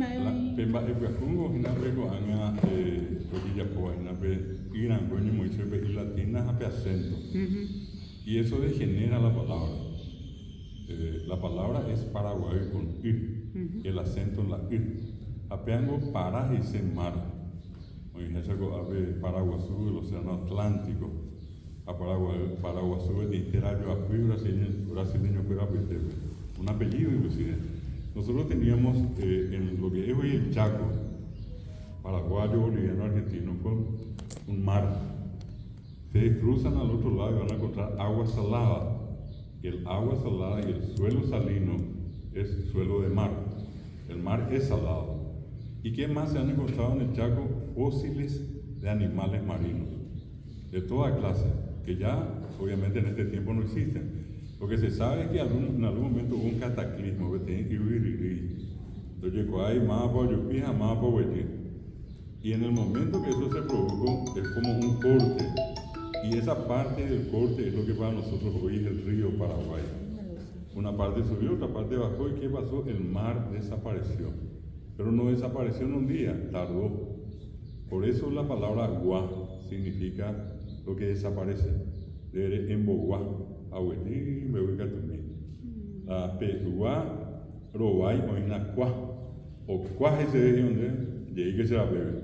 Pemba Ecuacongo, Hinapeco, Anga, Rodilla Hinape, Irán, Coño, Moisés, y latina, Hape acento. Y eso degenera la palabra. La palabra es Paraguay con I, el acento en la I. Apeango paraje y se mar. Oye, ese ave Paraguazú, el océano Atlántico. A Paraguazú, de Interayo, a brasileño, un apellido inclusive. Nosotros teníamos en lo que es hoy el Chaco, paraguayo, boliviano, argentino, con un mar. Ustedes cruzan al otro lado y van a encontrar agua salada. Y el agua salada y el suelo salino es suelo de mar. El mar es salado. ¿Y qué más se han encontrado en el Chaco? Fósiles de animales marinos, de toda clase, que ya obviamente en este tiempo no existen. Lo que se sabe es que en algún momento hubo un cataclismo que tiene que vivir. Entonces, hay más apoyo, más apoyo. Y en el momento que eso se produjo, es como un corte. Y esa parte del corte es lo que para nosotros hoy es el río Paraguay. Una parte subió, otra parte bajó. ¿Y qué pasó? El mar desapareció. Pero no desapareció en un día, tardó. Por eso la palabra guá significa lo que desaparece. De en Boguá, abuelí, me voy a tumir. La peguá, robay o inacuá. O cuá ese es donde, y ahí que se la bebe.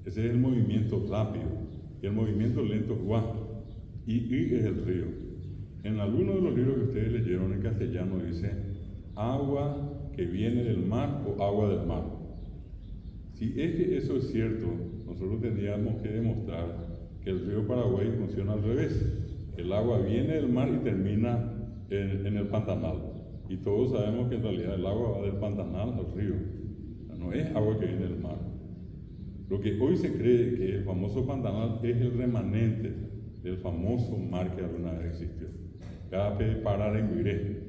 Ese es el movimiento rápido. Y el movimiento lento es guá. Y es el río. En algunos de los libros que ustedes leyeron en castellano dice agua que viene del mar o agua del mar. Si es que eso es cierto, nosotros tendríamos que demostrar que el río Paraguay funciona al revés. El agua viene del mar y termina en el Pantanal. Y todos sabemos que en realidad el agua va del Pantanal al río. No es agua que viene del mar. Lo que hoy se cree que el famoso Pantanal es el remanente del famoso mar que alguna vez existió. Cada vez parar en Guiré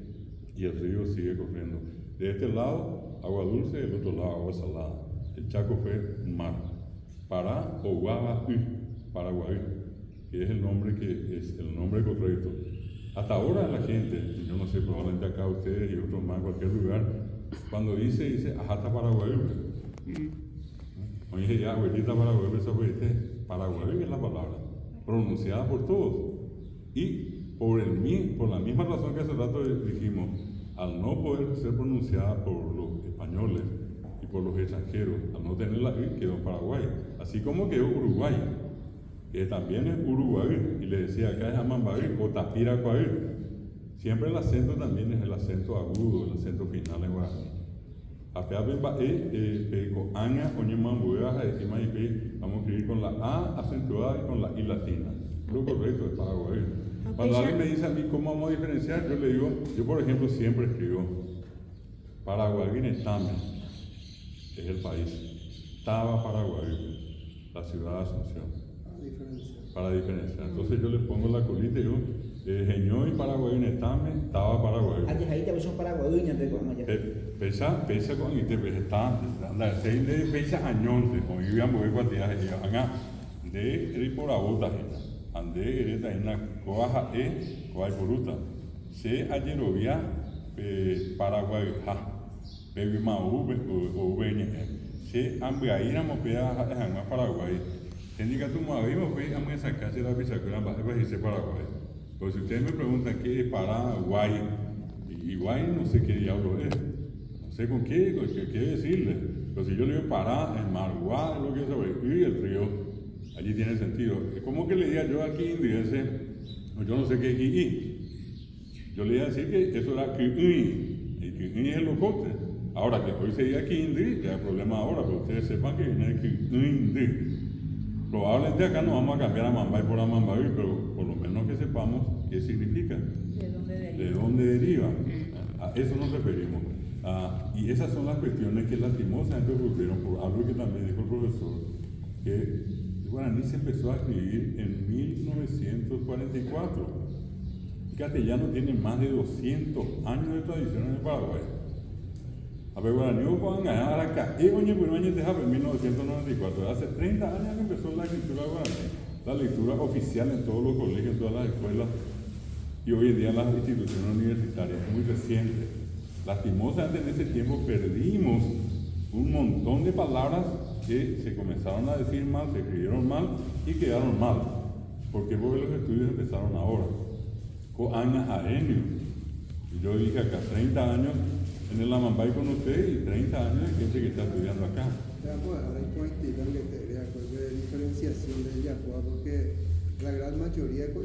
y el río sigue corriendo. De este lado, agua dulce, del otro lado, agua salada. el Chaco fue un mar. Para o Paraguay, que es el nombre correcto. Hasta ahora la gente, yo no sé, probablemente acá ustedes y otros más en cualquier lugar, cuando dice, ajata Paraguay. Oye, ya, abuelita Paraguay, Paraguay es la palabra, pronunciada por todos. Y por la misma razón que hace rato dijimos, al no poder ser pronunciada por los españoles y por los extranjeros, al no tener la I, quedó Paraguay. Así como quedó Uruguay, que también es Uruguay, y le decía acá es Amambaí o Tapiracuaí. Siempre el acento también es el acento agudo, el acento final en guaraní. Vamos a escribir con la A acentuada y con la I latina. Lo correcto es Paraguay. Cuando alguien me dice a mí cómo vamos a diferenciar, yo le digo, yo por ejemplo siempre escribo Paraguay Guinetame, es el país. Taba Paraguay, la ciudad de Asunción. Para diferenciar. Entonces yo le pongo la colita y digo, Geñoy Paraguay Guinetame, Taba Paraguay. Ahí te ves un paraguayuña te con allá. Pesa con este vegetante, anda, se de pesa añonte, con iba a mover cuantías de anga de por la bota, ande ereta en la coaja coa poruta. Se ayerovia Paraguay bebi mau o veñe. Se ambiaira mopea hanga Paraguay. Tendica tu mavi mopea anga sacarse la bisacuela bajo ese Paraguay. Pues si ustedes me preguntan qué es Paraguay, y guay no sé qué diablo es. No sé con qué decirle. Pero si yo le digo Pará, el mar, Guay, lo que es sobre, y el río, allí tiene sentido. Es como que le diga yo aquí indigese, yo no sé qué es I. Yo le iba a decir que eso era Ki'i, y Ki'i es el locote. Ahora que hoy se diga Ki'indi, ya hay problema ahora, pero ustedes sepan que viene de Ki'indi. Probablemente acá no vamos a cambiar a Mambay por Amambay, pero por lo menos que sepamos qué significa. ¿De dónde deriva? A eso nos referimos. Y esas son las cuestiones que lastimosamente ocurrieron por algo que también dijo el profesor, que el guaraní se empezó a escribir en 1944. El castellano tiene más de 200 años de tradición en el Paraguay. A ver, guaraní o acá, en 1994, hace 30 años que empezó la escritura guaraní, la lectura oficial en todos los colegios, en todas las escuelas, y hoy en día las instituciones universitarias, muy reciente. Lastimosamente en ese tiempo perdimos un montón de palabras que se comenzaron a decir mal, se escribieron mal y quedaron mal. ¿Por qué? Porque los estudios empezaron ahora. Coana aenio. Y yo dije acá 30 años en el Amambay con usted y 30 años de gente que está estudiando acá. Ahora hay de diferenciación de Yacuá, porque la gran mayoría con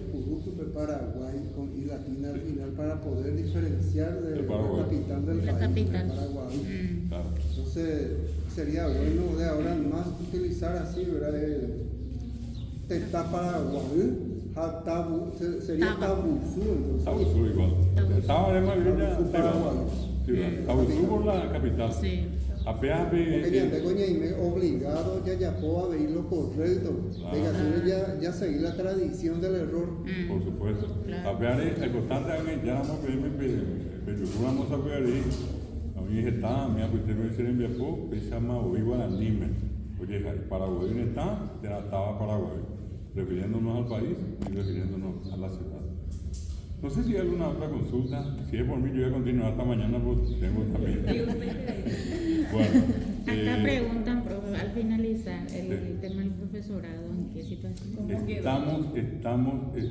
Paraguay con I latina al final para poder diferenciar de la capital del país, Paraguay. Claro. Entonces sería bueno de ahora más utilizar así, ¿verdad? Teta Paraguay, sería Tabuzú, entonces. Tabuzú igual. Estaba de Madrid Tabuzú por la capital. Sí. Apenas porque ya tengo obligado ya puedo ver lo correcto. Ya seguí la tradición del error. Por supuesto. Apenas el constante ya vamos a pedirme vamos a ver ahí. A mí está, me ha puesto a decir en Biapó, que se llama Oigua Anime. Oye, Paraguay está, estaba Paraguay, refiriéndonos al país y refiriéndonos a la ciudad. No sé si hay alguna otra consulta. Si es por mí, yo voy a continuar hasta mañana, porque tengo también. Bueno, acá preguntan, profe, al finalizar el tema del profesorado, ¿en qué situación?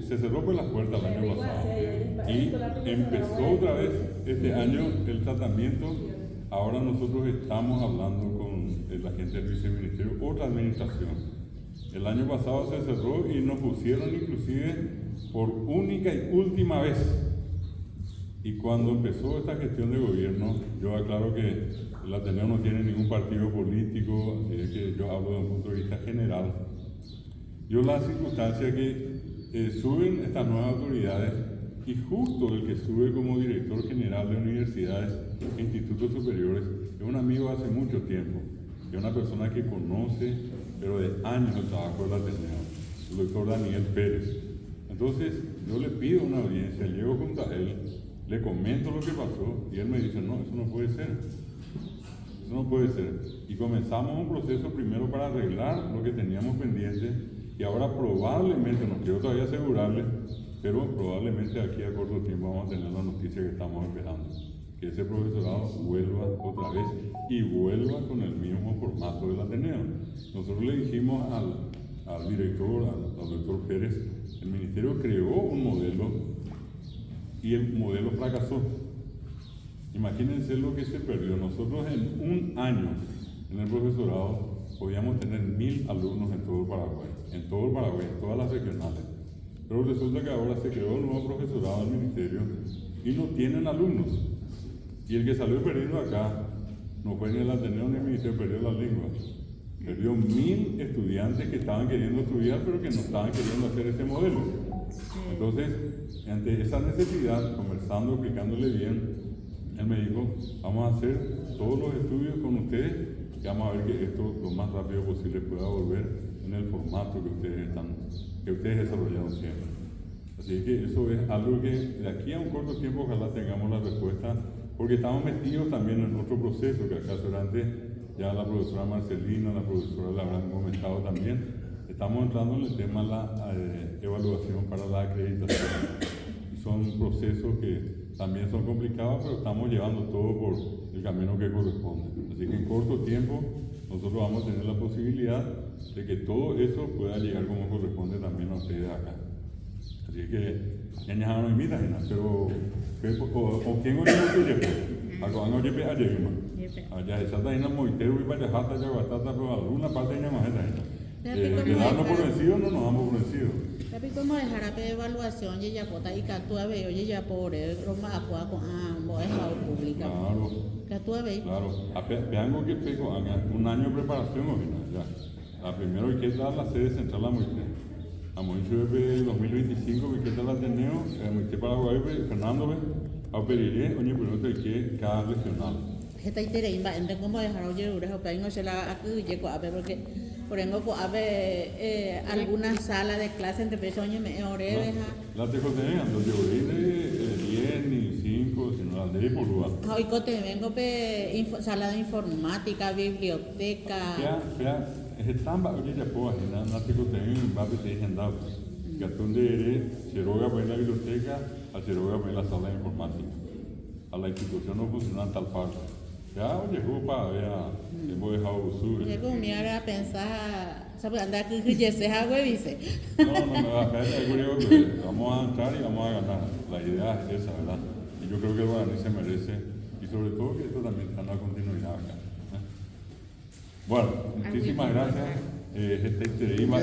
Se cerró por las puertas el año pasado y empezó otra vez este año el tratamiento. Ahora nosotros estamos hablando con la gente del viceministerio, otra administración. El año pasado se cerró y nos pusieron inclusive por única y última vez. Y cuando empezó esta gestión de gobierno, yo aclaro que el Ateneo no tiene ningún partido político, así es que yo hablo desde un punto de vista general. Yo la circunstancia que suben estas nuevas autoridades y justo el que sube como director general de universidades e institutos superiores es un amigo hace mucho tiempo, es una persona que conoce, pero de años el trabajo del Ateneo, el doctor Daniel Pérez. Entonces yo le pido una audiencia, llego junto a él, le comento lo que pasó y él me dice, no, eso no puede ser. eso no puede ser. Y comenzamos un proceso primero para arreglar lo que teníamos pendiente y ahora probablemente, no quiero todavía asegurarle, pero probablemente aquí a corto tiempo vamos a tener la noticia que estamos esperando, que ese profesorado vuelva otra vez y vuelva con el mismo formato del Ateneo. Nosotros le dijimos al director, al doctor Pérez, el ministerio creó un modelo y el modelo fracasó. Imagínense lo que se perdió. Nosotros en un año en el profesorado podíamos tener 1000 alumnos en todo el Paraguay, en todas las regionales. Pero resulta que ahora se creó el nuevo profesorado del ministerio y no tienen alumnos. Y el que salió perdido acá no fue ni el Ateneo ni el ministerio, perdió la lengua. Perdió 1000 estudiantes que estaban queriendo estudiar, pero que no estaban queriendo hacer ese modelo. Entonces, ante esa necesidad, conversando, explicándole bien, él me dijo, vamos a hacer todos los estudios con ustedes y vamos a ver que esto lo más rápido posible pueda volver en el formato que ustedes desarrollaron siempre. Así que eso es algo que de aquí a un corto tiempo ojalá tengamos la respuesta, porque estamos metidos también en otro proceso que acá durante ya la profesora Marcelina, la profesora la habrán comentado también. Estamos entrando en el tema de la evaluación para la acreditación. Son procesos que también son complicados, pero estamos llevando todo por el camino que corresponde. Así que en corto tiempo nosotros vamos a tener la posibilidad de que todo eso pueda llegar como corresponde también a ustedes acá. Así que ya no invitan, pero ¿o quién oye que lleve? Algo han oye a lleve más. Allá esa está en la moitero y para jata ya batata, pero alguna parte de más esta. Quedarnos por vencido no nos damos por vencido. Tapi como dejar a evaluación y ya pota y que actúa ve oye ya por el Roma acua con ambos es la pública. Claro. Que actúa ve. Claro. Vean que pego un año de preparación ya. La primero hay que dar la sede central a Moité. A Moité de 2025 hay que dar la Ateneo, Moité Paraguay, Fernando a Periré, oye pero hay que cada regional. Esta idea imba ente como dejar oye urejo pero no se la aquí llego a ver porque por ejemplo pues a ver alguna sala de clase entre personas me oreja. La te conté ando yo de 10 ni 5 sino la de por lugar. Hoy cote vengo pe sala de informática, biblioteca. Ya estamba oye ya puedo na te conté va a ser andado. Gatunde se roga para la biblioteca, a se roga para la sala de informática. A la institución no funciona tal parte. Ya, oye, para ver, hemos dejado sur. Llego a a pensar, ¿sabes? Andar aquí que se haga dice. No, vamos a entrar y vamos a ganar. La idea es esa, ¿verdad? Y yo creo que el Guaraní se merece, y sobre todo que esto también está en la continuidad acá. Bueno, muchísimas gracias. Este iba a